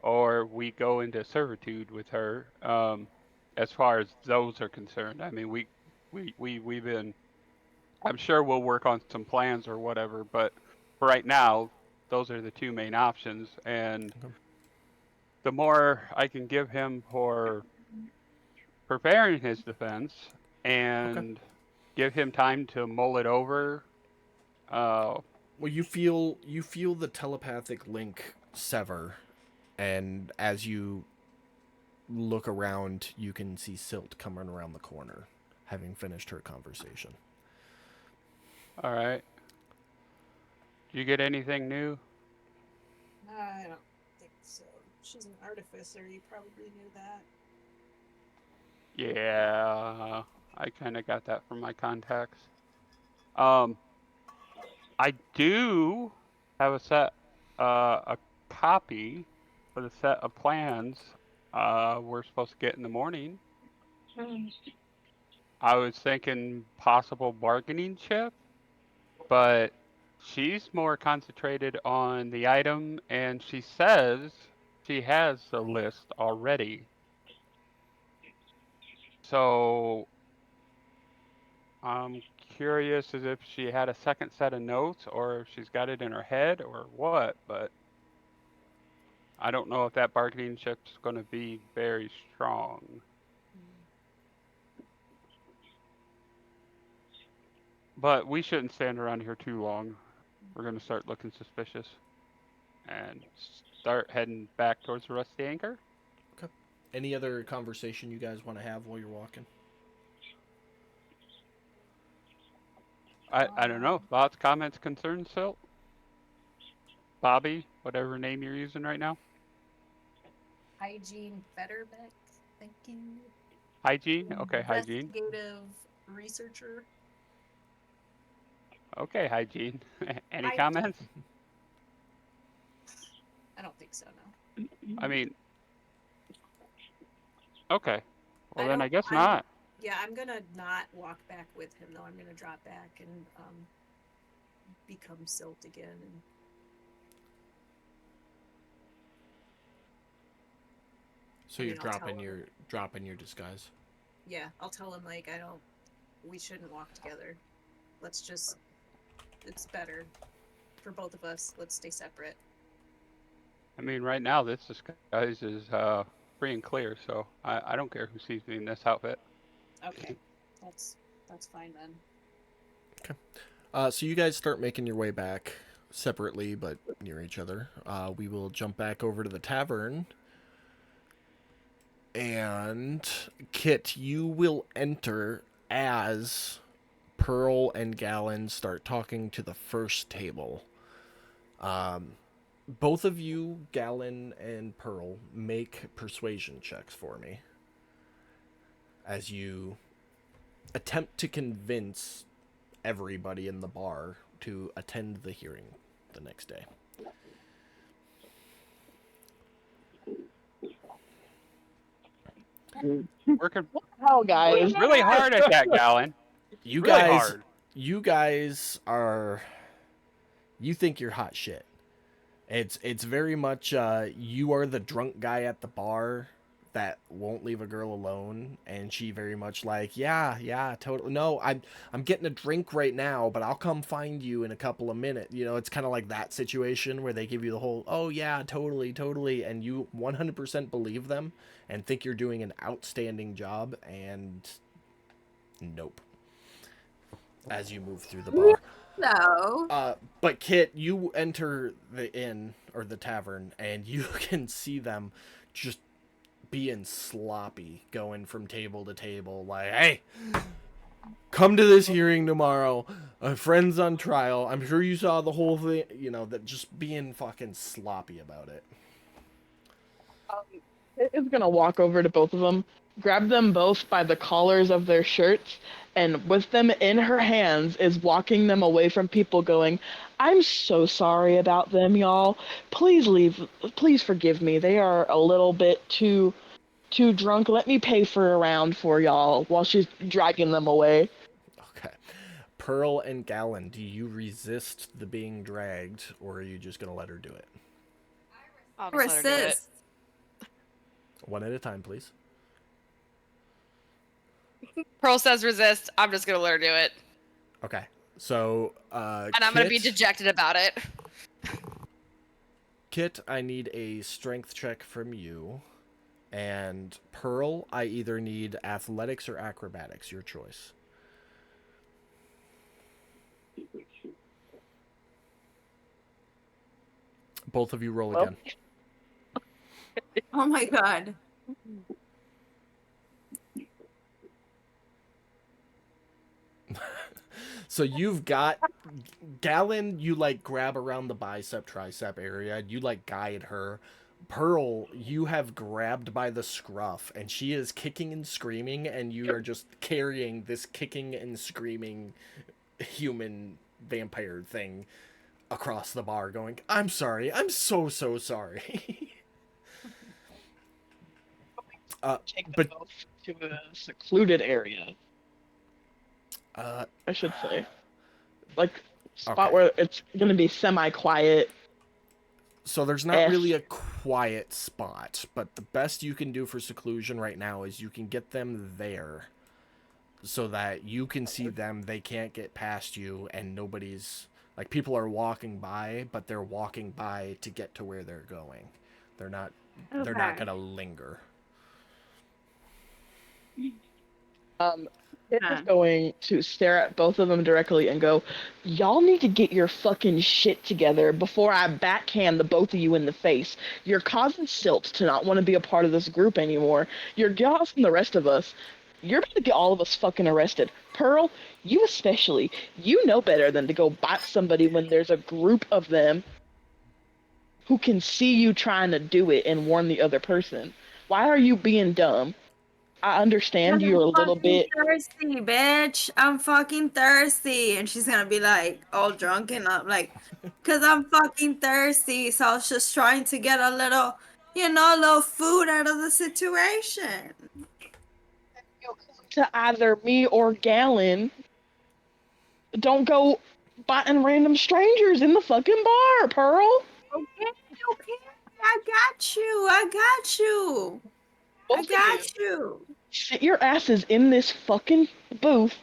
or we go into servitude with her. As far as those are concerned, I mean, we've been. I'm sure we'll work on some plans or whatever, but for right now, those are the two main options. And Okay. the more I can give him for preparing his defense and give him time to mull it over. Well, you feel the telepathic link sever, and as you look around, you can see Silt coming around the corner, having finished her conversation. All right. Did you get anything new? I don't think so. She's an artificer. You probably knew that. Yeah, I kind of got that from my contacts. I do have a copy for the set of plans we're supposed to get in the morning. I was thinking possible bargaining chip, but she's more concentrated on the item, and she says she has a list already. So I'm curious as if she had a second set of notes or if she's got it in her head or what, but I don't know if that bargaining chip's going to be very strong. But we shouldn't stand around here too long. We're going to start looking suspicious and start heading back towards the Rusty Anchor. Okay. Any other conversation you guys want to have while you're walking? I don't know. Thoughts, comments, concerns, Silt? Bobby, whatever name you're using right now. Hygiene Fetterbeck, thinking. Hygiene? Okay, Hygiene. Investigative researcher. Okay, Hygiene. Any Hygiene. comments? I don't think so, no. I mean, okay. Well, I then I don't- guess I'm- not. Yeah, I'm gonna not walk back with him though. I'm gonna drop back and become Silt again. And So I you're mean, I'll tell dropping your disguise. yeah, I'll tell him like we shouldn't walk together. It's better for both of us. Let's stay separate. I mean, right now this disguise is free and clear, so I don't care who sees me in this outfit. Okay, that's fine then. So you guys start making your way back separately, but near each other. We will jump back over to the tavern. And Kit, you will enter as Pearl and Gallon start talking to the first table. Both of you, Gallon and Pearl, make persuasion checks for me as you attempt to convince everybody in the bar to attend the hearing the next day. Working Hell, guys. really hard at that, Gallon. You Really guys, hard. you guys are. You think you're hot shit. It's very much you are the drunk guy at the bar that won't leave a girl alone, and she very much like, yeah, totally. No, I'm getting a drink right now, but I'll come find you in a couple of minutes. You know, it's kind of like that situation where they give you the whole, oh yeah, totally, and you 100% believe them and think you're doing an outstanding job, and nope. As you move through the bar. No. But Kit, you enter the inn or the tavern, and you can see them just being sloppy, going from table to table, like, hey, come to this hearing tomorrow. A friend's on trial. I'm sure you saw the whole thing, you know, that just being fucking sloppy about it. Kit is gonna walk over to both of them, grab them both by the collars of their shirts, and with them in her hands is walking them away from people, going, "I'm so sorry about them, y'all. Please leave. Please forgive me. They are a little bit too drunk. Let me pay for a round for y'all," while she's dragging them away. Okay. Pearl and Gallon, do you resist the being dragged, or are you just gonna let her do it? I'll just let her do it. Resist. One at a time, please. Pearl says resist. I'm just gonna let her do it. Okay. So, And I'm gonna be Kit- dejected about it. Kit, I need a strength check from you. And Pearl, I either need athletics or acrobatics, your choice. Both of you roll Well. again. Oh my god. So you've got Gallon, you like grab around the bicep tricep area, you like guide her. Pearl, you have grabbed by the scruff, and she is kicking and screaming, and you are just carrying this kicking and screaming human vampire thing across the bar, going, I'm sorry, I'm so sorry. Take them but both to a secluded area, uh, I should say. Like, spot Okay. where it's gonna be semi-quiet. so there's not really a quiet spot, but the best you can do for seclusion right now is you can get them there so that you can see them, they can't get past you, and nobody's like, people are walking by, but they're walking by to get to where they're going. They're not Okay. gonna linger. Kit is going to stare at both of them directly and go, "Y'all need to get your fucking shit together before I backhand the both of you in the face. You're causing Silt to not want to be a part of this group anymore. You're causing the rest of us. You're about to get all of us fucking arrested. Pearl, you especially. You know better than to go bite somebody when there's a group of them who can see you trying to do it and warn the other person. Why are you being dumb? I understand I'm you're a little fucking bit." thirsty, bitch. I'm fucking thirsty. And she's gonna be like all drunk and I'm like, cause I'm fucking thirsty. So I was just trying to get a little, a little food out of the situation. To either me or Gallon, don't go biting random strangers in the fucking bar, Pearl. Okay, okay. I got you. I got you. I Both of you, got you. sit your asses in this fucking booth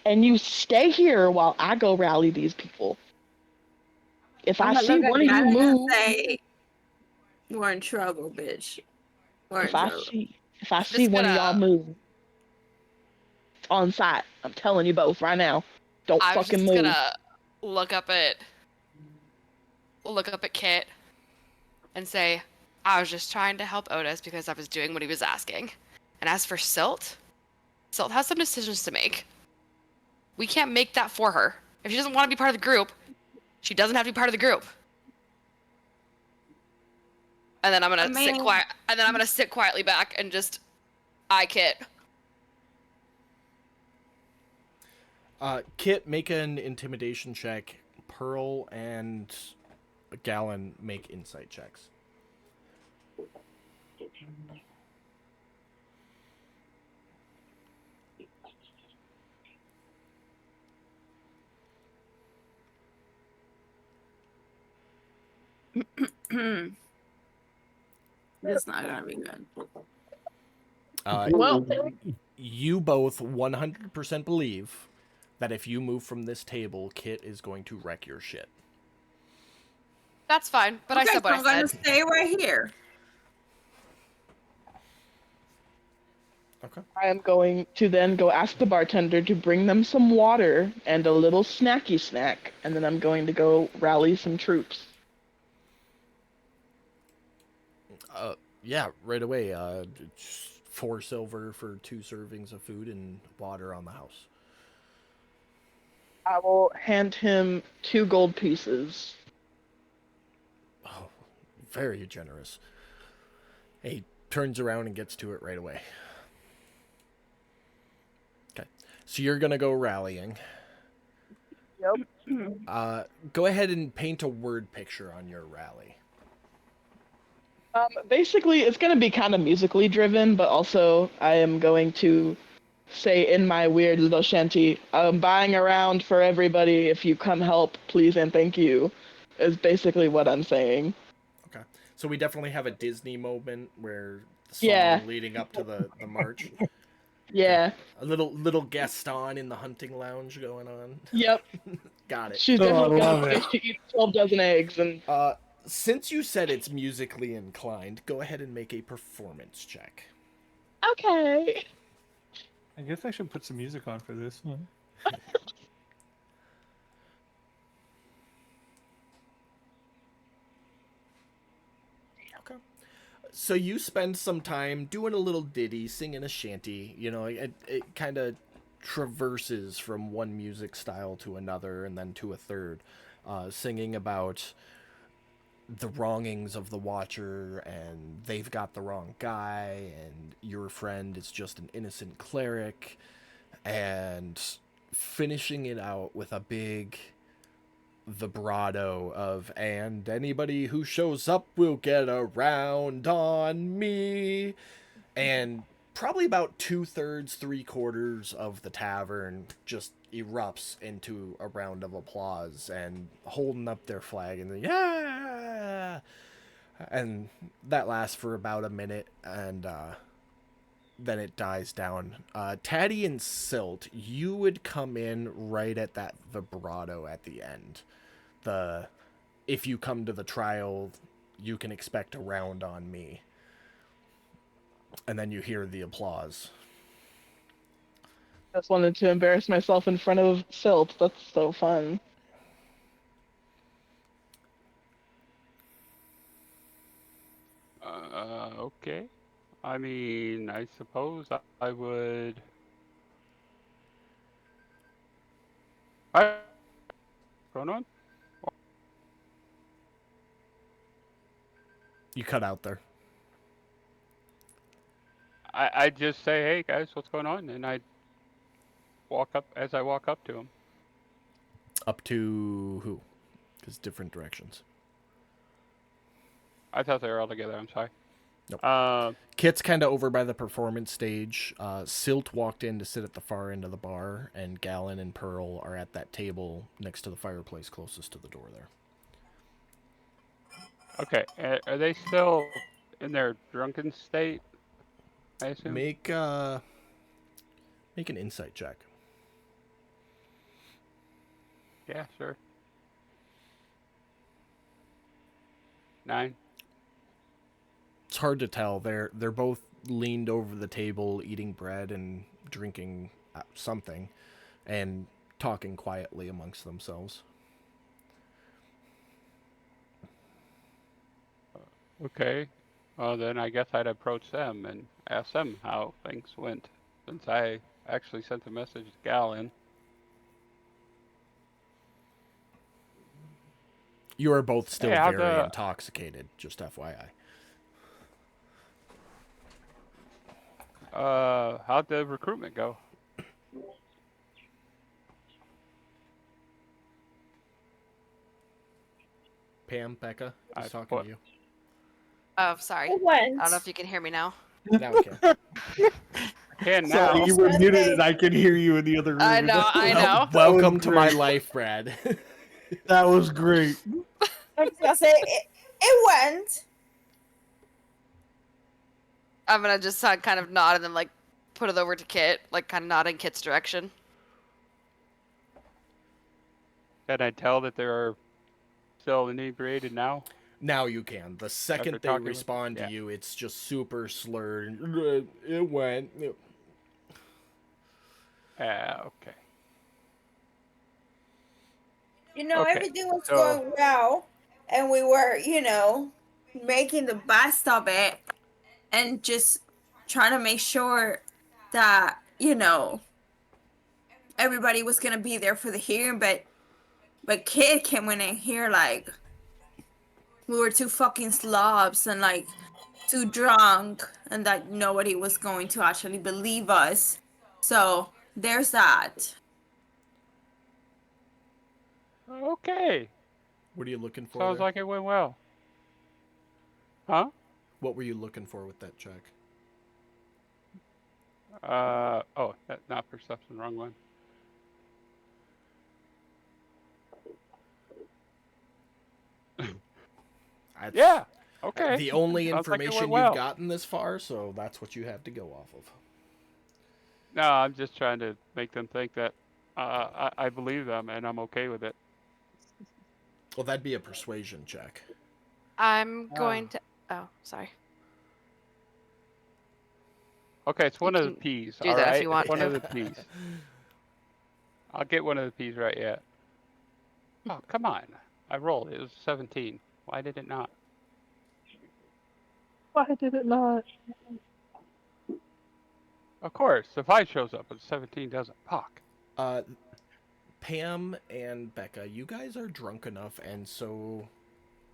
and you stay here while I go rally these people. If I'm I gonna see look at one of you Galen and move, say, we're in trouble, bitch. We're in trouble. if I I'm see just one of y'all gonna. move, it's on site. I'm telling you both right now. Don't I'm fucking just move. gonna look up at Kit and say, I was just trying to help Otis because I was doing what he was asking. And as for Silt has some decisions to make. We can't make that for her. If she doesn't want to be part of the group, she doesn't have to be part of the group. And then I'm gonna sit quiet. And then I'm gonna sit quietly back and just eye Kit. Kit, make an intimidation check. Pearl and Gallon make insight checks. It's not gonna be good. Well, You both 100% believe that if you move from this table, Kit is going to wreck your shit. That's fine, but I Okay, said so what I'm I gonna said. stay right here. Okay. I am going to then go ask the bartender to bring them some water and a little snacky snack, and then I'm going to go rally some troops. Yeah, right away. 4 silver for 2 servings of food and water on the house. I will hand him 2 gold pieces. Oh, very generous. He turns around and gets to it right away. Okay, so you're gonna go rallying. Yep. Go ahead and paint a word picture on your rally. Basically, it's going to be kind of musically driven, but also I am going to say in my weird little shanty, I'm buying around for everybody. If you come help, please and thank you, is basically what I'm saying. Okay, so we definitely have a Disney moment where the song Yeah. leading up to the march. Yeah. A little Gaston in the hunting lounge going on. Yep. Got it. She's Oh, I definitely love going it. to eat 12 dozen eggs and. Since you said it's musically inclined, go ahead and make a performance check. Okay. I guess I should put some music on for this one. Okay. So you spend some time doing a little ditty, singing a shanty. You know, it kind of traverses from one music style to another and then to a third, singing about the wrongings of the Watcher, and they've got the wrong guy, and your friend is just an innocent cleric, and finishing it out with a big vibrato of, and anybody who shows up will get a round on me. And probably about 2/3, 3/4 of the tavern just erupts into a round of applause and holding up their flag and yeah, and that lasts for about a minute, and then it dies down. Taddy and Silt, you would come in right at that vibrato at the end. If you come to the trial, you can expect a round on me. And then you hear the applause. Just wanted to embarrass myself in front of Silt. That's so fun. Okay. I mean, I suppose I would. What's going on? You cut out there. I just say, hey guys, what's going on? And I walk up as I walk up to him. Up to who? Because different directions. I thought they were all together. I'm sorry. Nope. Kit's kind of over by the performance stage. Silt walked in to sit at the far end of the bar, and Gallon and Pearl are at that table next to the fireplace closest to the door there. Okay. Are they still in their drunken state? I assume. Make an insight check. Yeah, sure. 9. It's hard to tell. They're both leaned over the table, eating bread and drinking something, and talking quietly amongst themselves. Okay. Well, then I guess I'd approach them and ask them how things went, since I actually sent a message to Gallon. You are both still Hey, how'd very intoxicated, just FYI. How'd the recruitment go? Pam, Becca, I he's talking put- to you. Oh, sorry. It went. I don't know if you can hear me now. Now we can. Can now. Sorry, you were muted and I could hear you in the other room. I know, I know. Welcome to my great. life, Brad. That was great. I was gonna say it went. I'm gonna just kind of nod and then like put it over to Kit, like kind of nodding Kit's direction. Can I tell that they are still inebriated now? Now you can. The second they talking with- respond to yeah. you, it's just super slurred. It went. Okay. You know, Okay, everything was so- going well, and we were, you know, making the best of it, and just trying to make sure that, you know, everybody was gonna be there for the hearing. But Kid came in here like we were two fucking slobs and like too drunk, and that nobody was going to actually believe us. So there's that. Okay. What are you looking for? Sounds there? like it went well. Huh? What were you looking for with that check? Oh, not perception, wrong one. That's Yeah. Okay. the only Sounds like it information went well. you've gotten this far, so that's what you have to go off of. No, I'm just trying to make them think that I believe them and I'm okay with it. Well, that'd be a persuasion check. I'm going to. Oh, sorry. Okay, it's one of the can P's. do All that if right, you want it's one to. of the P's. I'll get one of the P's right yet. Oh, come on! I rolled. It was 17. Why did it not? Why did it not? Of course, the 5 shows up, but 17 doesn't. Fuck. Pam and Becca, you guys are drunk enough and so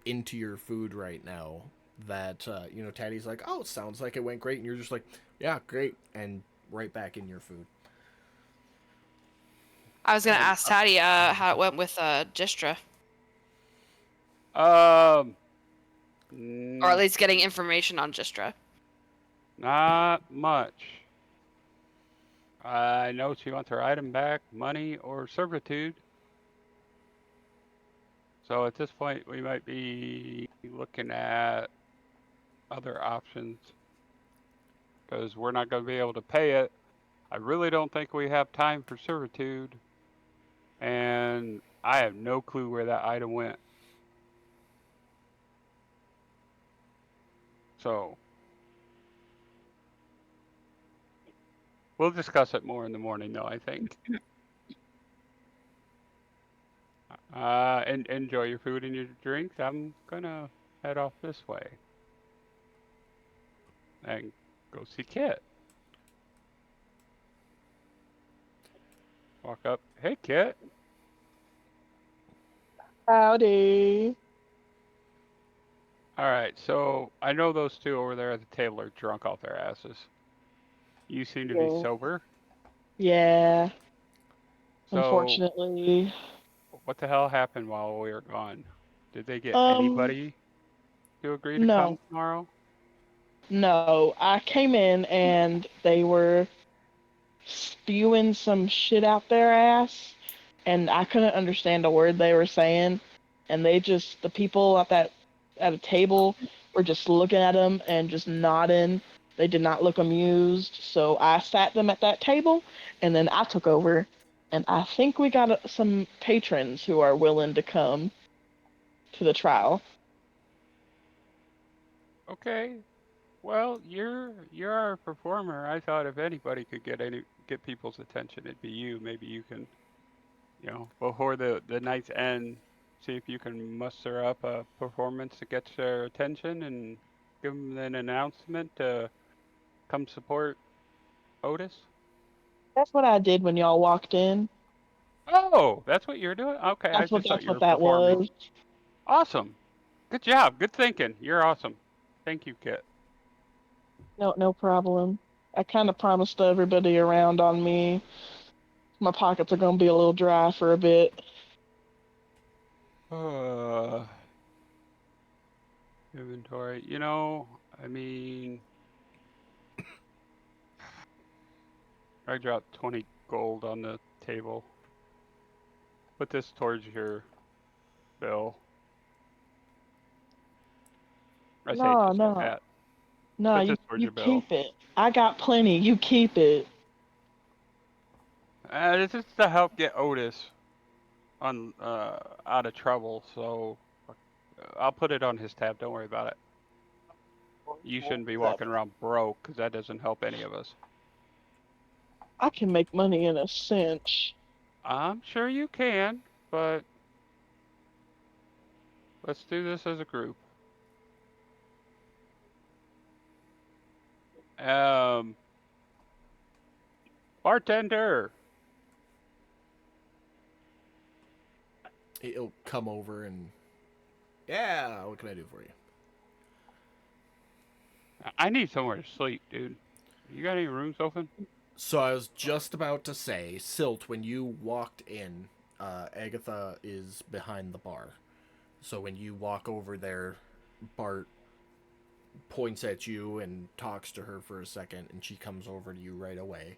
into your food right now that you know, Taddy's like, "Oh, it sounds like it went great," and you're just like, "Yeah, great," and right back in your food. I was gonna ask Taddy how it went with Gistra, or at least getting information on Gistra. Not much. I know she wants her item back, money, or servitude. So at this point, we might be looking at other options because we're not going to be able to pay it. I really don't think we have time for servitude, and I have no clue where that item went. So we'll discuss it more in the morning, though, I think. And enjoy your food and your drinks. I'm gonna head off this way and go see Kit. Walk up. Hey, Kit. Howdy. All right. So I know those two over there at the table are drunk off their asses. You seem to be Yeah. sober. Yeah, So unfortunately. what the hell happened while we were gone? Did they get Um, anybody to agree to no. come tomorrow? No, I came in and they were spewing some shit out their ass, and I couldn't understand a word they were saying. And the people at a table were just looking at them and just nodding. They did not look amused. So I sat them at that table, and then I took over. And I think we got some patrons who are willing to come to the trial. Okay. Well, you're our performer. I thought if anybody could get people's attention, it'd be you. Maybe you can, before the night's end, see if you can muster up a performance that gets their attention and give them an announcement to come support Otis. That's what I did when y'all walked in. Oh, that's what you're doing? Okay, I just thought you were That performing. was. Awesome. Good job. Good thinking. You're awesome. Thank you, Kit. No problem. I kind of promised everybody around on me. My pockets are gonna be a little dry for a bit. Inventory. I mean, I dropped 20 gold on the table. Put this towards your bill. I say No, just like no. that. No, Put you this towards you your bill. keep it. I got plenty. You keep it. This is to help get Otis on out of trouble. So I'll put it on his tab. Don't worry about it. You shouldn't be walking around broke, because that doesn't help any of us. I can make money in a cinch. I'm sure you can, but let's do this as a group. Bartender. He'll come over and, yeah, what can I do for you? I need somewhere to sleep, dude. You got any rooms open? So I was just about to say, Silt, when you walked in, Agatha is behind the bar. So when you walk over there, Bart points at you and talks to her for a second, and she comes over to you right away.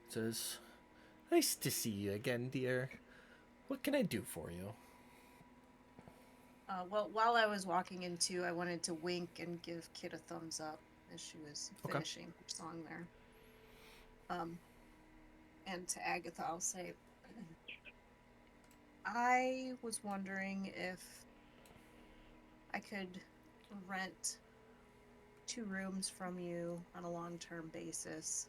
Says, "Nice to see you again, dear. What can I do for you?" Well, while I was walking in too, I wanted to wink and give Kit a thumbs up as she was Okay. finishing her song there. And to Agatha, I'll say, I was wondering if I could rent 2 rooms from you on a long-term basis.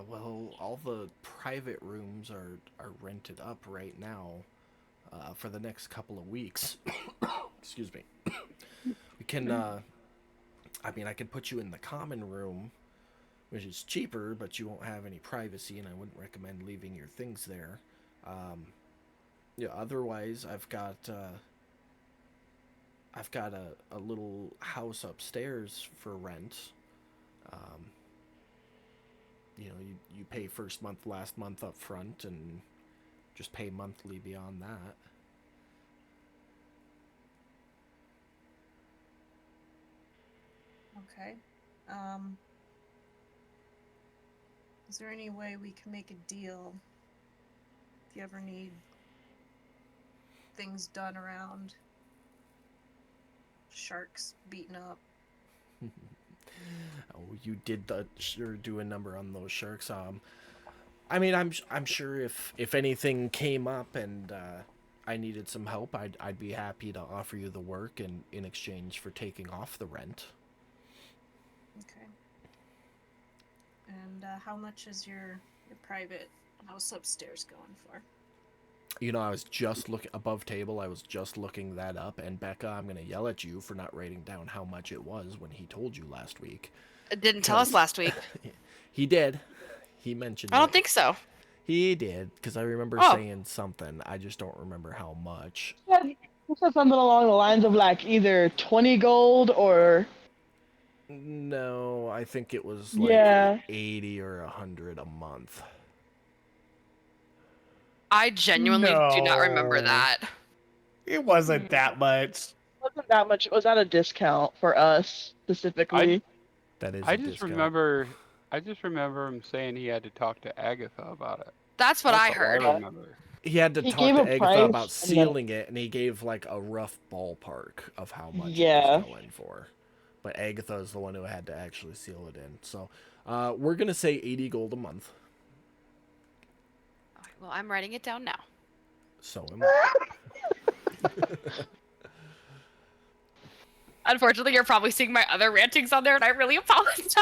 Well, all the private rooms are rented up right now for the next couple of weeks. Excuse me. We can, I mean, I could put you in the common room, which is cheaper, but you won't have any privacy, and I wouldn't recommend leaving your things there. Yeah, otherwise, I've got a little house upstairs for rent. You know, you pay first month, last month up front, and just pay monthly beyond that. Okay. Is there any way we can make a deal if you ever need things done around sharks beaten up? Oh, you did sure do a number on those sharks. I mean, I'm sure if anything came up and I needed some help, I'd be happy to offer you the work in exchange for taking off the rent. Okay. And how much is your private house upstairs going for? You know, I was just looking above table. I was just looking that up, and Becca, I'm gonna yell at you for not writing down how much it was when he told you last week. It didn't tell us last week. He did. He mentioned. I don't it. think so. He did, because I remember Oh. saying something. I just don't remember how much. He said something along the lines of like either 20 gold or No, I think it was like yeah. 80 or 100 a month. I genuinely do not remember No. that. It wasn't that much. Wasn't that much. It was at a discount for us specifically. That is I a just discount. remember him saying he had to talk to Agatha about it. That's what I That's all heard. I remember. He had to He talk gave to a Agatha price, about and then- sealing it, and he gave like a rough ballpark of how much Yeah. it was going for. But Agatha is the one who had to actually seal it in. So we're going to say 80 gold a month. All right, well, I'm writing it down now. So am I. Unfortunately, you're probably seeing my other rantings on there, and I really apologize.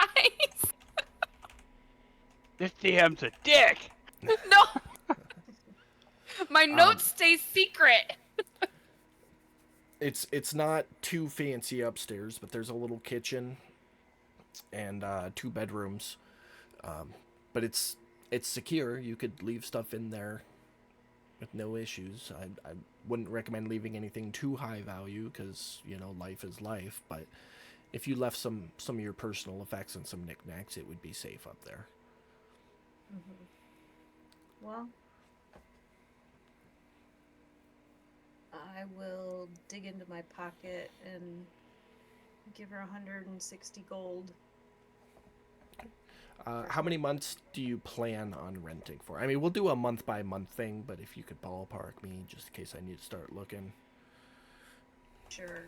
This DM's a dick. No. My notes stay secret. It's not too fancy upstairs, but there's a little kitchen and 2 bedrooms. But it's secure. You could leave stuff in there with no issues. I wouldn't recommend leaving anything too high value because, you know, life is life. But if you left some of your personal effects and some knickknacks, it would be safe up there. Well, I will dig into my pocket and give her 160 gold. How many months do you plan on renting for? I mean, we'll do a month-by-month thing, but if you could ballpark me, just in case I need to start looking. Sure.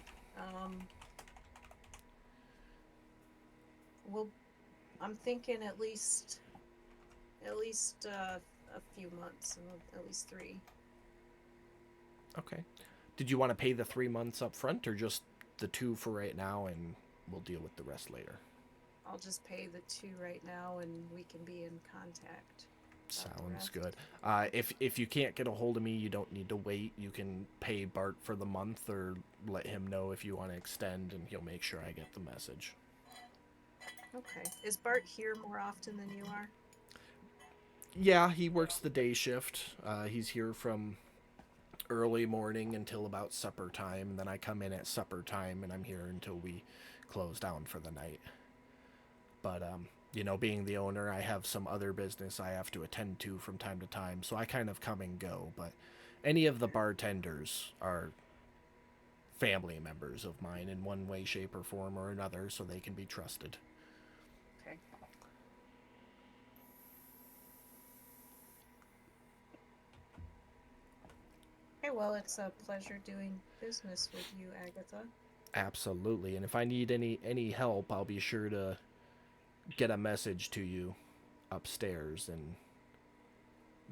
Well, I'm thinking at least a few months, at least 3. Okay. Did you want to pay the 3 months up front or just the 2 for right now and we'll deal with the rest later? I'll just pay the 2 right now, and we can be in contact. Sounds good. If you can't get a hold of me, you don't need to wait. You can pay Bart for the month or let him know if you want to extend, and he'll make sure I get the message. Okay. Is Bart here more often than you are? Yeah, he works the day shift. He's here from early morning until about supper time, and then I come in at supper time, and I'm here until we close down for the night. But, you know, being the owner, I have some other business I have to attend to from time to time, so I kind of come and go. But any of the bartenders are family members of mine in one way, shape, or form or another, so they can be trusted. Okay. Okay, well, it's a pleasure doing business with you, Agatha. Absolutely, and if I need any help, I'll be sure to get a message to you upstairs, and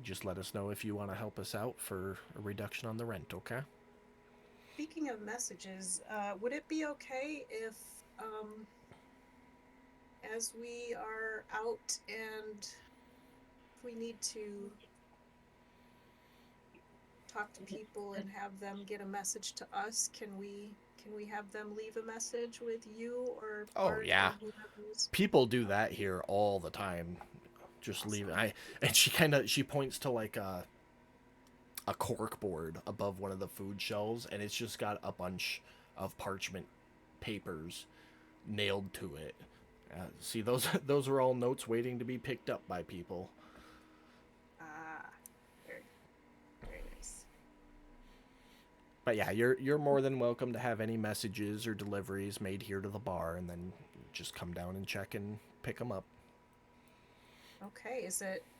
just let us know if you want to help us out for a reduction on the rent, okay? Speaking of messages, would it be okay if, as we are out and if we need to talk to people and have them get a message to us, can we have them leave a message with you or Oh, Bart yeah. or whoever's? People do that here all the time. Just leave it. And she points to like a cork board above one of the food shelves, and it's just got a bunch of parchment papers nailed to it. See, those are all notes waiting to be picked up by people. Very, very nice. But yeah, you're more than welcome to have any messages or deliveries made here to the bar, and then just come down and check and pick them up. Okay,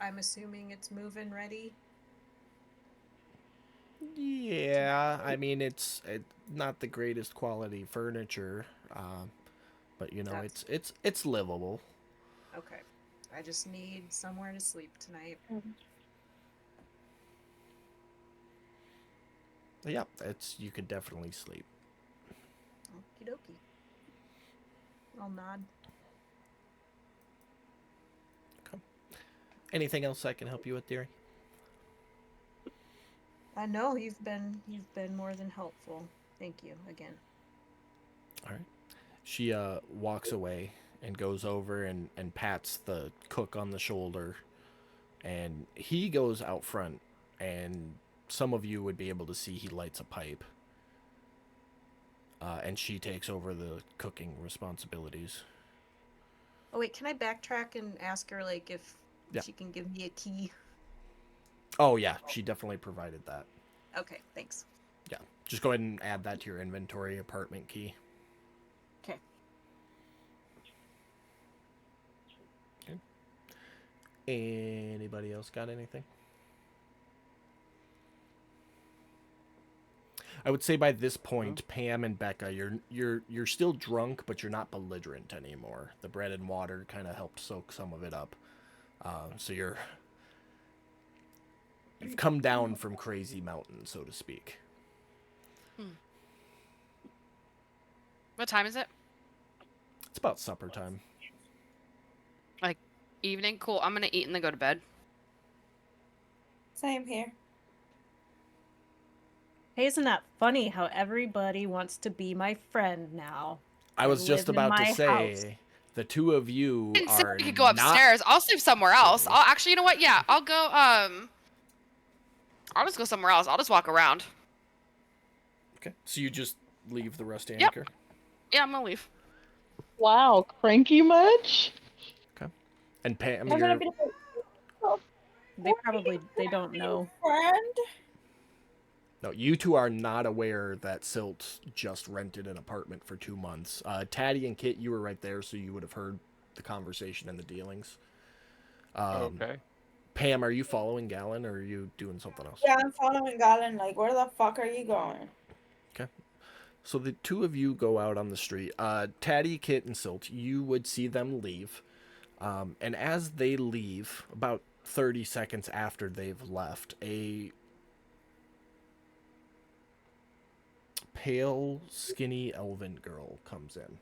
I'm assuming it's move-in ready? Yeah, I mean it's not the greatest quality furniture, but you know it's livable. Okay. I just need somewhere to sleep tonight. Yeah, you could definitely sleep. Okie dokie. I'll nod. Okay. Anything else I can help you with, dearie? I know you've been more than helpful. Thank you again. All right. She walks away and goes over and pats the cook on the shoulder, and he goes out front, and some of you would be able to see he lights a pipe. And she takes over the cooking responsibilities. Oh wait, can I backtrack and ask her like if Yeah. she can give me a key? Oh yeah, she definitely provided that. Okay, thanks. Yeah, just go ahead and add that to your inventory, apartment key. Okay. Okay. Anybody else got anything? I would say by this point, Pam and Becca, you're still drunk, but you're not belligerent anymore. The bread and water kind of helped soak some of it up, so you've come down from Crazy Mountain, so to speak. What time is it? It's about supper time. Like evening? Cool. I'm gonna eat and then go to bed. Same here. Hey, isn't that funny how everybody wants to be my friend now? I was just live in about to my say, house. the two of you I didn't say are we could go upstairs. I'll sleep somewhere else. I'll actually, you know what? Yeah, I'll go. I'll just go somewhere else. I'll just walk around. Okay, so you just leave the Rusty Yep. Anchor? Yeah, I'm gonna leave. Wow, cranky much? Okay. And Pam, I'm gonna you're... be They don't know. friend. No, you two are not aware that Silt just rented an apartment for 2 months. Taddy and Kit, you were right there, so you would have heard the conversation and the dealings. Okay. Pam, are you following Gallon, or are you doing something else? Yeah, I'm following Galen. Like, where the fuck are you going? So the two of you go out on the street. Taddy, Kit, and Silt, you would see them leave. And as they leave, about 30 seconds after they've left, a pale, skinny elven girl comes in.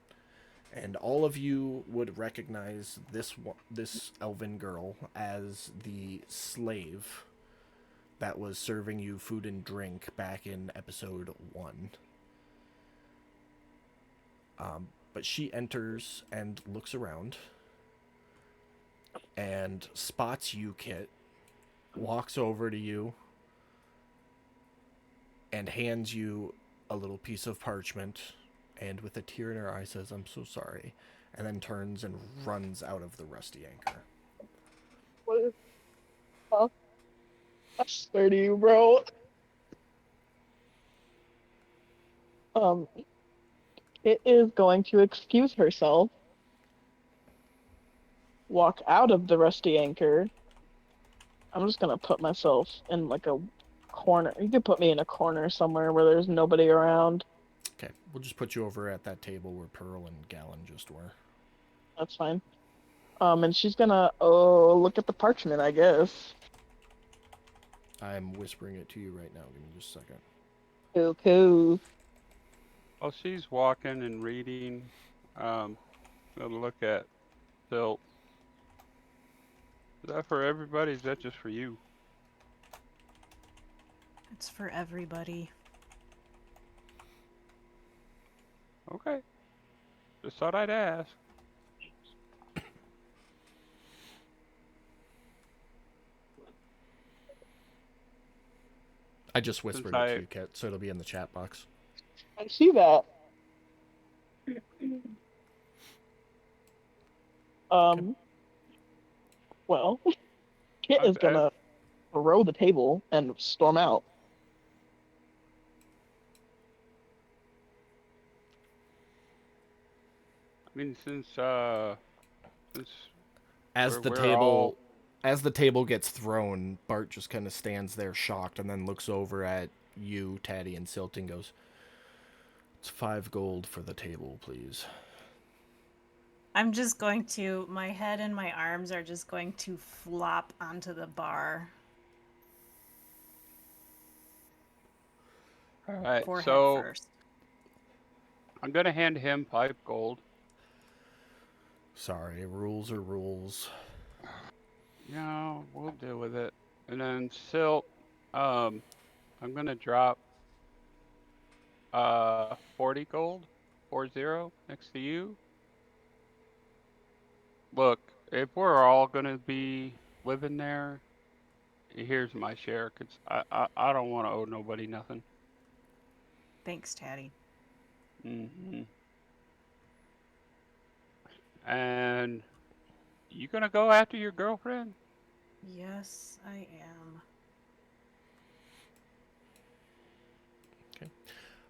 And all of you would recognize this elven girl as the slave that was serving you food and drink back in episode 1. But she enters and looks around and spots you, Kit, walks over to you, and hands you a little piece of parchment, and with a tear in her eye says, "I'm so sorry," and then turns and runs out of the Rusty Anchor. What? Huh? I swear to you, bro. It is going to excuse herself, walk out of the Rusty Anchor. I'm just gonna put myself in like a corner. You could put me in a corner somewhere where there's nobody around. Okay, we'll just put you over at that table where Pearl and Gallon just were. That's fine. And she's gonna look at the parchment, I guess. I'm whispering it to you right now. Give me just a second. Cool. While she's walking and reading, gonna look at Silt. Is that for everybody? Is that just for you? It's for everybody. Okay. Just thought I'd ask. I just whispered it to you, Kit, so it'll be in the chat box. I see that. Well, Kit is gonna throw the table and storm out. I mean, since as the table gets thrown, Bart just kind of stands there shocked and then looks over at you, Taddy, and Silt and goes, "It's 5 gold for the table, please." I'm just going to, my head and my arms are just going to flop onto the bar. all right, Forehead so first. I'm gonna hand him 5 gold. Sorry, rules are rules. Yeah, we'll deal with it. And then Silt, I'm gonna drop 40 gold, 40 next to you. Look, if we're all gonna be living there, here's my share, 'cause I don't want to owe nobody nothing. Thanks, Taddy. And you gonna go after your girlfriend? Yes, I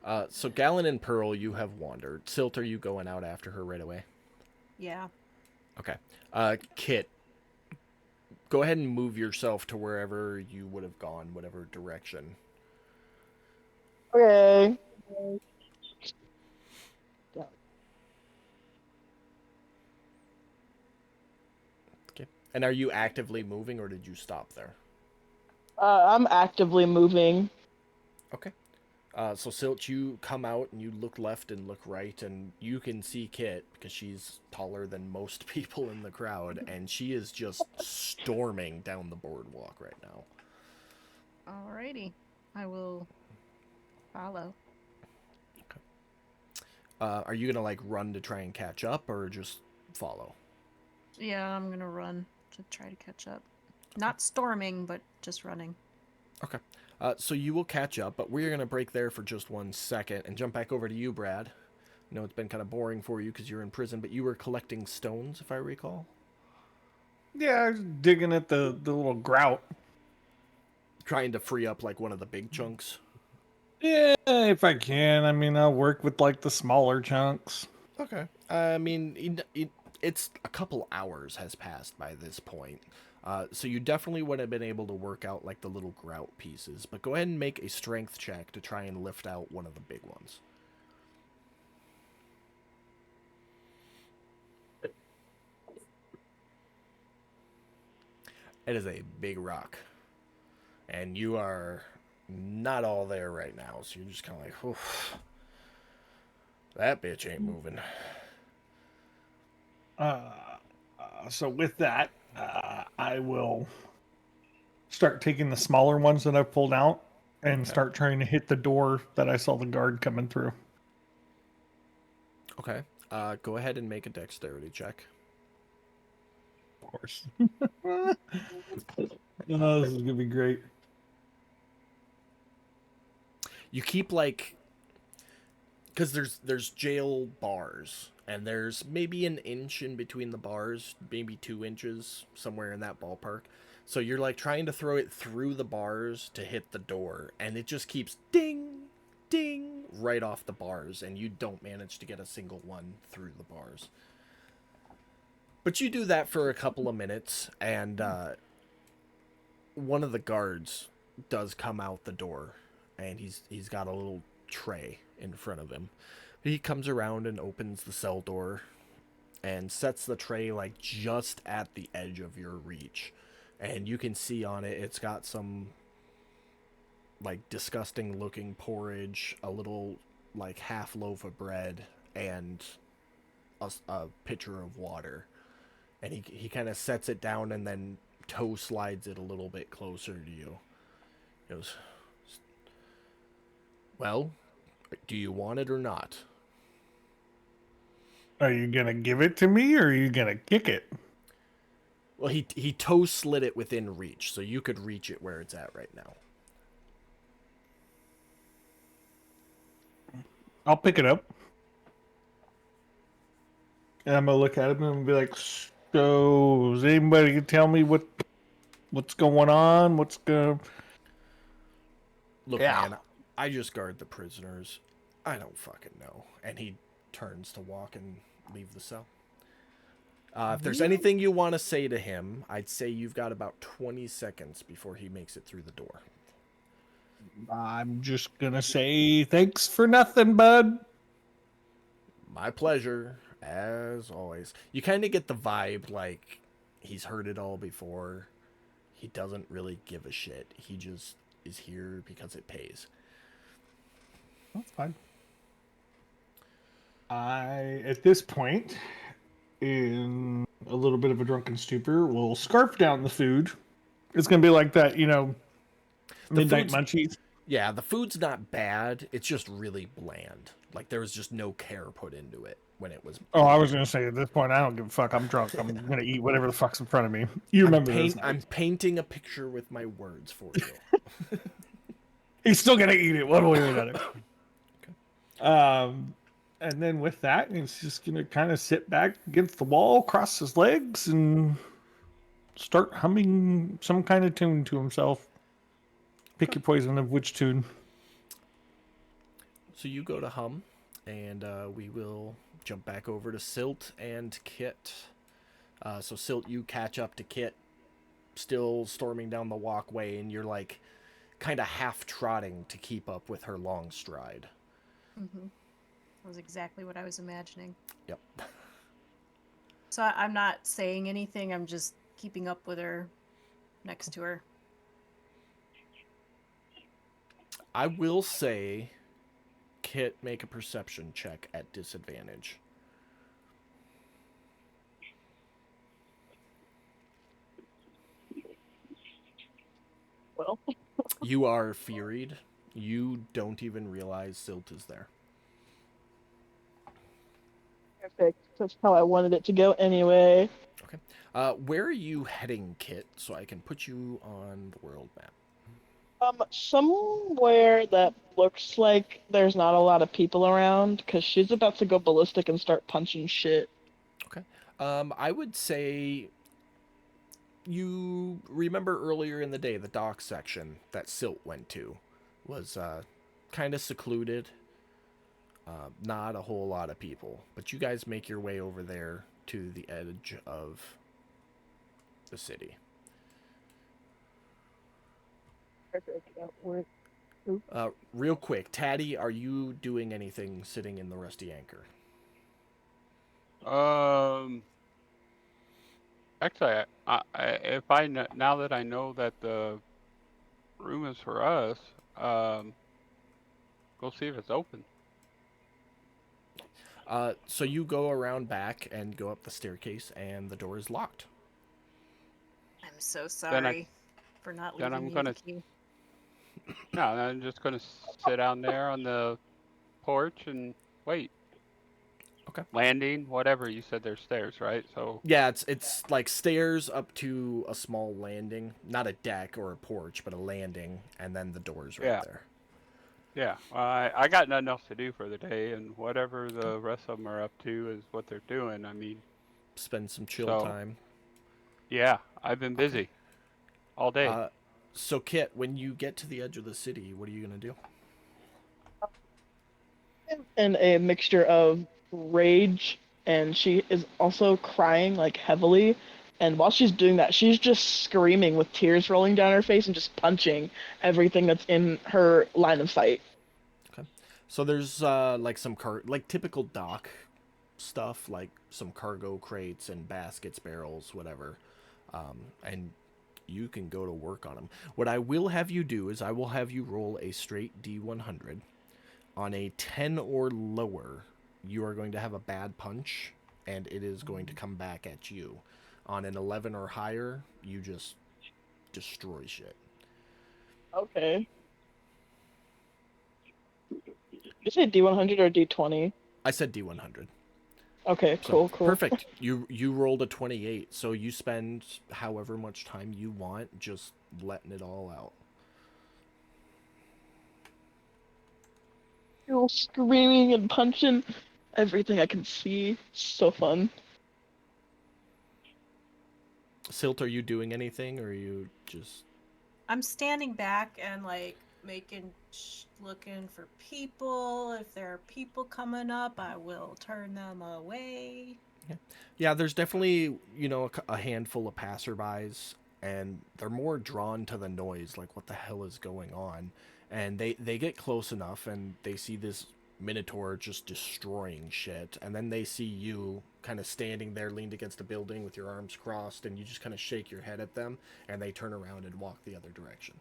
am. So Gallon and Pearl, you have wandered. Silt, are you going out after her right away? Yeah. Okay. Kit, go ahead and move yourself to wherever you would have gone, whatever direction. Okay. Okay. And are you actively moving, or did you stop there? I'm actively moving. Okay. So Silt, you come out and you look left and look right, and you can see Kit because she's taller than most people in the crowd, and she is just storming down the boardwalk right now. Alrighty. I will follow. Okay. Are you gonna like run to try and catch up, or just follow? Yeah, I'm gonna run to try to catch up. Not storming, but just running. Okay. So you will catch up, but we're going to break there for just 1 second and jump back over to you, Brad. I know it's been kind of boring for you because you're in prison, but you were collecting stones, if I recall. Yeah, I was digging at the little grout. Trying to free up, like, one of the big chunks. Yeah, if I can. I mean, I'll work with, like, the smaller chunks. Okay. I mean, it's a couple hours has passed by this point. So you definitely would have been able to work out like the little grout pieces, but go ahead and make a strength check to try and lift out one of the big ones. It is a big rock. And you are not all there right now, so you're just kind of like, oof. That bitch ain't moving. So with that, I will start taking the smaller ones that I've pulled out and start trying to hit the door that I saw the guard coming through. Okay. Go ahead and make a dexterity check. Of course. Oh, this is gonna be great. You keep like, because there's jail bars, and there's maybe an inch in between the bars, maybe 2 inches, somewhere in that ballpark. So you're like trying to throw it through the bars to hit the door, and it just keeps ding, ding, right off the bars, and you don't manage to get a single one through the bars. But you do that for a couple of minutes, and one of the guards does come out the door, and he's got a little tray in front of him. He comes around and opens the cell door and sets the tray like just at the edge of your reach. And you can see on it, it's got some like disgusting looking porridge, a little like half loaf of bread, and a pitcher of water. And he kind of sets it down and then toe slides it a little bit closer to you. He goes, well, do you want it or not? Are you gonna give it to me, or are you gonna kick it? Well, he toe slid it within reach, so you could reach it where it's at right now. I'll pick it up. And I'm gonna look at him and be like, so, is anybody can tell me what's going on? What's going... Look, Yeah. man, I just guard the prisoners. I don't fucking know. And he turns to walk and leave the cell. If there's anything you want to say to him, I'd say you've got about 20 seconds before he makes it through the door. I'm just gonna say thanks for nothing, bud. My pleasure, as always. You kind of get the vibe like he's heard it all before. He doesn't really give a shit. He just is here because it pays. That's fine. At this point, in a little bit of a drunken stupor, will scarf down the food. It's gonna be like that, midnight food's- munchies. Yeah, the food's not bad. It's just really bland. Like, there was just no care put into it when it was... Oh, I was gonna say at this point, I don't give a fuck. I'm drunk. I'm gonna eat whatever the fuck's in front of me. You remember this? I'm painting a picture with my words for you. He's still gonna eat it one way or another. And then with that, he's just gonna kind of sit back against the wall, cross his legs, and start humming some kind of tune to himself. Pick your poison of which tune. So you go to hum, and we will jump back over to Silt and Kit. So Silt, you catch up to Kit, still storming down the walkway, and you're like kind of half trotting to keep up with her long stride. Mm-hmm. That was exactly what I was imagining. Yep. So I'm not saying anything. I'm just keeping up with her, next to her. I will say, Kit, make a perception check at disadvantage. Well, You are furied. You don't even realize Silt is there. perfect. That's how I wanted it to go anyway. Where are you heading, Kit, so I can put you on the world map? Somewhere that looks like there's not a lot of people around, because she's about to go ballistic and start punching shit. I would say you remember earlier in the day, the dock section that Silt went to was kind of secluded. Not a whole lot of people, but you guys make your way over there to the edge of the city. Perfect. Yeah, we're Real quick, Taddy, are you doing anything sitting in the Rusty Anchor? Actually, now that I know that the room is for us, go see if it's open. So you go around back and go up the staircase, and the door is locked. I'm so Then sorry for not then leaving I'm you gonna the key. no, I'm just gonna sit down there on the porch and wait. Okay. Landing, whatever you said. There's stairs, right? So Yeah, it's like stairs up to a small landing, not a deck or a porch, but a landing, and then the door's right yeah, there. yeah. Well, I got nothing else to do for the day, and whatever the rest of them are up to is what they're doing. I mean, Spend some chill so time. yeah, I've been Okay. busy all day. So Kit, when you get to the edge of the city, what are you gonna do? And a mixture of rage, and she is also crying like heavily. And while she's doing that, she's just screaming with tears rolling down her face and just punching everything that's in her line of sight. Okay. So there's like some like typical dock stuff, like some cargo crates and baskets, barrels, whatever. And you can go to work on them. What I will have you do is I will have you roll a straight D100. On a 10 or lower, you are going to have a bad punch, and it is going to come back at you. On an 11 or higher, you just destroy shit. Okay. You say D100 or D20? I said D100. Okay, So, cool. perfect. You rolled a 28, so you spend however much time you want just letting it all out. You're screaming and punching everything I can see. So fun. Silt, are you doing anything, or are you just... I'm standing back and like looking for people. If there are people coming up, I will turn them away. Yeah, there's definitely, a handful of passerbys, and they're more drawn to the noise, like what the hell is going on. And they get close enough, and they see this minotaur just destroying shit, and then they see you kind of standing there leaned against a building with your arms crossed, and you just kind of shake your head at them, and they turn around and walk the other direction.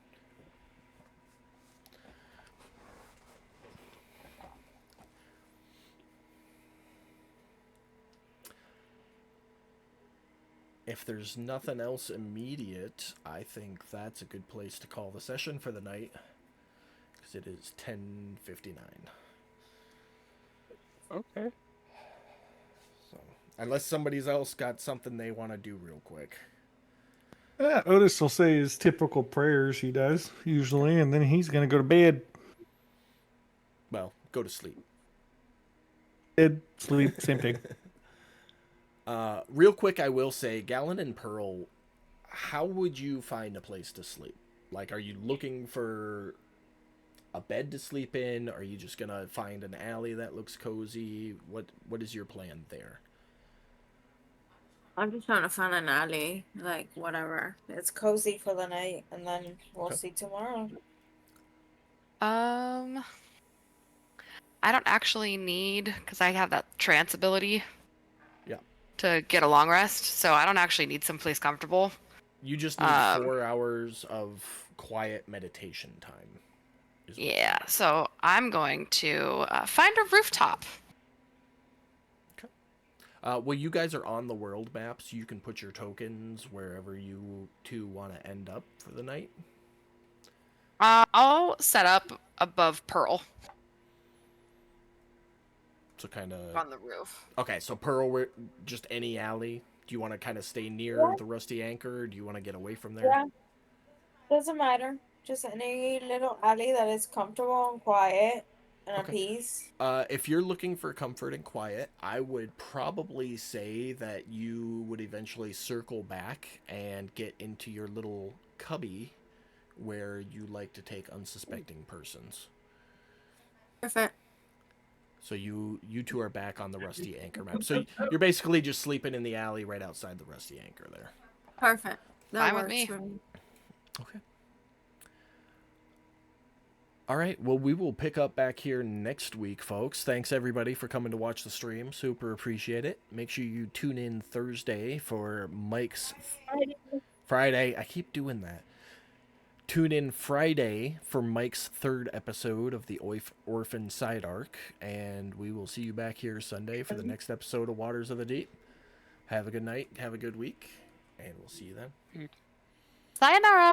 If there's nothing else immediate, I think that's a good place to call the session for the night, because it is 10:59. Okay. So, unless somebody's else got something they want to do real quick. Yeah, Otis will say his typical prayers he does usually, and then he's gonna go to bed. Well, go to sleep. Bed, sleep, same thing. Real quick, I will say, Gallon and Pearl, how would you find a place to sleep? Like, are you looking for a bed to sleep in? Are you just gonna find an alley that looks cozy? What is your plan there? I'm just trying to find an alley, like whatever. It's cozy for the night, and then we'll Okay. see tomorrow. I don't actually need, because I have that trance ability. Yeah. To get a long rest, so I don't actually need someplace comfortable. You just need 4 hours of quiet meditation time. Yeah, so I'm going to find a rooftop. Okay. Well, you guys are on the world map, so you can put your tokens wherever you two want to end up for the night. I'll set up above Pearl. So kind of on the roof. Okay, so Pearl, just any alley. Do you want to kind of stay near the Rusty Anchor, or do you want to get away from there? Yeah, doesn't matter. Just any little alley that is comfortable and quiet and at peace. If you're looking for comfort and quiet, I would probably say that you would eventually circle back and get into your little cubby where you like to take unsuspecting persons. Perfect. So you two are back on the Rusty Anchor map. So you're basically just sleeping in the alley right outside the Rusty Anchor there. Perfect. That Fine with works me. for me. Okay. All right. Well, we will pick up back here next week, folks. Thanks everybody for coming to watch the stream. Super appreciate it. Make sure you tune in Thursday for Mike's Friday. I keep doing that. Tune in Friday for Mike's 3rd episode of the Orphan Side Arc, and we will see you back here Sunday for the next episode of Waters of the Deep. Have a good night. Have a good week, and we'll see you then. Sayonara.